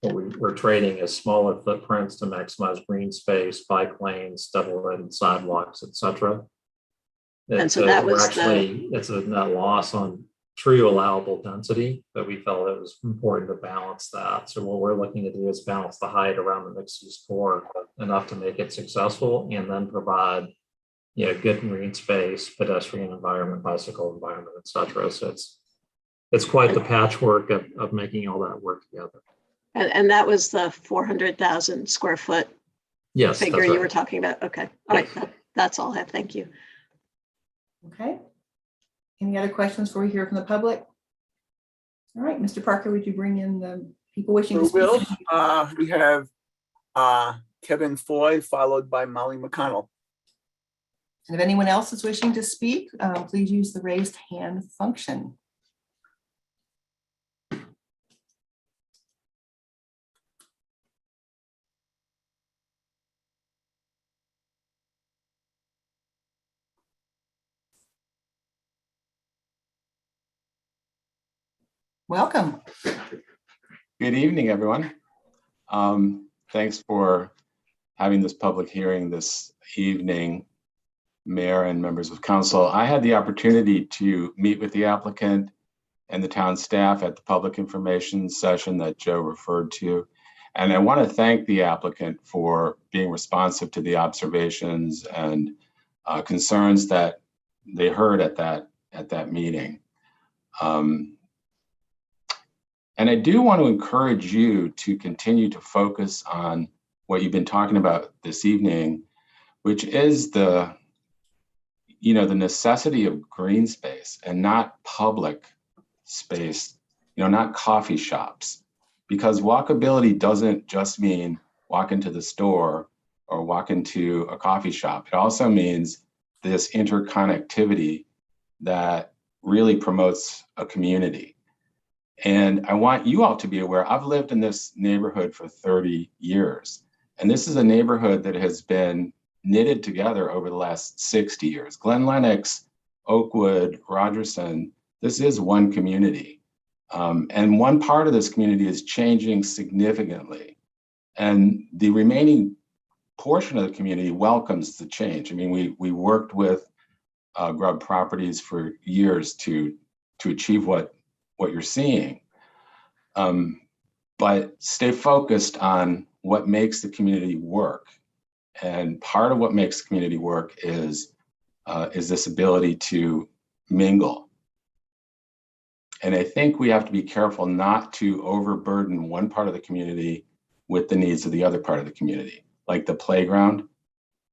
What we're trading is smaller footprints to maximize green space, bike lanes, double-ended sidewalks, etc. And so that was it's a net loss on true allowable density, but we felt it was important to balance that. So what we're looking to do is balance the height around the mixed-use core enough to make it successful, and then provide, you know, good green space, pedestrian environment, bicycle environment, etc. So it's quite the patchwork of making all that work together. And that was the 400,000 square foot Yes, figure that's you right. were talking about. Okay. All right. That's all I have. Thank you. Okay. Any other questions before we hear from the public? All right, Mr. Parker, would you bring in the people wishing to Sure speak? will. We have Kevin Foy, followed by Molly McConnell. And if anyone else is wishing to speak, please use the raised hand function. Welcome. Good evening, everyone. Thanks for having this public hearing this evening, Mayor and members of council. I had the opportunity to meet with the applicant and the town staff at the public information session that Joe referred to. And I want to thank the applicant for being responsive to the observations and concerns that they heard at that meeting. And I do want to encourage you to continue to focus on what you've been talking about this evening, which is the necessity of green space and not public space, not coffee shops, because walkability doesn't just mean walk into the store or walk into a coffee shop. It also means this interconnectivity that really promotes a community. And I want you all to be aware, I've lived in this neighborhood for 30 years, and this is a neighborhood that has been knitted together over the last 60 years. Glen Lennox, Oakwood, Rogerson, this is one community. And one part of this community is changing significantly. And the remaining portion of the community welcomes the change. I mean, we worked with Grubb Properties for years to achieve what you're seeing. But stay focused on what makes the community work. And part of what makes the community work is this ability to mingle. And I think we have to be careful not to overburden one part of the community with the needs of the other part of the community, like the playground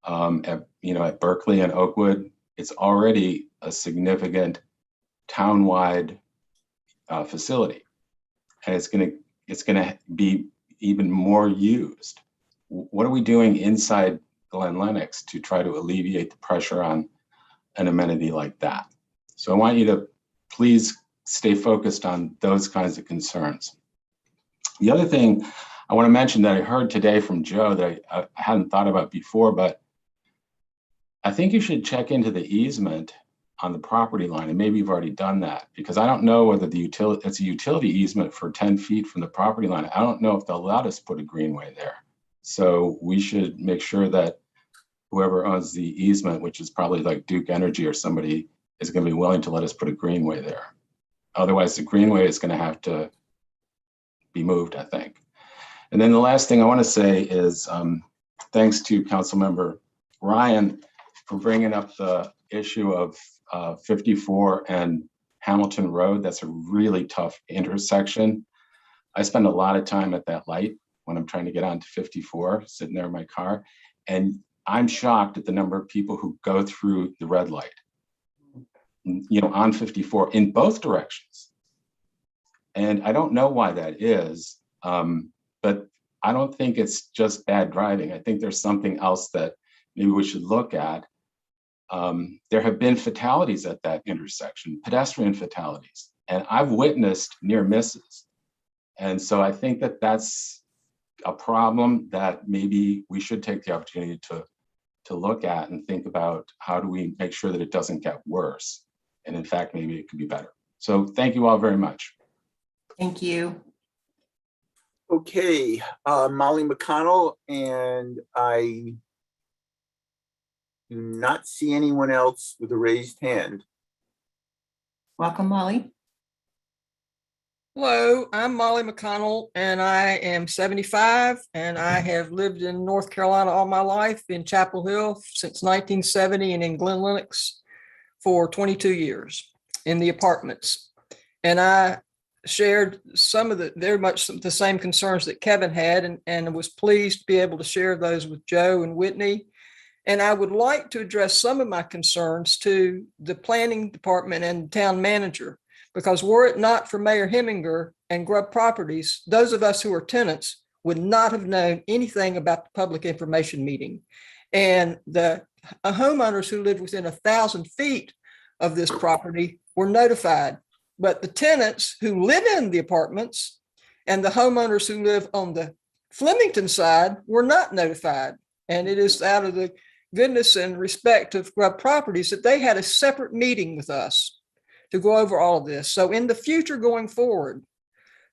at Berkeley and Oakwood. It's already a significant town-wide facility, and it's going to be even more used. What are we doing inside Glen Lennox to try to alleviate the pressure on an amenity like that? So I want you to please stay focused on those kinds of concerns. The other thing I want to mention that I heard today from Joe that I hadn't thought about before, but I think you should check into the easement on the property line, and maybe you've already done that, because I don't know whether it's a utility easement for 10 feet from the property line. I don't know if they'll let us put a greenway there. So we should make sure that whoever owns the easement, which is probably like Duke Energy or somebody, is going to be willing to let us put a greenway there. Otherwise, the greenway is going to have to be moved, I think. And then the last thing I want to say is thanks to Councilmember Ryan for bringing up the issue of 54 and Hamilton Road. That's a really tough intersection. I spend a lot of time at that light when I'm trying to get onto 54, sitting there in my car. And I'm shocked at the number of people who go through the red light. on 54 in both directions. And I don't know why that is, but I don't think it's just bad driving. I think there's something else that maybe we should look at. There have been fatalities at that intersection, pedestrian fatalities, and I've witnessed near misses. And so I think that that's a problem that maybe we should take the opportunity to look at and think about how do we make sure that it doesn't get worse. And in fact, maybe it could be better. So thank you all very much. Thank you. Okay, Molly McConnell, and I do not see anyone else with a raised hand. Welcome, Molly. Hello, I'm Molly McConnell, and I am 75, and I have lived in North Carolina all my life, in Chapel Hill since 1970, and in Glen Lennox for 22 years in the apartments. And I shared some of very much the same concerns that Kevin had, and was pleased to be able to share those with Joe and Whitney. And I would like to address some of my concerns to the planning department and town manager, because were it not for Mayor Heminger and Grubb Properties, those of us who are tenants would not have known anything about the public information meeting. And the homeowners who live within 1,000 feet of this property were notified, but the tenants who live in the apartments and the homeowners who live on the Flemington side were not notified. And it is out of the goodness and respect of Grubb Properties that they had a separate meeting with us to go over all of this. So in the future going forward,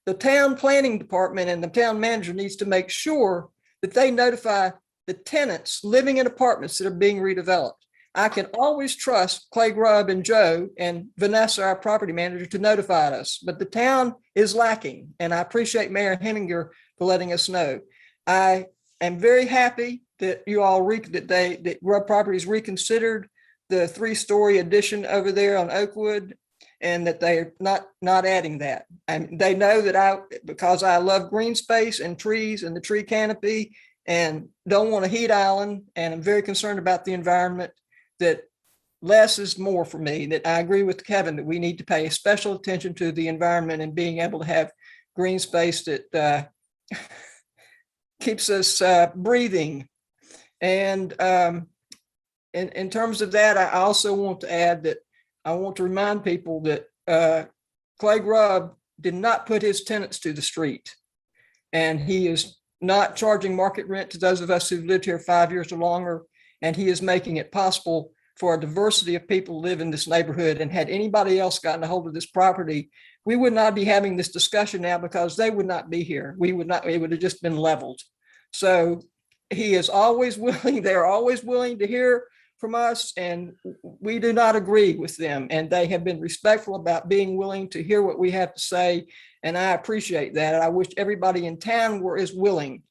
the town planning department and the town manager needs to make sure that they notify the tenants living in apartments that are being redeveloped. I can always trust Clay Grubb and Joe and Vanessa, our property manager, to notify us, but the town is lacking. And I appreciate Mayor Heminger for letting us know. I am very happy that you all that Grubb Properties reconsidered the 3-story addition over there on Oakwood, and that they're not adding that. And they know that because I love green space and trees and the tree canopy and don't want a heat island, and I'm very concerned about the environment, that less is more for me, that I agree with Kevin that we need to pay special attention to the environment and being able to have green space that keeps us breathing. And in terms of that, I also want to add that I want to remind people that Clay Grubb did not put his tenants to the street, and he is not charging market rent to those of us who've lived here 5 years or longer, and he is making it possible for a diversity of people to live in this neighborhood. And had anybody else gotten a hold of this property, we would not be having this discussion now, because they would not be here. It would have just been leveled. So he is always willing, they're always willing to hear from us, and we do not agree with them. And they have been respectful about being willing to hear what we have to say. And I appreciate that. And I wish everybody in town were as willing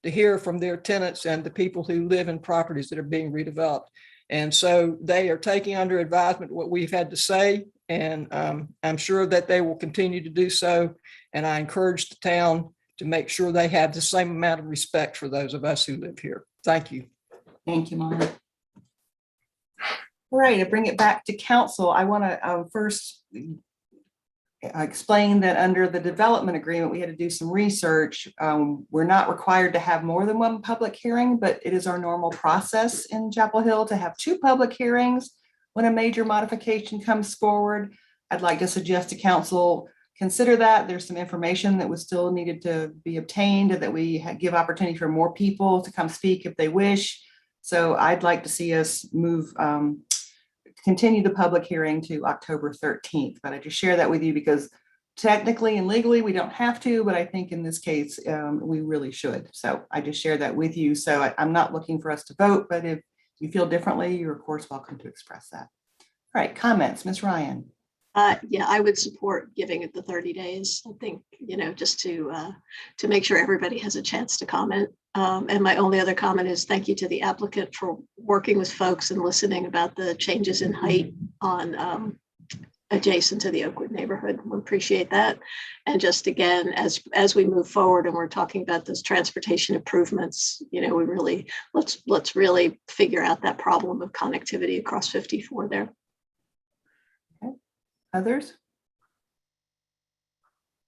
to hear from their tenants and the people who live in properties that are being redeveloped. And so they are taking under advisement what we've had to say. And I'm sure that they will continue to do so. And I encourage the town to make sure they have the same amount of respect for those of us who live here. Thank you. Thank you, Molly. All right, to bring it back to council, I want to first explain that under the development agreement, we had to do some research. We're not required to have more than one public hearing, but it is our normal process in Chapel Hill to have 2 public hearings when a major modification comes forward. I'd like to suggest to council consider that. There's some information that was still needed to be obtained, that we give opportunity for more people to come speak if they wish. So I'd like to see us continue the public hearing to October 13th, but I just share that with you because technically and legally we don't have to, but I think in this case we really should. So I just share that with you. So I'm not looking for us to vote, but if you feel differently, you're of course welcome to express that. All right, comments, Ms. Ryan. Yeah, I would support giving it the 30 days. I think, just to make sure everybody has a chance to comment. And my only other comment is thank you to the applicant for working with folks and listening about the changes in height on adjacent to the Oakwood neighborhood. We appreciate that. And just again, as we move forward and we're talking about those transportation improvements, we really let's really figure out that problem of connectivity across 54 there. Others?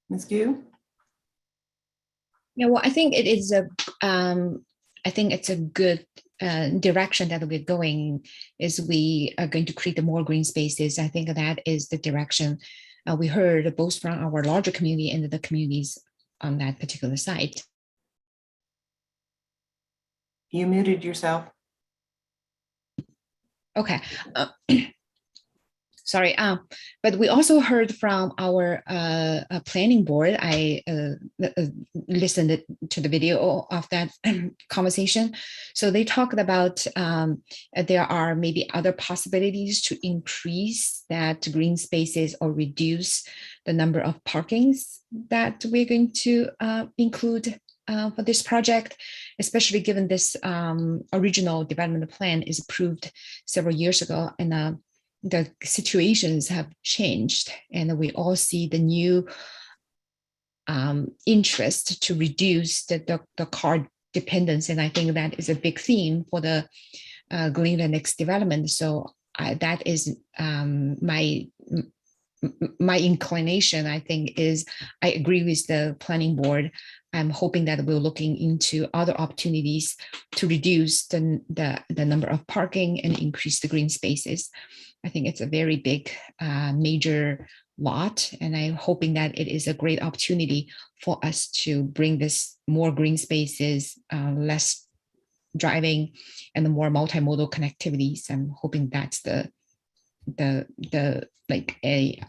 Ms. Gu? Yeah, well, I think it is I think it's a good direction that we're going. Is we are going to create more green spaces. I think that is the direction we heard both from our larger community and the communities on that particular site. You muted yourself. Okay. Sorry, but we also heard from our planning board. I listened to the video of that conversation. So they talked about there are maybe other possibilities to increase that green spaces or reduce the number of parkings that we're going to include for this project, especially given this original development plan is approved several years ago, and the situations have changed, and we all see the new interest to reduce the car dependence. And I think that is a big theme for the Green Linux development. So that is my inclination, I think, is I agree with the planning board. I'm hoping that we're looking into other opportunities to reduce the number of parking and increase the green spaces. I think it's a very big, major lot, and I'm hoping that it is a great opportunity for us to bring this more green spaces, less driving, and the more multimodal connectivities. I'm hoping that's the like a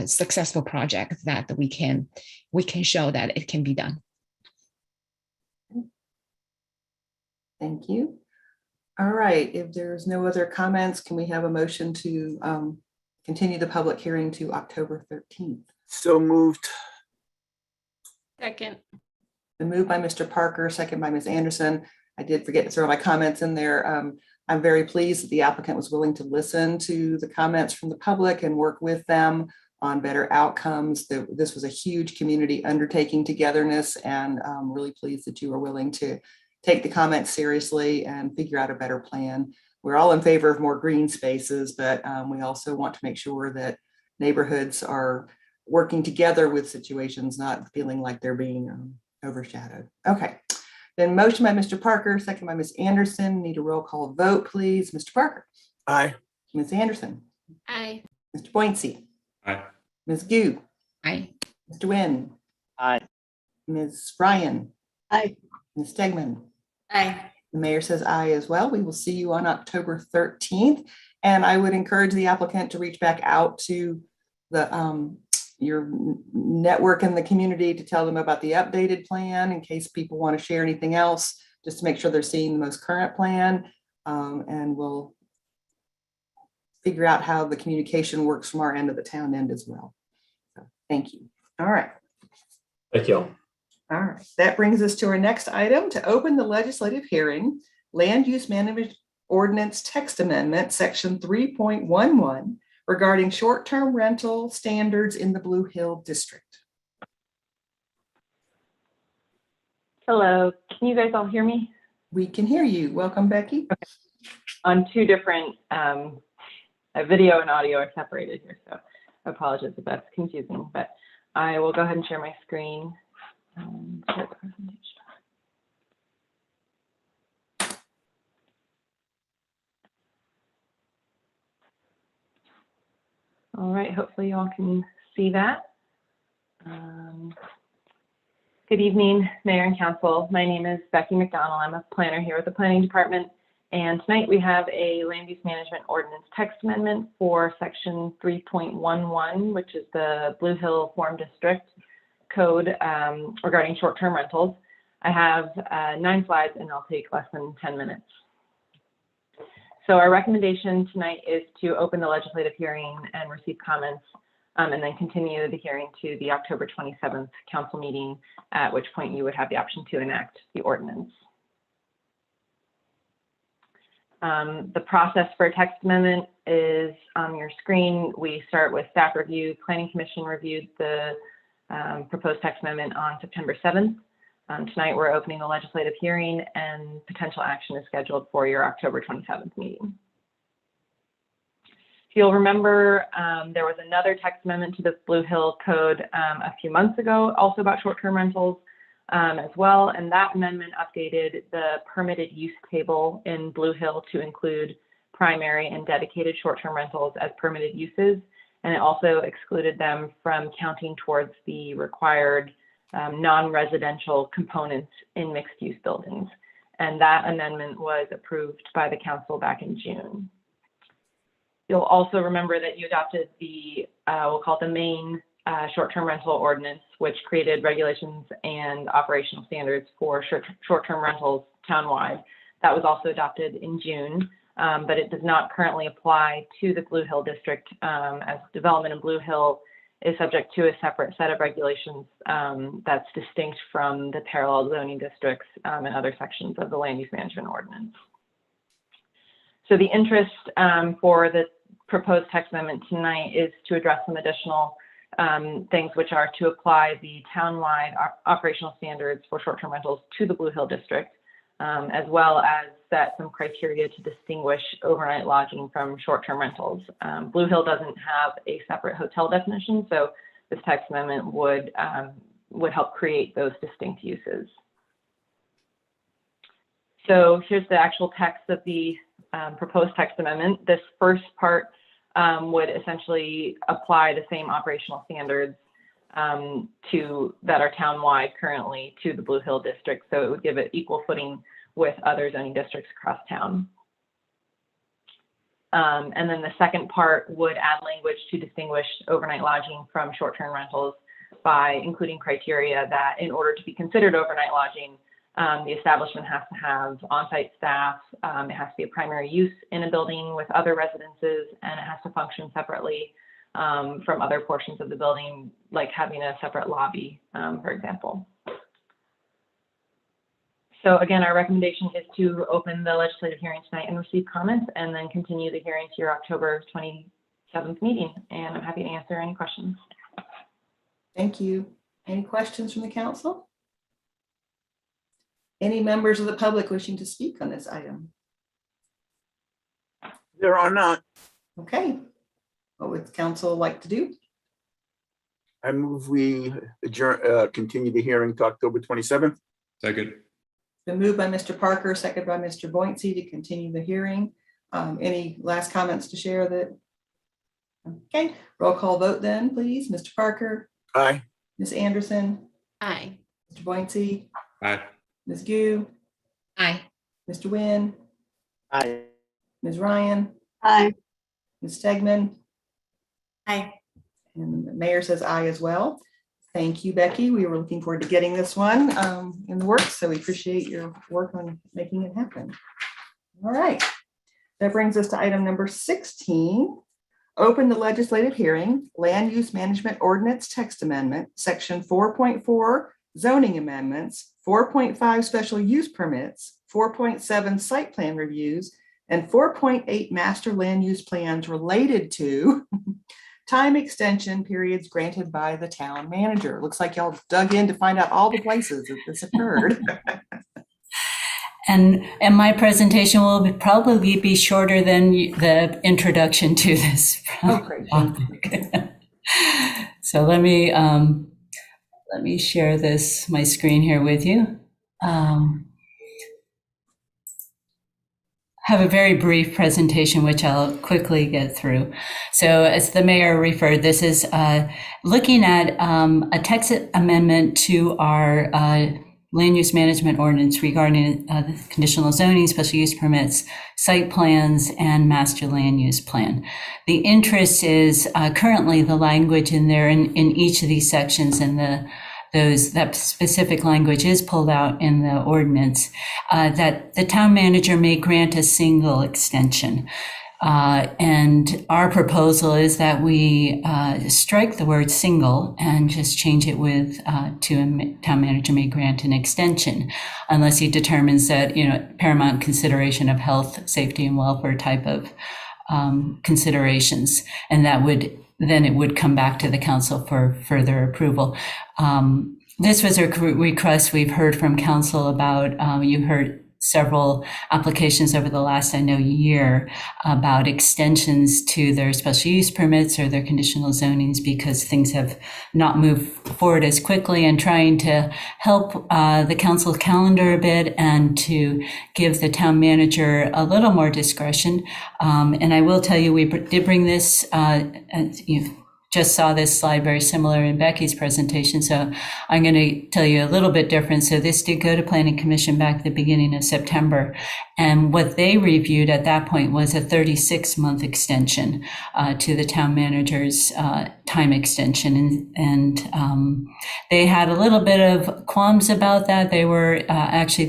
successful project that we can show that it can be done. Thank you. All right, if there's no other comments, can we have a motion to continue the public hearing to October 13th? So moved. Second. Been moved by Mr. Parker, second by Ms. Anderson. I did forget to throw my comments in there. I'm very pleased that the applicant was willing to listen to the comments from the public and work with them on better outcomes. This was a huge community undertaking togetherness, and I'm really pleased that you were willing to take the comments seriously and figure out a better plan. We're all in favor of more green spaces, but we also want to make sure that neighborhoods are working together with situations, not feeling like they're being overshadowed. Okay, then motion by Mr. Parker, second by Ms. Anderson. Need a roll call vote, please. Mr. Parker? Aye. Ms. Anderson? Aye. Mr. Boincy? Aye. Ms. Gu? Aye. Mr. Nguyen? Aye. Ms. Ryan? Aye. Ms. Stegman? Aye. The mayor says aye as well. We will see you on October 13th. And I would encourage the applicant to reach back out to the your network in the community to tell them about the updated plan in case people want to share anything else, just to make sure they're seeing the most current plan. And we'll figure out how the communication works from our end of the town end as well. So, thank you. All right. Thank you. All right, that brings us to our next item, to open the legislative hearing, Land Use Management Ordinance Text Amendment, Section 3.11, regarding short-term rental standards in the Blue Hill District. Hello, can you guys all hear me? We can hear you. Welcome, Becky. Okay. On two different video and audio are separated here, so I apologize if that's confusing, but I will go ahead and share my screen. Share the presentation. All right, hopefully you all can see that. Good evening, Mayor and Council. My name is Becky McDonald. I'm a planner here with the Planning Department. And tonight we have a Land Use Management Ordinance Text Amendment for Section 3.11, which is the Blue Hill Form District Code regarding short-term rentals. I have 9 slides and I'll take less than 10 minutes. So our recommendation tonight is to open the legislative hearing and receive comments, and then continue the hearing to the October 27th council meeting, at which point you would have the option to enact the ordinance. The process for a text amendment is on your screen. We start with staff review. Planning Commission reviewed the proposed text amendment on September 7th. Tonight we're opening the legislative hearing, and potential action is scheduled for your October 27th meeting. you'll remember, there was another text amendment to the Blue Hill Code a few months ago, also about short-term rentals as well. And that amendment updated the permitted use table in Blue Hill to include primary and dedicated short-term rentals as permitted uses. And it also excluded them from counting towards the required non-residential components in mixed-use buildings. And that amendment was approved by the council back in June. You'll also remember that you adopted the, we'll call it the main short-term rental ordinance, which created regulations and operational standards for short-term rentals townwide. That was also adopted in June, but it does not currently apply to the Blue Hill district, as development in Blue Hill is subject to a separate set of regulations that's distinct from the parallel zoning districts and other sections of the land use management ordinance. So the interest for the proposed text amendment tonight is to address some additional things, which are to apply the townwide operational standards for short-term rentals to the Blue Hill district, as well as set some criteria to distinguish overnight lodging from short-term rentals. Blue Hill doesn't have a separate hotel definition, so this text amendment would help create those distinct uses. So here's the actual text of the proposed text amendment. This first part would essentially apply the same operational standards that are townwide currently to the Blue Hill district. So it would give it equal footing with other zoning districts across town. And then the second part would add language to distinguish overnight lodging from short-term rentals by including criteria that in order to be considered overnight lodging, the establishment has to have on-site staff, it has to be a primary use in a building with other residences, and it has to function separately from other portions of the building, like having a separate lobby, for example. So again, our recommendation is to open the legislative hearing tonight and receive comments, and then continue the hearing to your October 27th meeting. And I'm happy to answer any questions. Thank you. Any questions from the council? Any members of the public wishing to speak on this item? There are not. Okay. What would council like to do? I move we adjourn, continue the hearing to October 27th. Second. Been moved by Mr. Parker, seconded by Mr. Boynton to continue the hearing. Any last comments to share that? Okay, roll call vote then, please. Mr. Parker. Aye. Ms. Anderson. Aye. Mr. Boynton. Aye. Ms. Gu. Aye. Mr. Nguyen. Aye. Ms. Ryan. Aye. Ms. Stegman. Aye. And the mayor says aye as well. Thank you, Becky. We were looking forward to getting this one in the works, so we appreciate your work on making it happen. All right. That brings us to item number 16. Open the legislative hearing, Land Use Management Ordinance Text Amendment, Section 4.4 Zoning Amendments, 4.5 Special Use Permits, 4.7 Site Plan Reviews, and 4.8 Master Land Use Plans related to time extension periods granted by the town manager. Looks like y'all dug in to find out all the places that this occurred. And my presentation will probably be shorter than the introduction to this. Oh, great. So let me share my screen here with you. Have a very brief presentation, which I'll quickly get through. So as the mayor referred, this is looking at a text amendment to our land use management ordinance regarding the conditional zoning, special use permits, site plans, and master land use plan. The interest is currently the language in there in each of these sections, and that specific language is pulled out in the ordinance, that the town manager may grant a single extension. And our proposal is that we strike the word single and just change it with town manager may grant an extension unless he determines that, paramount consideration of health, safety, and welfare type of considerations. And then it would come back to the council for further approval. This was a request we've heard from council about. You heard several applications over the last, I know, year about extensions to their special use permits or their conditional zonings because things have not moved forward as quickly, and trying to help the council calendar a bit and to give the town manager a little more discretion. And I will tell you, we did bring this, you just saw this slide very similar in Becky's presentation. So I'm going to tell you a little bit different. So this did go to Planning Commission back at the beginning of September. And what they reviewed at that point was a 36-month extension to the town manager's time extension. And they had a little bit of qualms about that. They were actually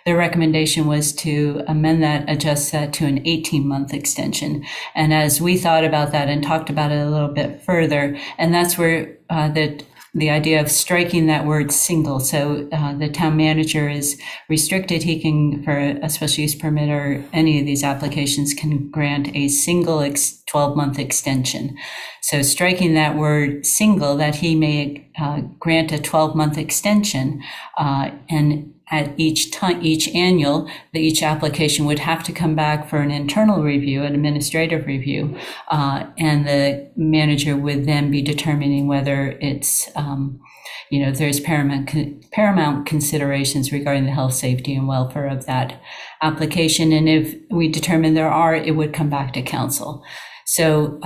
their recommendation was to amend that, adjust that to an 18-month extension. And as we thought about that and talked about it a little bit further, and that's where the idea of striking that word single. So the town manager is restricted. He can, for a special use permit or any of these applications, can grant a single 12-month extension. So striking that word single, that he may grant a 12-month extension, and at each annual, each application would have to come back for an internal review, an administrative review, and the manager would then be determining whether it's, there's paramount considerations regarding the health, safety, and welfare of that application. And if we determine there are, it would come back to council. So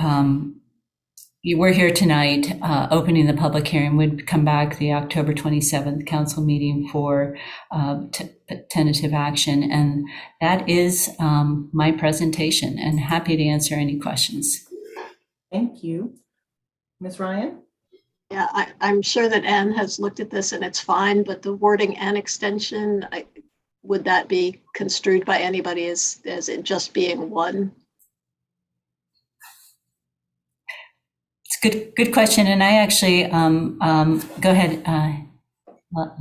we're here tonight, opening the public hearing, would come back the October 27th council meeting for tentative action. And that is my presentation, and happy to answer any questions. Thank you. Ms. Ryan? Yeah, I'm sure that Anne has looked at this and it's fine, but the wording "and extension," would that be construed by anybody as it just being one? Good question. And I actually, go ahead,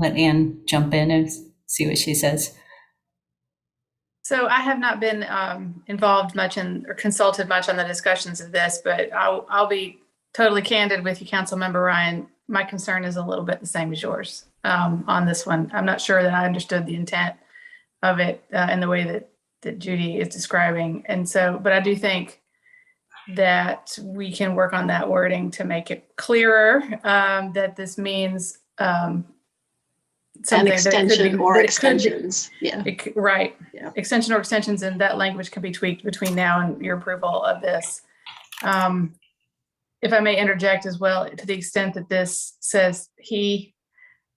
let Anne jump in and see what she says. So I have not been involved much or consulted much on the discussions of this, but I'll be totally candid with you, Councilmember Ryan. My concern is a little bit the same as yours on this one. I'm not sure that I understood the intent of it in the way that Judy is describing. And so, but I do think that we can work on that wording to make it clearer that this means An extension or extensions. Yeah. Right. Yeah. Extension or extensions, and that language can be tweaked between now and your approval of this. If I may interject as well, to the extent that this says he,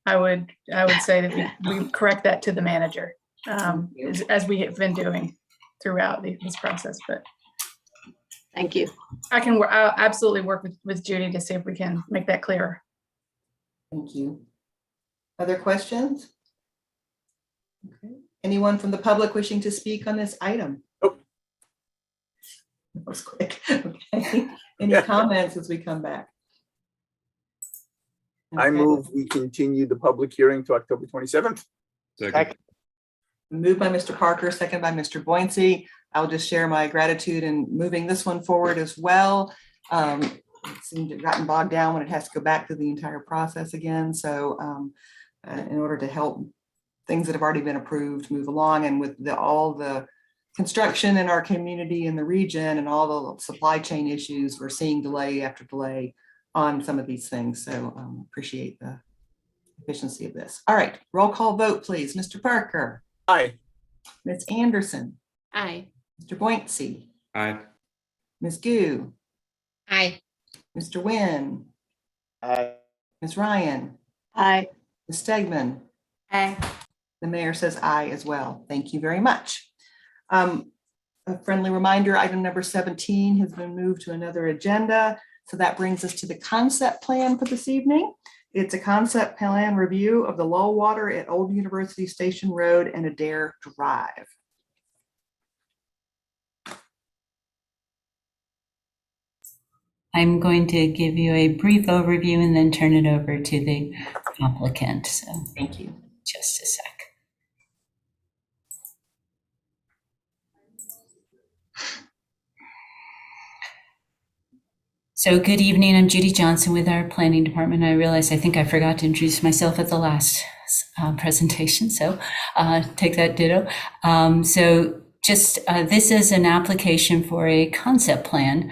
I would say that we correct that to the manager, as we have been doing throughout this process. But thank you. I'll absolutely work with Judy to see if we can make that clearer. Thank you. Other questions? Okay. Anyone from the public wishing to speak on this item? Oh. That was quick. Okay. Any comments as we come back? Okay. I move we continue the public hearing to October 27th. Second. Moved by Mr. Parker, second by Mr. Boyncy. I'll just share my gratitude in moving this one forward as well. It seemed to have gotten bogged down when it has to go back through the entire process again. So in order to help things that have already been approved move along, and with all the construction in our community in the region and all the supply chain issues, we're seeing delay after delay on some of these things. So appreciate the efficiency of this. All right, roll call vote, please. Mr. Parker. Aye. Ms. Anderson. Aye. Mr. Boyncy. Aye. Ms. Gu. Aye. Mr. Nguyen. Aye. Ms. Ryan. Aye. Ms. Stegman. Aye. The mayor says aye as well. Thank you very much. A friendly reminder, item number 17 has been moved to another agenda. So that brings us to the concept plan for this evening. It's a concept plan review of the low water at Old University Station Road and Adair Drive. I'm going to give you a brief overview and then turn it over to the applicant. So thank you. Just a sec. So good evening, I'm Judy Johnson with our planning department. I realized I think I forgot to introduce myself at the last presentation, so take that ditto. This is an application for a concept plan.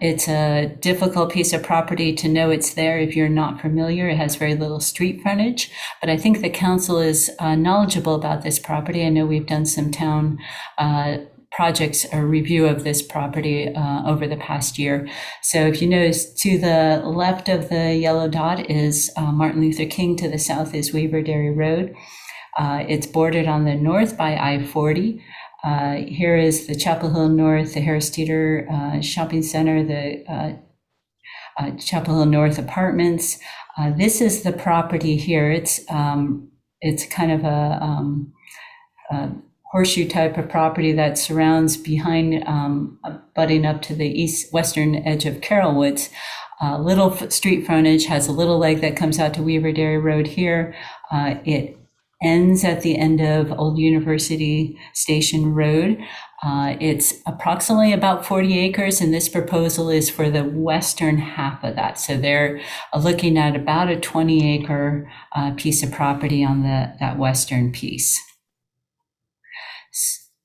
It's a difficult piece of property to know it's there if you're not familiar. It has very little street frontage, but I think the council is knowledgeable about this property. I know we've done some town projects or review of this property over the past year. So if you notice, to the left of the yellow dot is Martin Luther King, to the south is Weaver Dairy Road. It's bordered on the north by I-40. Here is the Chapel Hill North, the Harris Teeter Shopping Center, the Chapel Hill North Apartments. This is the property here. It's kind of a horseshoe type of property that surrounds behind, butting up to the western edge of Carrollwoods. Little street frontage, has a little leg that comes out to Weaver Dairy Road here. It ends at the end of Old University Station Road. It's approximately about 40 acres, and this proposal is for the western half of that. So they're looking at about a 20-acre piece of property on that western piece.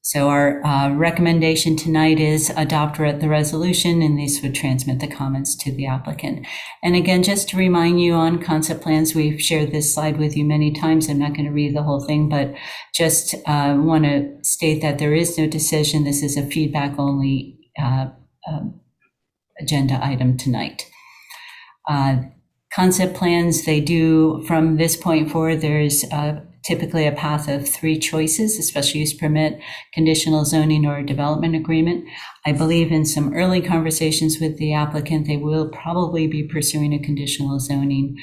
So our recommendation tonight is adopt the resolution, and this would transmit the comments to the applicant. And again, just to remind you on concept plans, we've shared this slide with you many times. I'm not going to read the whole thing, but just want to state that there is no decision. This is a feedback only agenda item tonight. Concept plans, they do, from this point forward, there's typically a path of 3 choices: a special use permit, conditional zoning, or a development agreement. I believe in some early conversations with the applicant, they will probably be pursuing a conditional zoning,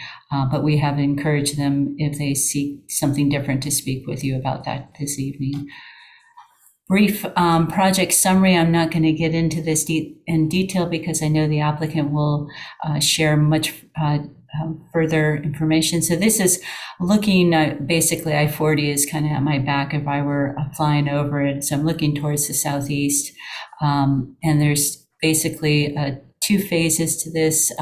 but we have encouraged them, if they seek something different, to speak with you about that this evening. Brief project summary. I'm not going to get into this in detail because I know the applicant will share much further information. So this is looking at, basically I-40 is kind of at my back if I were flying over it. So I'm looking towards the southeast. And there's basically 2 phases to this.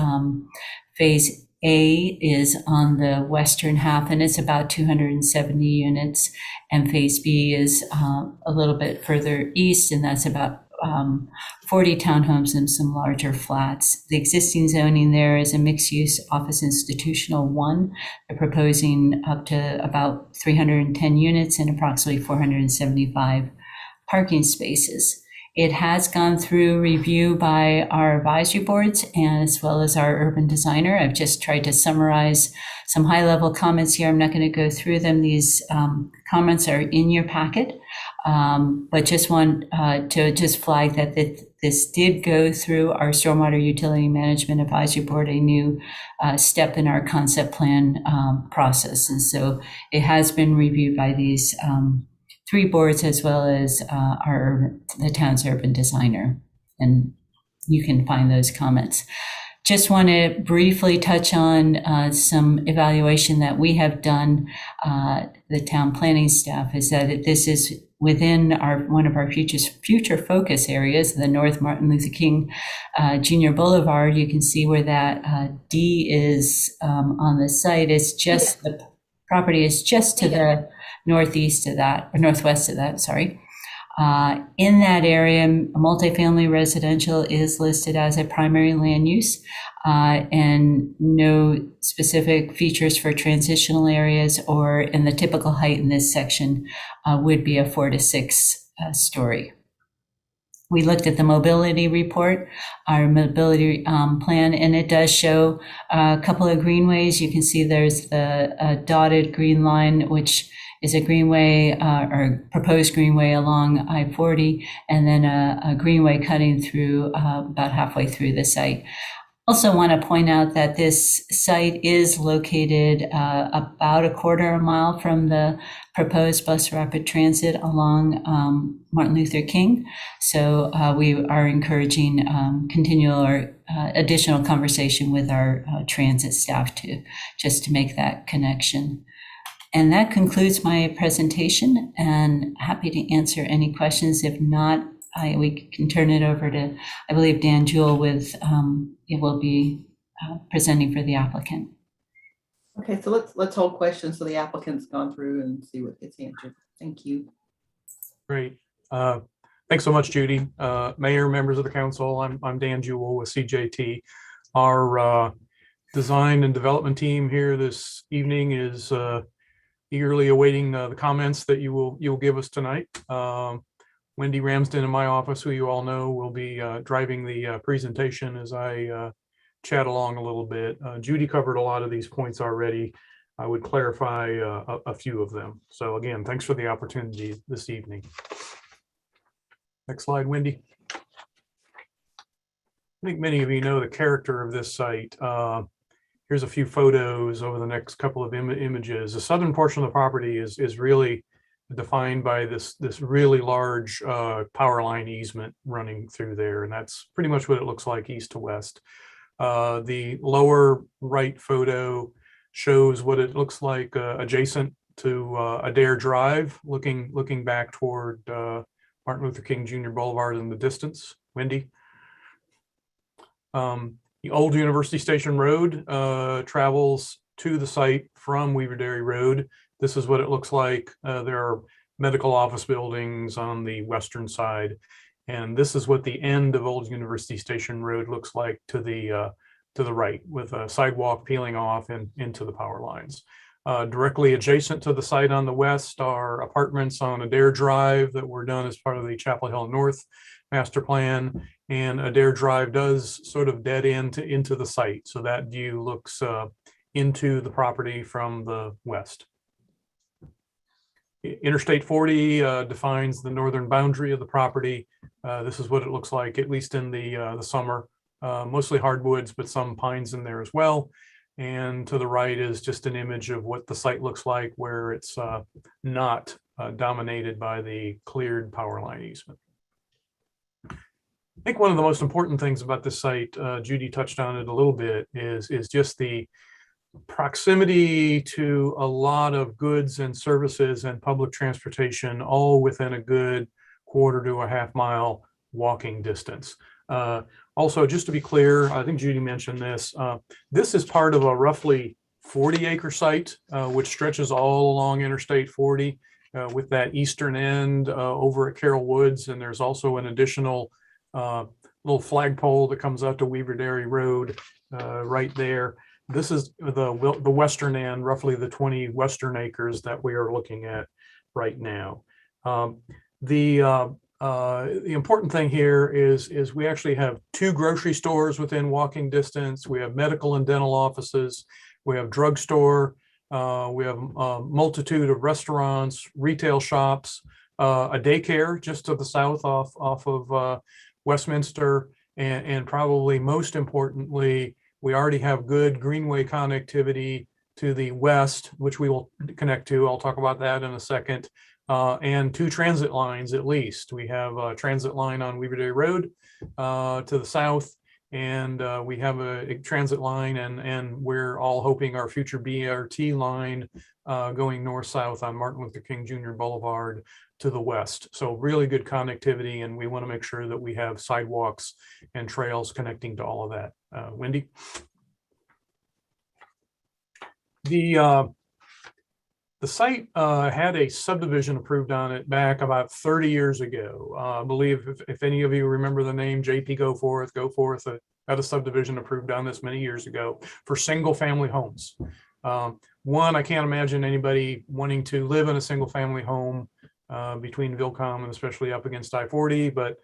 Phase A is on the western half, and it's about 270 units. And phase B is a little bit further east, and that's about 40 townhomes and some larger flats. The existing zoning there is a mixed-use office institutional 1. They're proposing up to about 310 units and approximately 475 parking spaces. It has gone through review by our advisory boards and as well as our urban designer. I've just tried to summarize some high-level comments here. I'm not going to go through them. These comments are in your packet, but just want to just flag that this did go through our Stormwater Utility Management Advisory Board, a new step in our concept plan process. And so it has been reviewed by these 3 boards as well as the town's urban designer, and you can find those comments. Just want to briefly touch on some evaluation that we have done. The town planning staff is that this is within one of our future focus areas, the North Martin Luther King Jr. Boulevard. You can see where that D is on the site. It's just the property is just to the northeast of that, or northwest of that, sorry. In that area, multifamily residential is listed as a primary land use, and no specific features for transitional areas, or in the typical height in this section would be a 4 to 6 story. We looked at the mobility report, our mobility plan, and it does show a couple of greenways. You can see there's the dotted green line, which is a greenway or proposed greenway along I-40, and then a greenway cutting through about halfway through the site. Also want to point out that this site is located about a quarter of a mile from the proposed bus rapid transit along Martin Luther King. So we are encouraging continual or additional conversation with our transit staff just to make that connection. And that concludes my presentation, and happy to answer any questions. If not, we can turn it over to, I believe, Dan Jewell it will be presenting for the applicant. Okay, so let's hold questions so the applicant's gone through and see what gets answered. Thank you. Great. Thanks so much, Judy. Mayor, members of the council, I'm Dan Jewell with CJT. Our design and development team here this evening is eagerly awaiting the comments that you'll give us tonight. Wendy Ramsden in my office, who you all know, will be driving the presentation as I chat along a little bit. Judy covered a lot of these points already. I would clarify a few of them. So again, thanks for the opportunity this evening. Next slide, Wendy. I think many of you know the character of this site. Here's a few photos over the next couple of images. The southern portion of the property is really defined by this really large power line easement running through there, and that's pretty much what it looks like east to west. The lower right photo shows what it looks like adjacent to Adair Drive, looking back toward Martin Luther King Jr. Boulevard in the distance. Wendy. The old University Station Road travels to the site from Weaver Dairy Road. This is what it looks like. There are medical office buildings on the western side. And this is what the end of Old University Station Road looks like to the right, with a sidewalk peeling off and into the power lines. Directly adjacent to the site on the west are apartments on Adair Drive that were done as part of the Chapel Hill North master plan. And Adair Drive does sort of dead end into the site. So that view looks into the property from the west. Interstate 40 defines the northern boundary of the property. This is what it looks like, at least in the summer. Mostly hardwoods, but some pines in there as well. And to the right is just an image of what the site looks like where it's not dominated by the cleared power line easement. I think one of the most important things about this site, Judy touched on it a little bit, is just the proximity to a lot of goods and services and public transportation, all within a good quarter to a half mile walking distance. Also, just to be clear, I think Judy mentioned this, this is part of a roughly 40-acre site, which stretches all along Interstate 40 with that eastern end over at Carroll Woods. And there's also an additional little flagpole that comes out to Weaver Dairy Road right there. This is the western end, roughly the 20 western acres that we are looking at right now. The important thing here is we actually have 2 grocery stores within walking distance. We have medical and dental offices. We have drugstore. We have a multitude of restaurants, retail shops, a daycare just to the south off of Westminster, and probably most importantly, we already have good greenway connectivity to the west, which we will connect to. I'll talk about that in a second. And 2 transit lines at least. We have a transit line on Weaver Dairy Road to the south, and we have a transit line, and we're all hoping our future BRT line going north-south on Martin Luther King Jr. Boulevard to the west. So really good connectivity, and we want to make sure that we have sidewalks and trails connecting to all of that. Wendy? The site had a subdivision approved on it back about 30 years ago. I believe if any of you remember the name JP Goforth had a subdivision approved on this many years ago for single family homes. One, I can't imagine anybody wanting to live in a single family home between Vilcom and especially up against I-40, but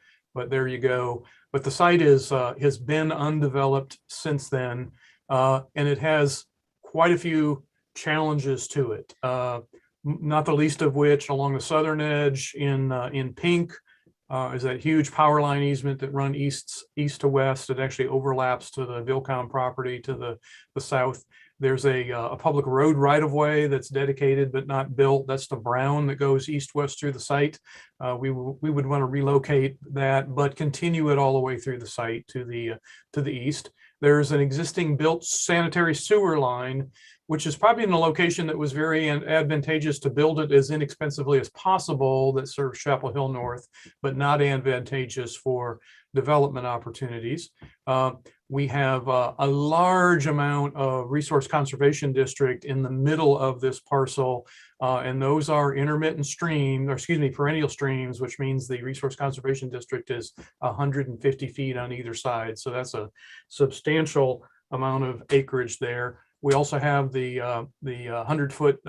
there you go. But the site has been undeveloped since then, and it has quite a few challenges to it, not the least of which along the southern edge in pink is that huge power line easement that run east to west. It actually overlaps to the Vilcom property to the south. There's a public road right-of-way that's dedicated but not built. That's the brown that goes east-west through the site. We would want to relocate that, but continue it all the way through the site to the east. There's an existing built sanitary sewer line, which is probably in a location that was very advantageous to build it as inexpensively as possible, that serves Chapel Hill North, but not advantageous for development opportunities. We have a large amount of resource conservation district in the middle of this parcel, and those are intermittent stream, or excuse me, perennial streams, which means the resource conservation district is 150 feet on either side. So that's a substantial amount of acreage there. We also have the 100-foot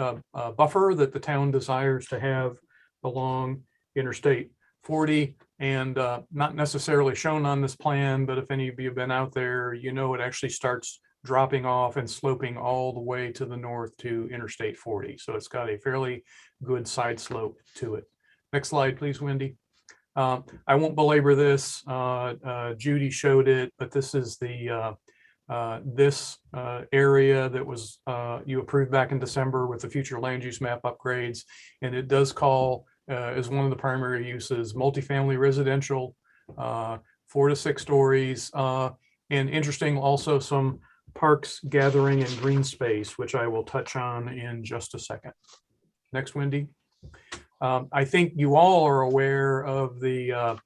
buffer that the town desires to have along Interstate 40, and not necessarily shown on this plan, but if any of you have been out there, you know it actually starts dropping off and sloping all the way to the north to Interstate 40. So it's got a fairly good side slope to it. Next slide, please, Wendy. I won't belabor this. Judy showed it, but this is the this area that was you approved back in December with the future land use map upgrades, and it does call as one of the primary uses multifamily residential, 4 to 6 stories, and interesting also some parks, gathering, and green space, which I will touch on in just a second. Next, Wendy. I think you all are aware of the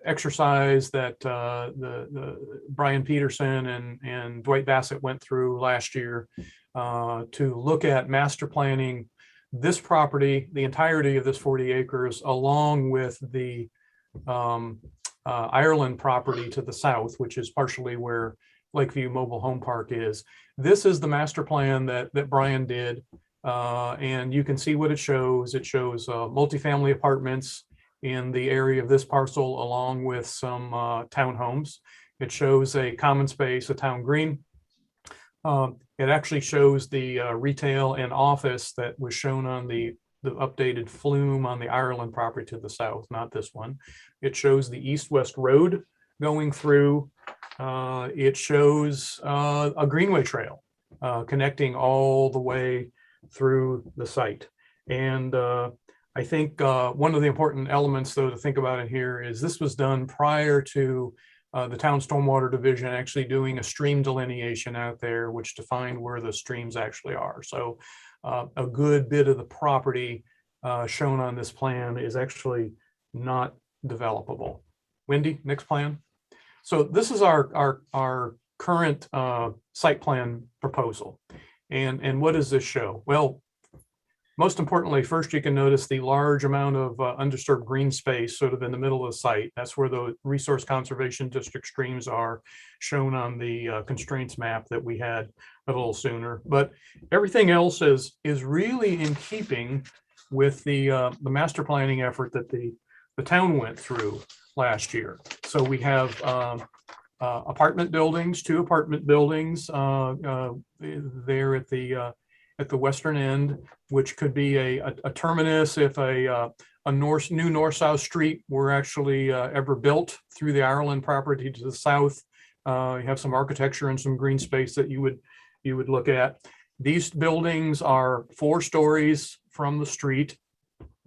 exercise that the Brian Peterson and Dwight Bassett went through last year to look at master planning this property, the entirety of this 40 acres, along with the Ireland property to the south, which is partially where Lakeview Mobile Home Park is. This is the master plan that Brian did, and you can see what it shows. It shows multifamily apartments in the area of this parcel, along with some townhomes. It shows a common space, a town green. It actually shows the retail and office that was shown on the updated flume on the Ireland property to the south, not this one. It shows the east-west road going through. It shows a greenway trail connecting all the way through the site. And I think one of the important elements, though, to think about in here is this was done prior to the town stormwater division actually doing a stream delineation out there, which defined where the streams actually are. So a good bit of the property shown on this plan is actually not developable. Wendy, next plan. So this is our current site plan proposal. And what does this show? Well, most importantly, first you can notice the large amount of undisturbed green space sort of in the middle of the site. That's where the resource conservation district streams are shown on the constraints map that we had a little sooner. But everything else is really in keeping with the master planning effort that the town went through last year. So we have apartment buildings, 2 apartment buildings there at the western end, which could be a terminus if a new north-south street were actually ever built through the Ireland property to the south. You have some architecture and some green space that you would look at. These buildings are 4 stories from the street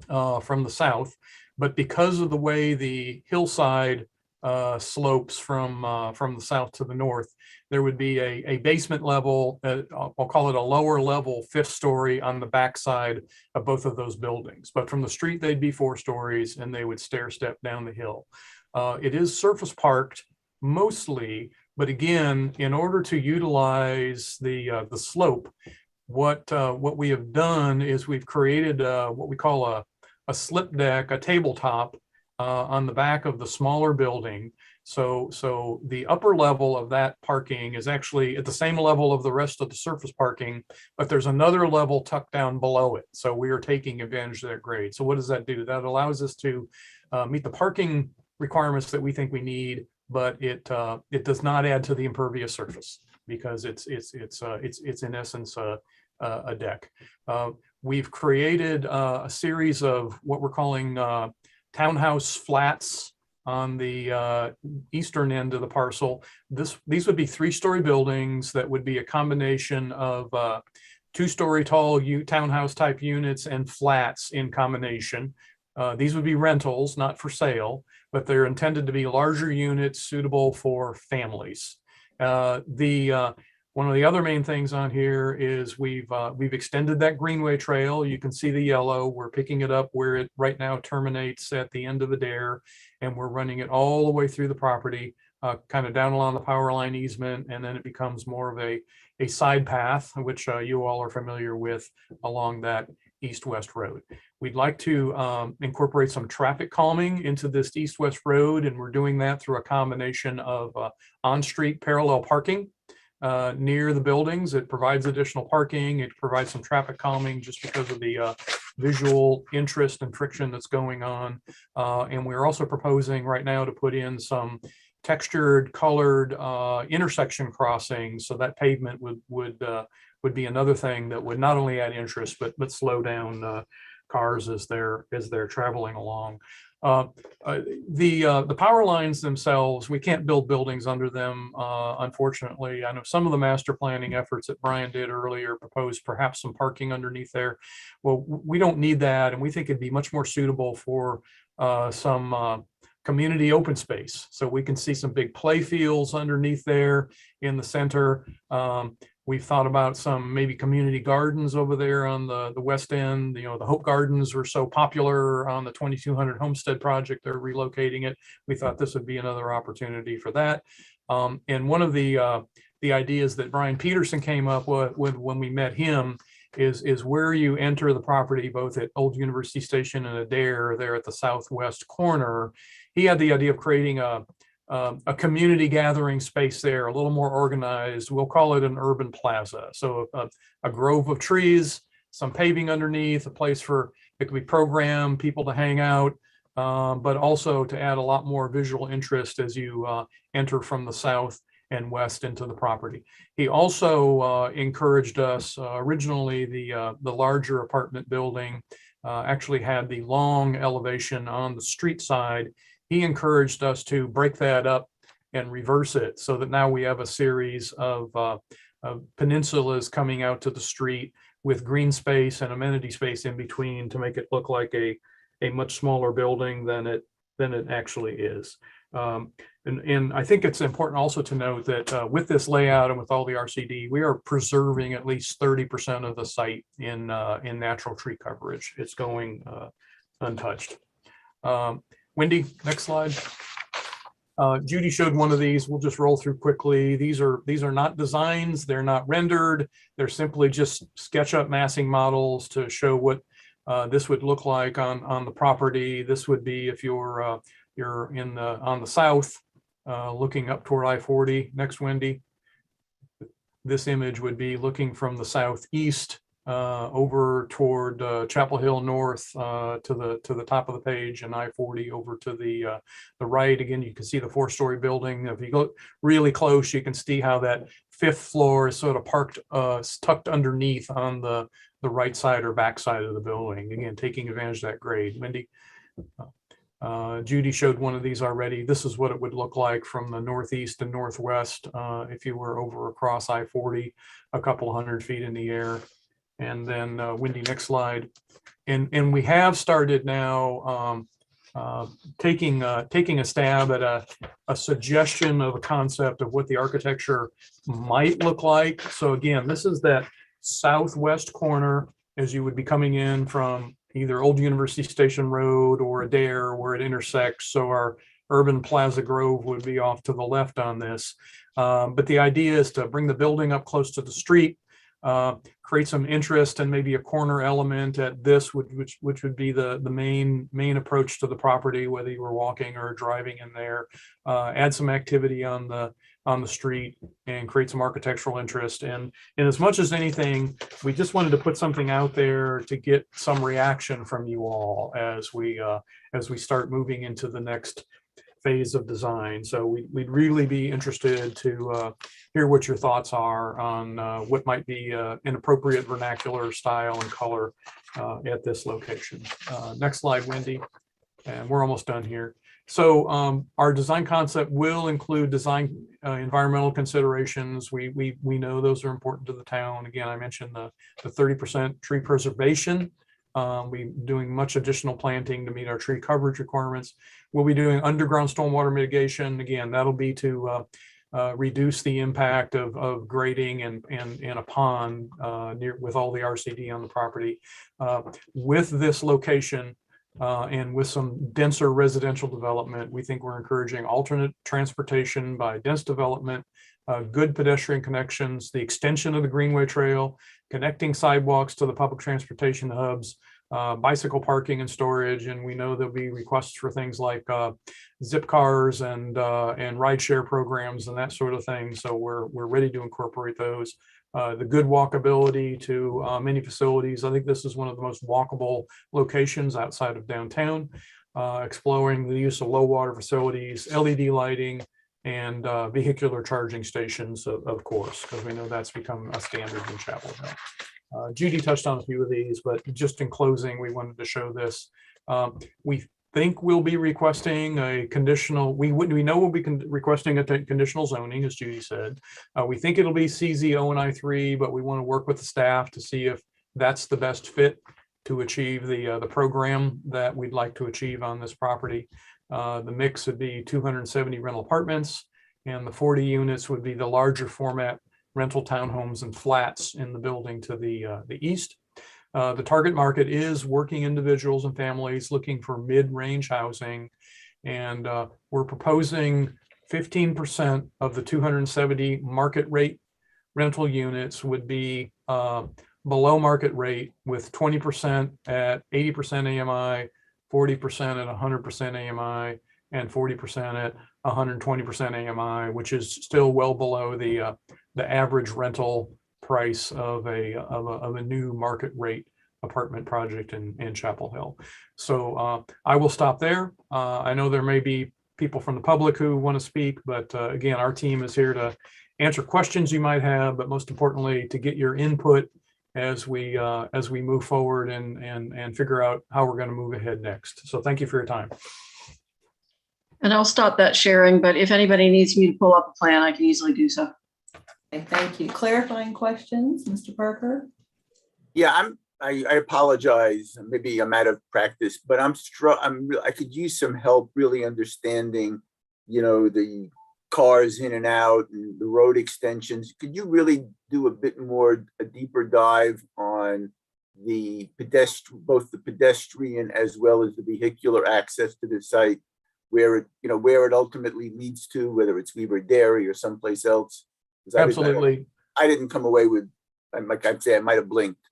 from the south, but because of the way the hillside slopes from the south to the north, there would be a basement level, I'll call it a lower level 5th story on the backside of both of those buildings. But from the street, they'd be 4 stories and they would stair step down the hill. It is surface parked mostly, but again, in order to utilize the slope, what we have done is we've created what we call a slip deck, a tabletop on the back of the smaller building. So the upper level of that parking is actually at the same level of the rest of the surface parking, but there's another level tucked down below it. So we are taking advantage of that grade. So what does that do? That allows us to meet the parking requirements that we think we need, but it does not add to the impervious surface because it's in essence a deck. We've created a series of what we're calling townhouse flats on the eastern end of the parcel. These would be 3-story buildings that would be a combination of 2-story tall townhouse type units and flats in combination. These would be rentals, not for sale, but they're intended to be larger units suitable for families. One of the other main things on here is we've extended that greenway trail. You can see the yellow. We're picking it up where it right now terminates at the end of the dare, and we're running it all the way through the property. kind of down along the power line easement, and then it becomes more of a side path, which you all are familiar with along that east-west road. We'd like to incorporate some traffic calming into this east-west road, and we're doing that through a combination of on-street parallel parking near the buildings. It provides additional parking. It provides some traffic calming just because of the visual interest and friction that's going on. And we're also proposing right now to put in some textured, colored intersection crossings, so that pavement would be another thing that would not only add interest but slow down cars as they're traveling along. The power lines themselves, we can't build buildings under them, unfortunately. I know some of the master planning efforts that Brian did earlier proposed perhaps some parking underneath there. Well, we don't need that, and we think it'd be much more suitable for some community open space. So we can see some big play fields underneath there in the center. We've thought about some maybe community gardens over there on the west end. You know, the Hope Gardens were so popular on the 2200 Homestead project. They're relocating it. We thought this would be another opportunity for that. And one of the ideas that Brian Peterson came up with when we met him is where you enter the property, both at Old University Station and Adair, there at the southwest corner. He had the idea of creating a community gathering space there, a little more organized. We'll call it an urban plaza. So a grove of trees, some paving underneath, a place for it could be programmed, people to hang out, but also to add a lot more visual interest as you enter from the south and west into the property. He also encouraged us, originally the larger apartment building actually had the long elevation on the street side. He encouraged us to break that up and reverse it so that now we have a series of peninsulas coming out to the street with green space and amenity space in between to make it look like a much smaller building than it actually is. And I think it's important also to note that with this layout and with all the RCD, we are preserving at least 30% of the site in natural tree coverage. It's going untouched. Wendy, next slide. Judy showed one of these. We'll just roll through quickly. These are not designs. They're not rendered. They're simply just SketchUp massing models to show what this would look like on the property. This would be if you're on the south, looking up toward I-40. Next, Wendy. This image would be looking from the southeast over toward Chapel Hill North to the top of the page, and I-40 over to the right. Again, you can see the four-story building. If you go really close, you can see how that fifth floor is sort of parked, tucked underneath on the right side or back side of the building. Again, taking advantage of that grade. Wendy. Judy showed one of these already. This is what it would look like from the northeast and northwest if you were over across I-40, a couple hundred feet in the air. And then Wendy, next slide. And we have started now taking a stab at a suggestion of a concept of what the architecture might look like. So again, this is that southwest corner as you would be coming in from either Old University Station Road or Adair where it intersects. So our urban Plaza Grove would be off to the left on this. But the idea is to bring the building up close to the street, create some interest and maybe a corner element at this, which would be the main approach to the property, whether you were walking or driving in there. Add some activity on the street and create some architectural interest. And as much as anything, we just wanted to put something out there to get some reaction from you all as we start moving into the next phase of design. So we'd really be interested to hear what your thoughts are on what might be an appropriate vernacular style and color at this location. Next slide, Wendy. And we're almost done here. So our design concept will include design environmental considerations. We know those are important to the town. Again, I mentioned the 30% tree preservation. We're doing much additional planting to meet our tree coverage requirements. We'll be doing underground stormwater mitigation. Again, that'll be to reduce the impact of grading and a pond with all the RCD on the property. With this location, And with some denser residential development, we think we're encouraging alternate transportation by dense development, good pedestrian connections, the extension of the Greenway Trail, connecting sidewalks to the public transportation hubs, bicycle parking and storage. And we know there'll be requests for things like zip cars and rideshare programs and that sort of thing. So we're ready to incorporate those. The good walkability to many facilities. I think this is one of the most walkable locations outside of downtown. Exploring the use of low water facilities, LED lighting, and vehicular charging stations, of course, because we know that's become a standard in Chapel Hill. Judy touched on a few of these, but just in closing, we wanted to show this. We think we'll be requesting a conditional, we know we'll be requesting a conditional zoning, as Judy said. We think it'll be CZ0 and I3, but we want to work with the staff to see if that's the best fit to achieve the program that we'd like to achieve on this property. The mix would be 270 rental apartments, and the 40 units would be the larger format rental townhomes and flats in the building to the east. The target market is working individuals and families looking for mid-range housing, and we're proposing 15% of the 270 market rate rental units would be below market rate, with 20% at 80% AMI, 40% at 100% AMI, and 40% at 120% AMI, which is still well below the average rental price of a new market rate apartment project in Chapel Hill. So I will stop there. I know there may be people from the public who want to speak, but again, our team is here to answer questions you might have, but most importantly, to get your input as we move forward and figure out how we're going to move ahead next. So thank you for your time. And I'll stop that sharing, but if anybody needs me to pull up a plan, I can easily do so. Okay, thank you. Clarifying questions, Mr. Parker? Yeah, I apologize. Maybe I'm out of practice, but I could use some help really understanding, the cars in and out and the road extensions. Could you really do a deeper dive on both the pedestrian as well as the vehicular access to the site, where it ultimately leads to, whether it's Weaver Dairy or someplace else? Absolutely. I didn't come away with, like I'd say, I might have blinked.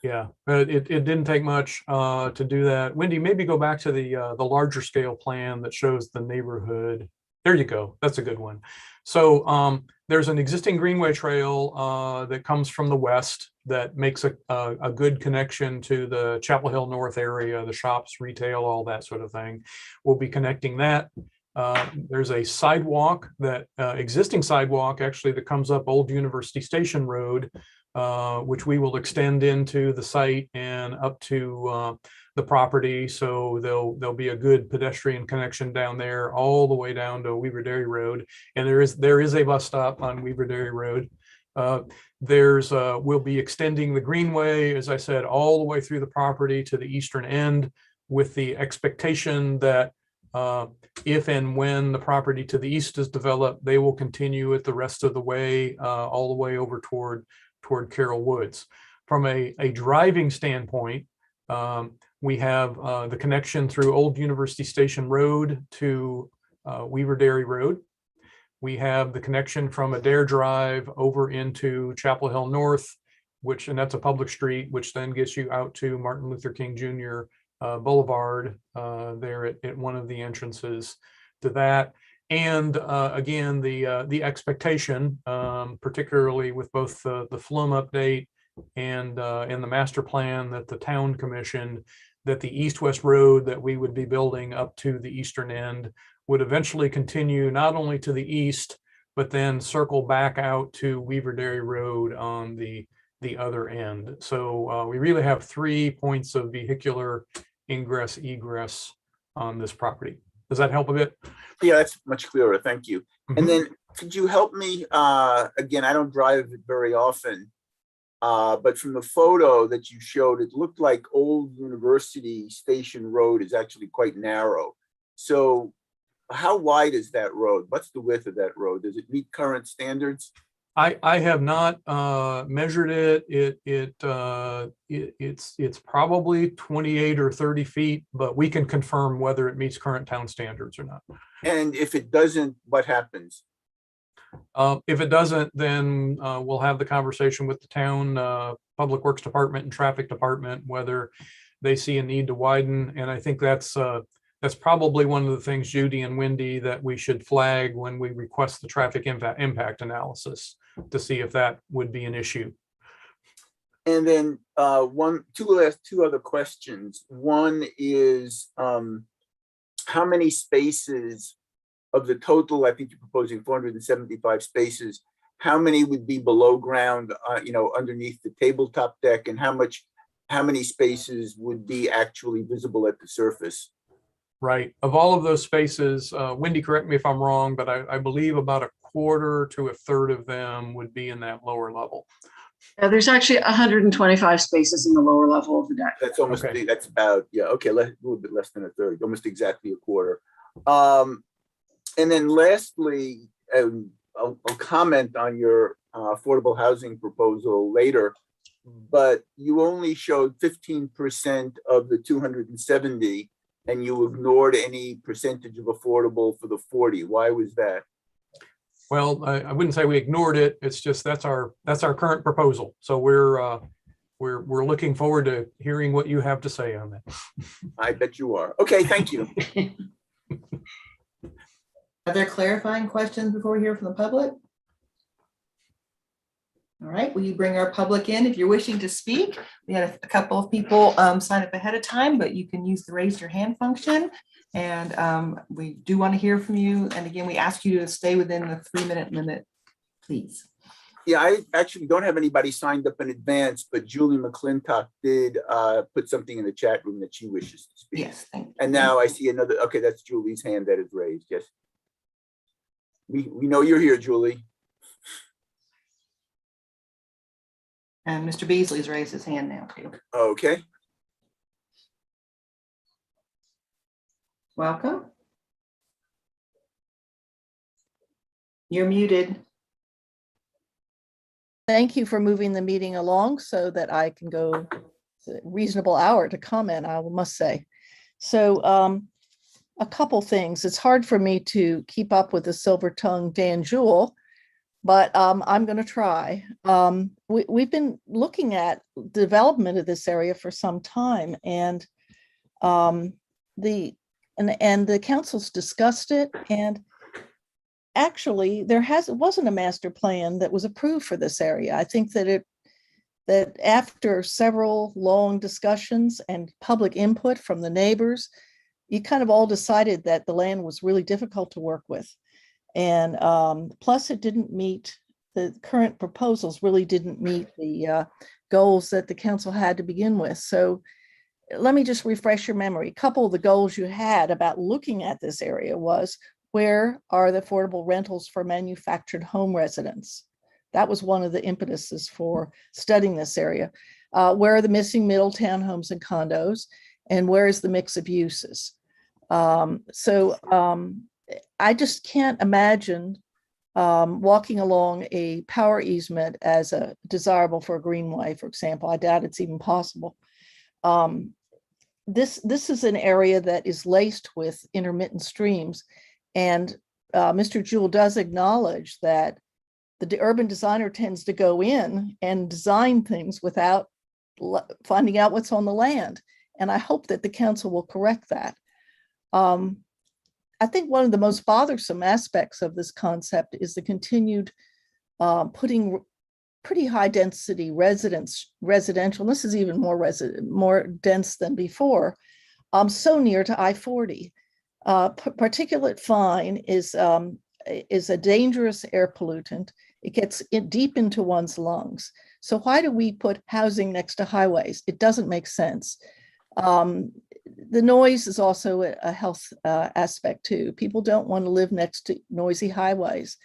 Yeah, it didn't take much to do that. Wendy, maybe go back to the larger scale plan that shows the neighborhood. There you go. That's a good one. So there's an existing Greenway Trail that comes from the west that makes a good connection to the Chapel Hill North area, the shops, retail, all that sort of thing. We'll be connecting that. There's a sidewalk, existing sidewalk actually, that comes up Old University Station Road, which we will extend into the site and up to the property. So there'll be a good pedestrian connection down there, all the way down to Weaver Dairy Road. And there is a bus stop on Weaver Dairy Road. We'll be extending the Greenway, as I said, all the way through the property to the eastern end, with the expectation that if and when the property to the east is developed, they will continue it the rest of the way, all the way over toward Carroll Woods. From a driving standpoint, we have the connection through Old University Station Road to Weaver Dairy Road. We have the connection from Adair Drive over into Chapel Hill North, and that's a public street, which then gets you out to Martin Luther King Jr. Boulevard there at one of the entrances to that. And again, the expectation, particularly with both the FLUM update and in the master plan that the town commissioned, that the east-west road that we would be building up to the eastern end would eventually continue not only to the east, but then circle back out to Weaver Dairy Road on the other end. So we really have 3 points of vehicular ingress egress on this property. Does that help a bit? Yeah, that's much clearer. Thank you. And then could you help me? Again, I don't drive it very often, but from the photo that you showed, it looked like Old University Station Road is actually quite narrow. So how wide is that road? What's the width of that road? Does it meet current standards? I have not measured it. It's probably 28 or 30 feet, but we can confirm whether it meets current town standards or not. And if it doesn't, what happens? If it doesn't, then we'll have the conversation with the town Public Works Department and Traffic Department, whether they see a need to widen. And I think that's probably one of the things, Judy and Wendy, that we should flag when we request the traffic impact analysis to see if that would be an issue. And then two other questions. One is how many spaces of the total, I think you're proposing 475 spaces, how many would be below ground, underneath the tabletop deck, and how many spaces would be actually visible at the surface? Right. Of all of those spaces, Wendy, correct me if I'm wrong, but I believe about a quarter to a third of them would be in that lower level. There's actually 125 spaces in the lower level of the deck. That's almost, Okay. that's about, a little bit less than a third, almost exactly a quarter. And then lastly, I'll comment on your affordable housing proposal later, but you only showed 15% of the 270 and you ignored any percentage of affordable for the 40. Why was that? Well, I wouldn't say we ignored it. It's just that's our current proposal. So we're looking forward to hearing what you have to say on that. I bet you are. Okay, thank you. Are there clarifying questions before we hear from the public? All right, will you bring our public in if you're wishing to speak? We had a couple of people sign up ahead of time, but you can use the raise your hand function. And we do want to hear from you. And again, we ask you to stay within the 3-minute limit, please. Yeah, I actually don't have anybody signed up in advance, but Julie McClintock did put something in the chat room that she wishes to speak. Yes, thank you. And now I see another, okay, that's Julie's hand that is raised, yes. We know you're here, Julie. And Mr. Beasley's raised his hand now too. Okay. Welcome. You're muted. Thank you for moving the meeting along so that I can go a reasonable hour to comment, I must say. So a couple things. It's hard for me to keep up with the silver-tongued Dan Jewell, but I'm going to try. We've been looking at development of this area for some time, and the council's discussed it. And actually, it wasn't a master plan that was approved for this area. I think that after several long discussions and public input from the neighbors, you kind of all decided that the land was really difficult to work with. And plus it didn't meet, the current proposals really didn't meet the goals that the council had to begin with. So let me just refresh your memory. A couple of the goals you had about looking at this area was, where are the affordable rentals for manufactured home residents? That was one of the impetuses for studying this area. Where are the missing middle townhomes and condos? And where is the mix of uses? I just can't imagine walking along a power easement as a desirable for a greenway, for example. I doubt it's even possible. This is an area that is laced with intermittent streams. And Mr. Jewell does acknowledge that the urban designer tends to go in and design things without finding out what's on the land. And I hope that the council will correct that. I think one of the most bothersome aspects of this concept is the continued putting pretty high density residential, and this is even more dense than before, so near to I-40. Particulate fine is a dangerous air pollutant. It gets deep into one's lungs. So why do we put housing next to highways? It doesn't make sense. The noise is also a health aspect too. People don't want to live next to noisy highways.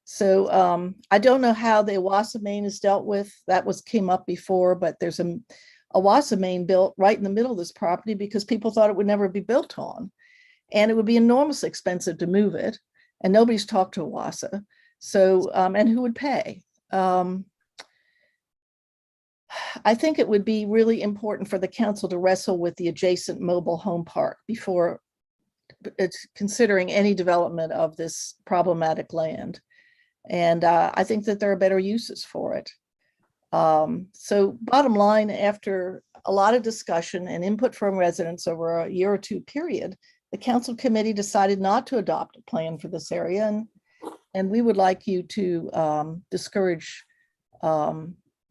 So I don't know how the Owasso main is dealt with. That came up before, but there's a Owasso main built right in the middle of this property because people thought it would never be built on. And it would be enormously expensive to move it. And nobody's talked to Owasso. So, and who would pay? I think it would be really important for the council to wrestle with the adjacent mobile home park before it's considering any development of this problematic land. And I think that there are better uses for it. So bottom line, after a lot of discussion and input from residents over a year or two period, the council committee decided not to adopt a plan for this area. And we would like you to discourage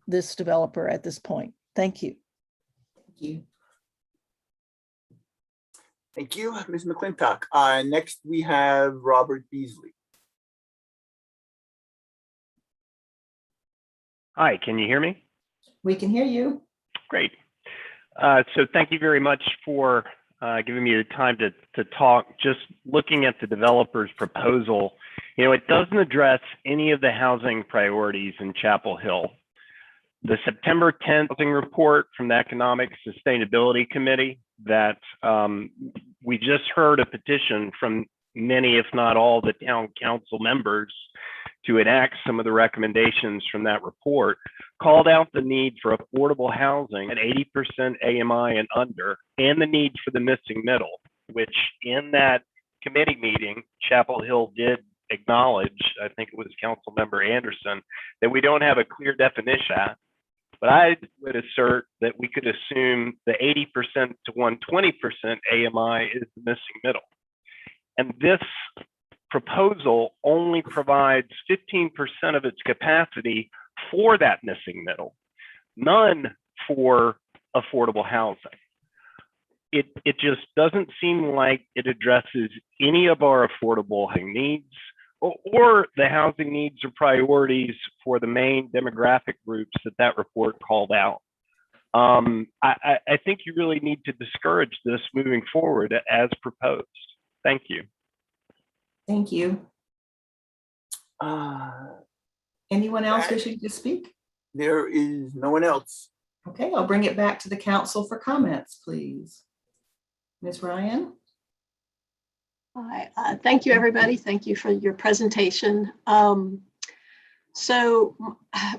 this developer at this point. Thank you. Thank you. Thank you, Ms. McClintock. Next, we have Robert Beasley. Hi, can you hear me? We can hear you. Great. So thank you very much for giving me the time to talk. Just looking at the developer's proposal, you know, it doesn't address any of the housing priorities in Chapel Hill. The September 10th housing report from the Economic Sustainability Committee that we just heard a petition from many, if not all, the town council members to enact some of the recommendations from that report, called out the need for affordable housing at 80% AMI and under, and the need for the missing middle, which in that committee meeting, Chapel Hill did acknowledge, I think it was Council Member Anderson, that we don't have a clear definition. But I would assert that we could assume the 80% to 120% AMI is the missing middle. And this proposal only provides 15% of its capacity for that missing middle, none for affordable housing. It just doesn't seem like it addresses any of our affordable housing needs or the housing needs or priorities for the main demographic groups that report called out. I think you really need to discourage this moving forward as proposed. Thank you. Thank you. Anyone else wishing to speak? There is no one else. Okay, I'll bring it back to the council for comments, please. Ms. Ryan? Hi, thank you, everybody. Thank you for your presentation. So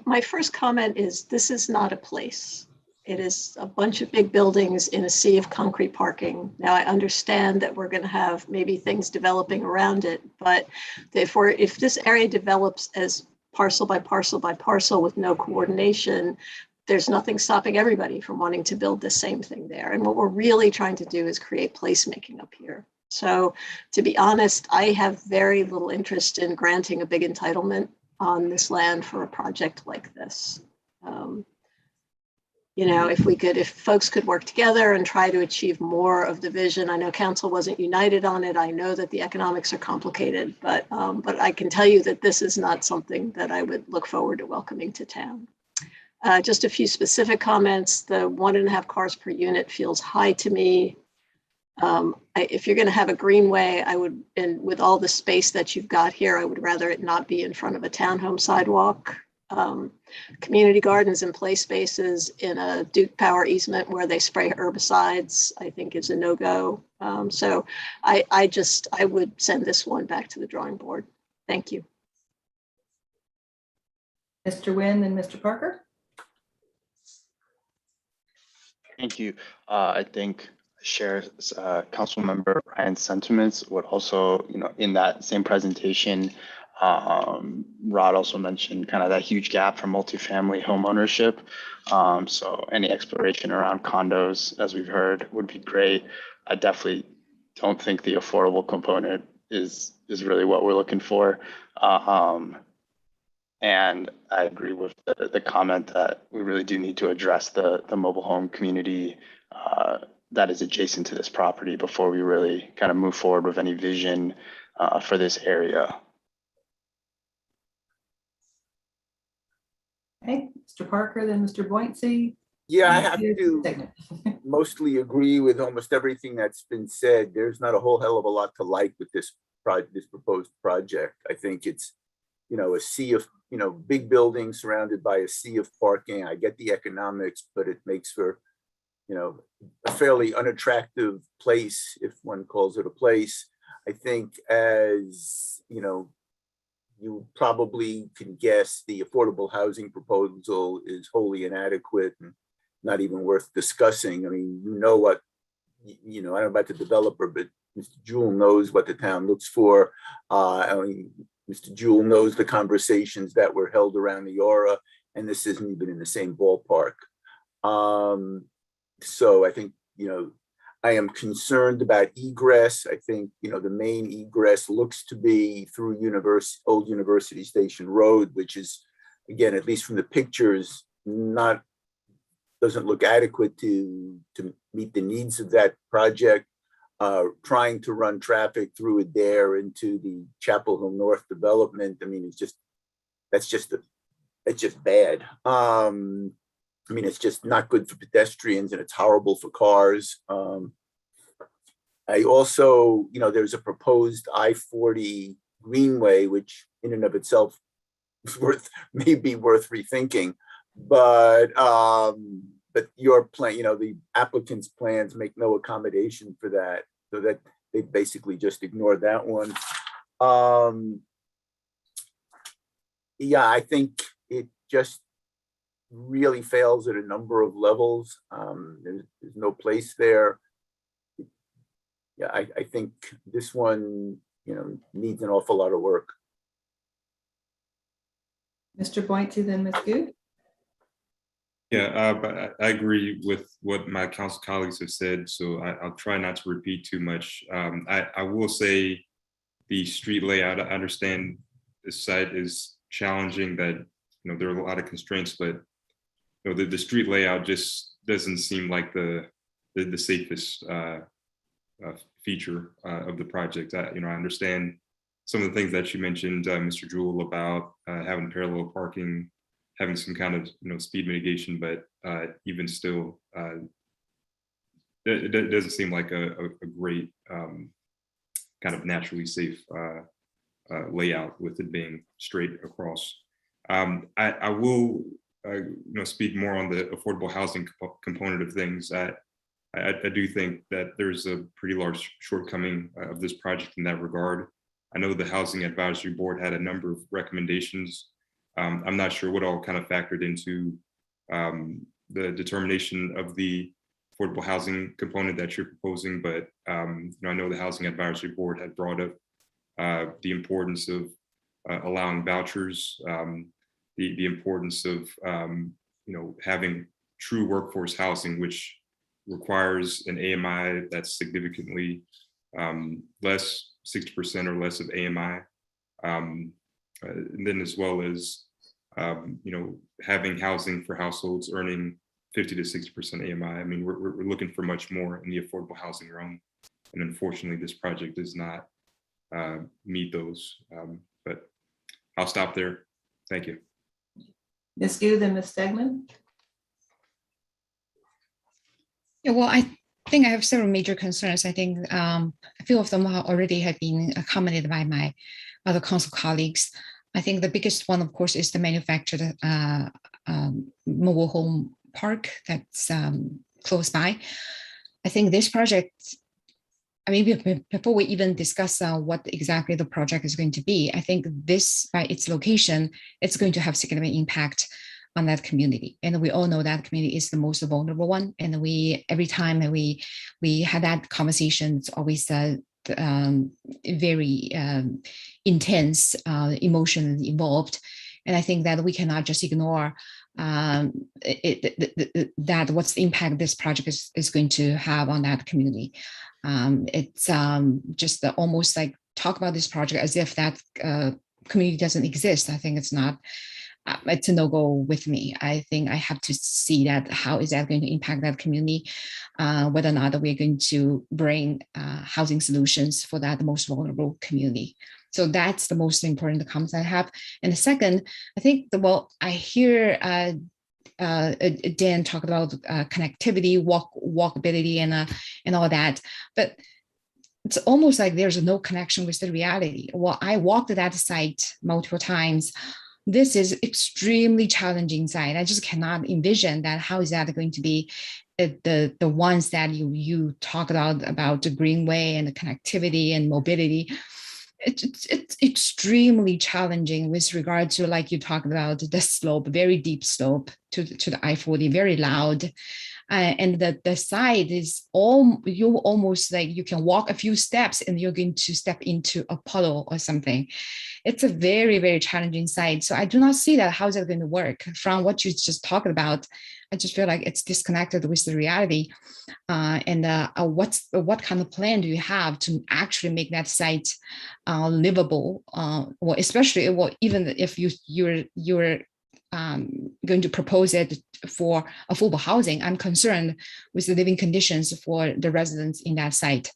my first comment is this is not a place. It is a bunch of big buildings in a sea of concrete parking. Now, I understand that we're going to have maybe things developing around it, but if this area develops as parcel by parcel by parcel with no coordination, there's nothing stopping everybody from wanting to build the same thing there. And what we're really trying to do is create placemaking up here. So to be honest, I have very little interest in granting a big entitlement on this land for a project like this. You know, if folks could work together and try to achieve more of the vision. I know council wasn't united on it. I know that the economics are complicated, but I can tell you that this is not something that I would look forward to welcoming to town. Just a few specific comments. The 1.5 cars per unit feels high to me. If you're going to have a greenway, I would, and with all the space that you've got here, I would rather it not be in front of a townhome sidewalk. Community gardens and play spaces in a Duke Power easement where they spray herbicides, I think is a no-go. So I would send this one back to the drawing board. Thank you. Mr. Nguyen and Mr. Parker? Thank you. I think share Council Member Ryan's sentiments. Would also, you know, in that same presentation, Rod also mentioned kind of that huge gap for multifamily home ownership. So any exploration around condos, as we've heard, would be great. I definitely don't think the affordable component is really what we're looking for. And I agree with the comment that we really do need to address the mobile home community that is adjacent to this property before we really kind of move forward with any vision for this area. Okay, Mr. Parker, then Mr. Boynton. Yeah, I have to mostly agree with almost everything that's been said. There's not a whole hell of a lot to like with this proposed project. I think it's, you know, a sea of, you know, big buildings surrounded by a sea of parking. I get the economics, but it makes for, you know, a fairly unattractive place, if one calls it a place. I think as, you know, you probably can guess the affordable housing proposal is wholly inadequate and not even worth discussing. I mean, you know what, I don't know about the developer, but Mr. Jewell knows what the town looks for. I mean, Mr. Jewell knows the conversations that were held around the aura, and this isn't even in the same ballpark. So I think, I am concerned about egress. I think, the main egress looks to be through Old University Station Road, which is, again, at least from the pictures, doesn't look adequate to meet the needs of that project. Trying to run traffic through Adair into the Chapel Hill North development. I mean, it's just bad. I mean, it's just not good for pedestrians and it's horrible for cars. I also, there's a proposed I-40 Greenway, which in and of itself is may be worth rethinking. But your plan, the applicant's plans make no accommodation for that, so that they basically just ignored that one. Yeah, I think it just really fails at a number of levels. There's no place there. Yeah, I think this one, needs an awful lot of work. Mr. Boynton, then Ms. Good. Yeah, but I agree with what my council colleagues have said, so I'll try not to repeat too much. I will say the street layout, I understand the site is challenging, that there are a lot of constraints, but the street layout just doesn't seem like the safest feature of the project. I understand some of the things that you mentioned, Mr. Jewell, about having parallel parking, having some kind of speed mitigation, but even still, it doesn't seem like a great kind of naturally safe layout with it being straight across. I will speak more on the affordable housing component of things. I do think that there's a pretty large shortcoming of this project in that regard. I know the Housing Advisory Board had a number of recommendations. I'm not sure what all kind of factored into the determination of the affordable housing component that you're proposing, but I know the Housing Advisory Board had brought up the importance of allowing vouchers, the importance of having true workforce housing, which requires an AMI that's significantly less, 60% or less of AMI. And then as well as, having housing for households earning 50 to 60% AMI. I mean, we're looking for much more in the affordable housing realm. And unfortunately, this project does not meet those. But I'll stop there. Thank you. Ms. Gu, then Ms. Stegman. Yeah, well, I think I have several major concerns. I think a few of them already have been accommodated by my other council colleagues. I think the biggest one, of course, is the manufactured mobile home park that's close by. I think this project, I mean, before we even discuss what exactly the project is going to be, I think this, by its location, it's going to have significant impact on that community. And we all know that community is the most vulnerable one. And every time we had that conversation, it's always very intense emotions involved. And I think that we cannot just ignore that what's the impact this project is going to have on that community. It's just almost like talk about this project as if that community doesn't exist. I think it's not. It's a no-go with me. I think I have to see that how is that going to impact that community, whether or not we're going to bring housing solutions for that most vulnerable community. So that's the most important comments I have. And the second, I think, I hear Dan talk about connectivity, walkability, and all that, but it's almost like there's no connection with the reality. Well, I walked that site multiple times. This is extremely challenging site. I just cannot envision that. How is that going to be the ones that you talk about the greenway and the connectivity and mobility? it's extremely challenging with regard to, like you talked about, the slope, very deep slope to the I-40, very loud. And the side is you almost like you can walk a few steps and you're going to step into a puddle or something. It's a very, very challenging side. So I do not see that how's it going to work. From what you just talked about, I just feel like it's disconnected with the reality. What kind of plan do you have to actually make that site livable? Or especially, well, even if you're going to propose it for affordable housing, I'm concerned with the living conditions for the residents in that site.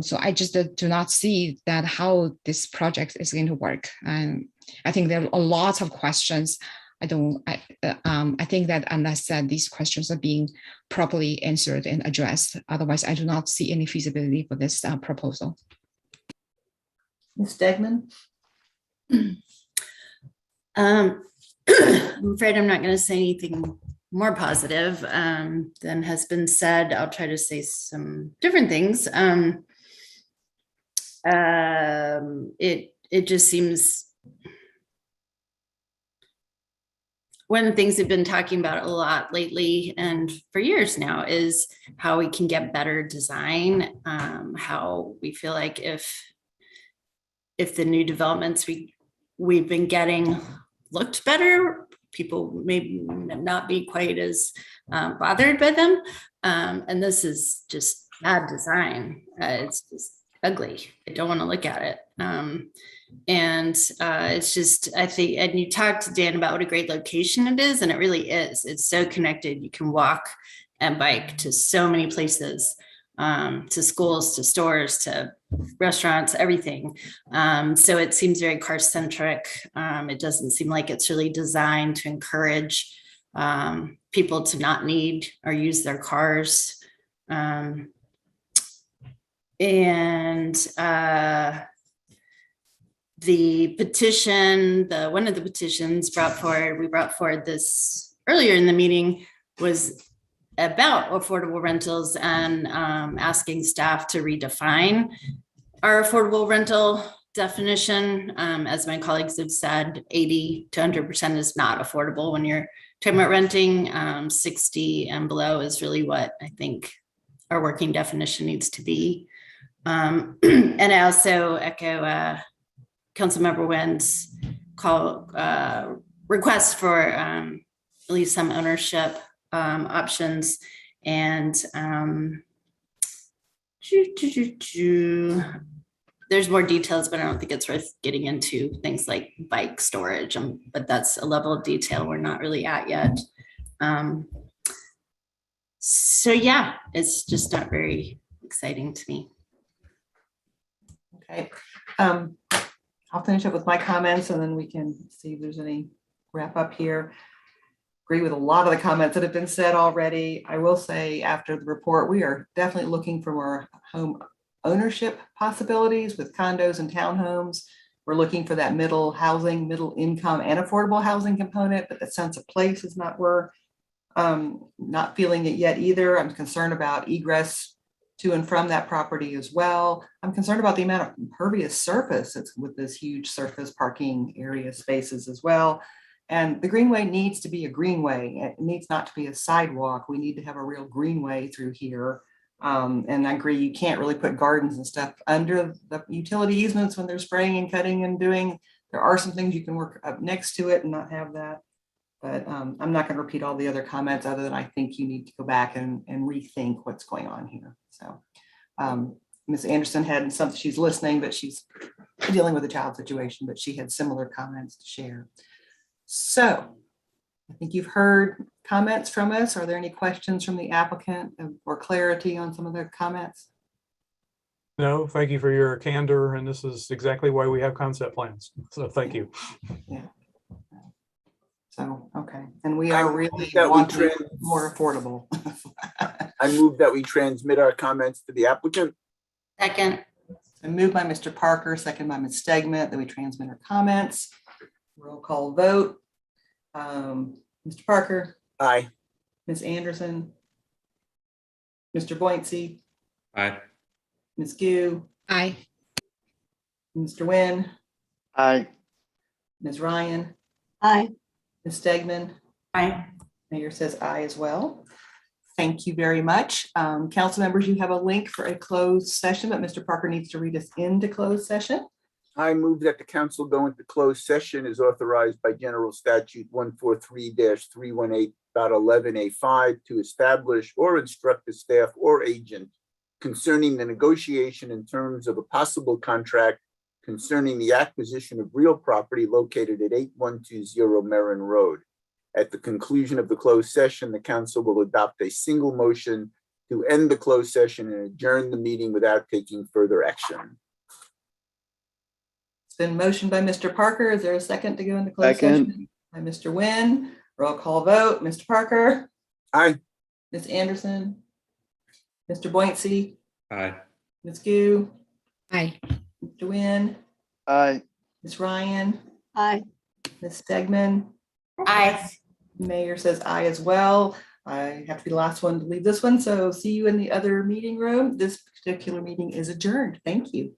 So I just do not see that how this project is going to work. And I think there are a lot of questions. I think that unless these questions are being properly answered and addressed, otherwise I do not see any feasibility for this proposal. Ms. Stegman? I'm afraid I'm not going to say anything more positive than has been said. I'll try to say some different things. It just seems one of the things we've been talking about a lot lately and for years now is how we can get better design, how we feel like if the new developments we've been getting looked better, people may not be quite as bothered by them. And this is just bad design. It's just ugly. I don't want to look at it. It's just, I think, and you talked to Dan about what a great location it is, and it really is. It's so connected. You can walk and bike to so many places, to schools, to stores, to restaurants, everything. So it seems very car centric. It doesn't seem like it's really designed to encourage people to not need or use their cars. The petition, one of the petitions we brought forward this earlier in the meeting was about affordable rentals and asking staff to redefine our affordable rental definition. As my colleagues have said, 80 to 100% is not affordable when you're talking about renting. 60 and below is really what I think our working definition needs to be. And I also echo Councilmember Nguyen's request for at least some ownership options. And there's more details, but I don't think it's worth getting into things like bike storage. But that's a level of detail we're not really at yet. So yeah, it's just not very exciting to me. Okay. I'll finish up with my comments and then we can see if there's any wrap up here. Agree with a lot of the comments that have been said already. I will say after the report, we are definitely looking for more home ownership possibilities with condos and townhomes. We're looking for that middle housing, middle income and affordable housing component, but the sense of place is not where not feeling it yet either. I'm concerned about egress to and from that property as well. I'm concerned about the amount of impervious surface it's with this huge surface parking area spaces as well. And the greenway needs to be a greenway. It needs not to be a sidewalk. We need to have a real greenway through here. And I agree, you can't really put gardens and stuff under the utility easements when they're spraying and cutting and doing. There are some things you can work up next to it and not have that. But I'm not going to repeat all the other comments other than I think you need to go back and rethink what's going on here. So Ms. Anderson had something, she's listening, but she's dealing with a child situation, but she had similar comments to share. So I think you've heard comments from us. Are there any questions from the applicant or clarity on some of the comments? No, thank you for your candor. And this is exactly why we have concept plans. So thank you. Yeah. So, okay. And we are really wanting more affordable. I move that we transmit our comments to the applicant. Second. So moved by Mr. Parker, second by Ms. Stegman, that we transmit our comments. Roll call vote. Mr. Parker. Aye. Ms. Anderson. Mr. Boincy. Aye. Ms. Gu. Aye. Mr. Nguyen, Aye. Ms. Ryan, Aye. Ms. Stegman. Aye. Mayor says aye as well. Thank you very much. Council members, you have a link for a closed session, but Mr. Parker needs to read us into closed session. I move that the council go into closed session as authorized by General Statute 143-318.11A5 to establish or instruct the staff or agent concerning the negotiation in terms of a possible contract concerning the acquisition of real property located at 8120 Merrin Road. At the conclusion of the closed session, the council will adopt a single motion to end the closed session and adjourn the meeting without taking further action. It's been motioned by Mr. Parker. Is there a second to go into closed session? By Mr. Nguyen. Roll call vote. Mr. Parker. Aye. Ms. Anderson. Mr. Boyncy. Aye. Ms. Gu. Aye. Mr. Nguyen. Aye. Ms. Ryan. Aye. Ms. Stegman. Aye. Mayor says aye as well. I have to be the last one to leave this one, so see you in the other meeting room. This particular meeting is adjourned. Thank you.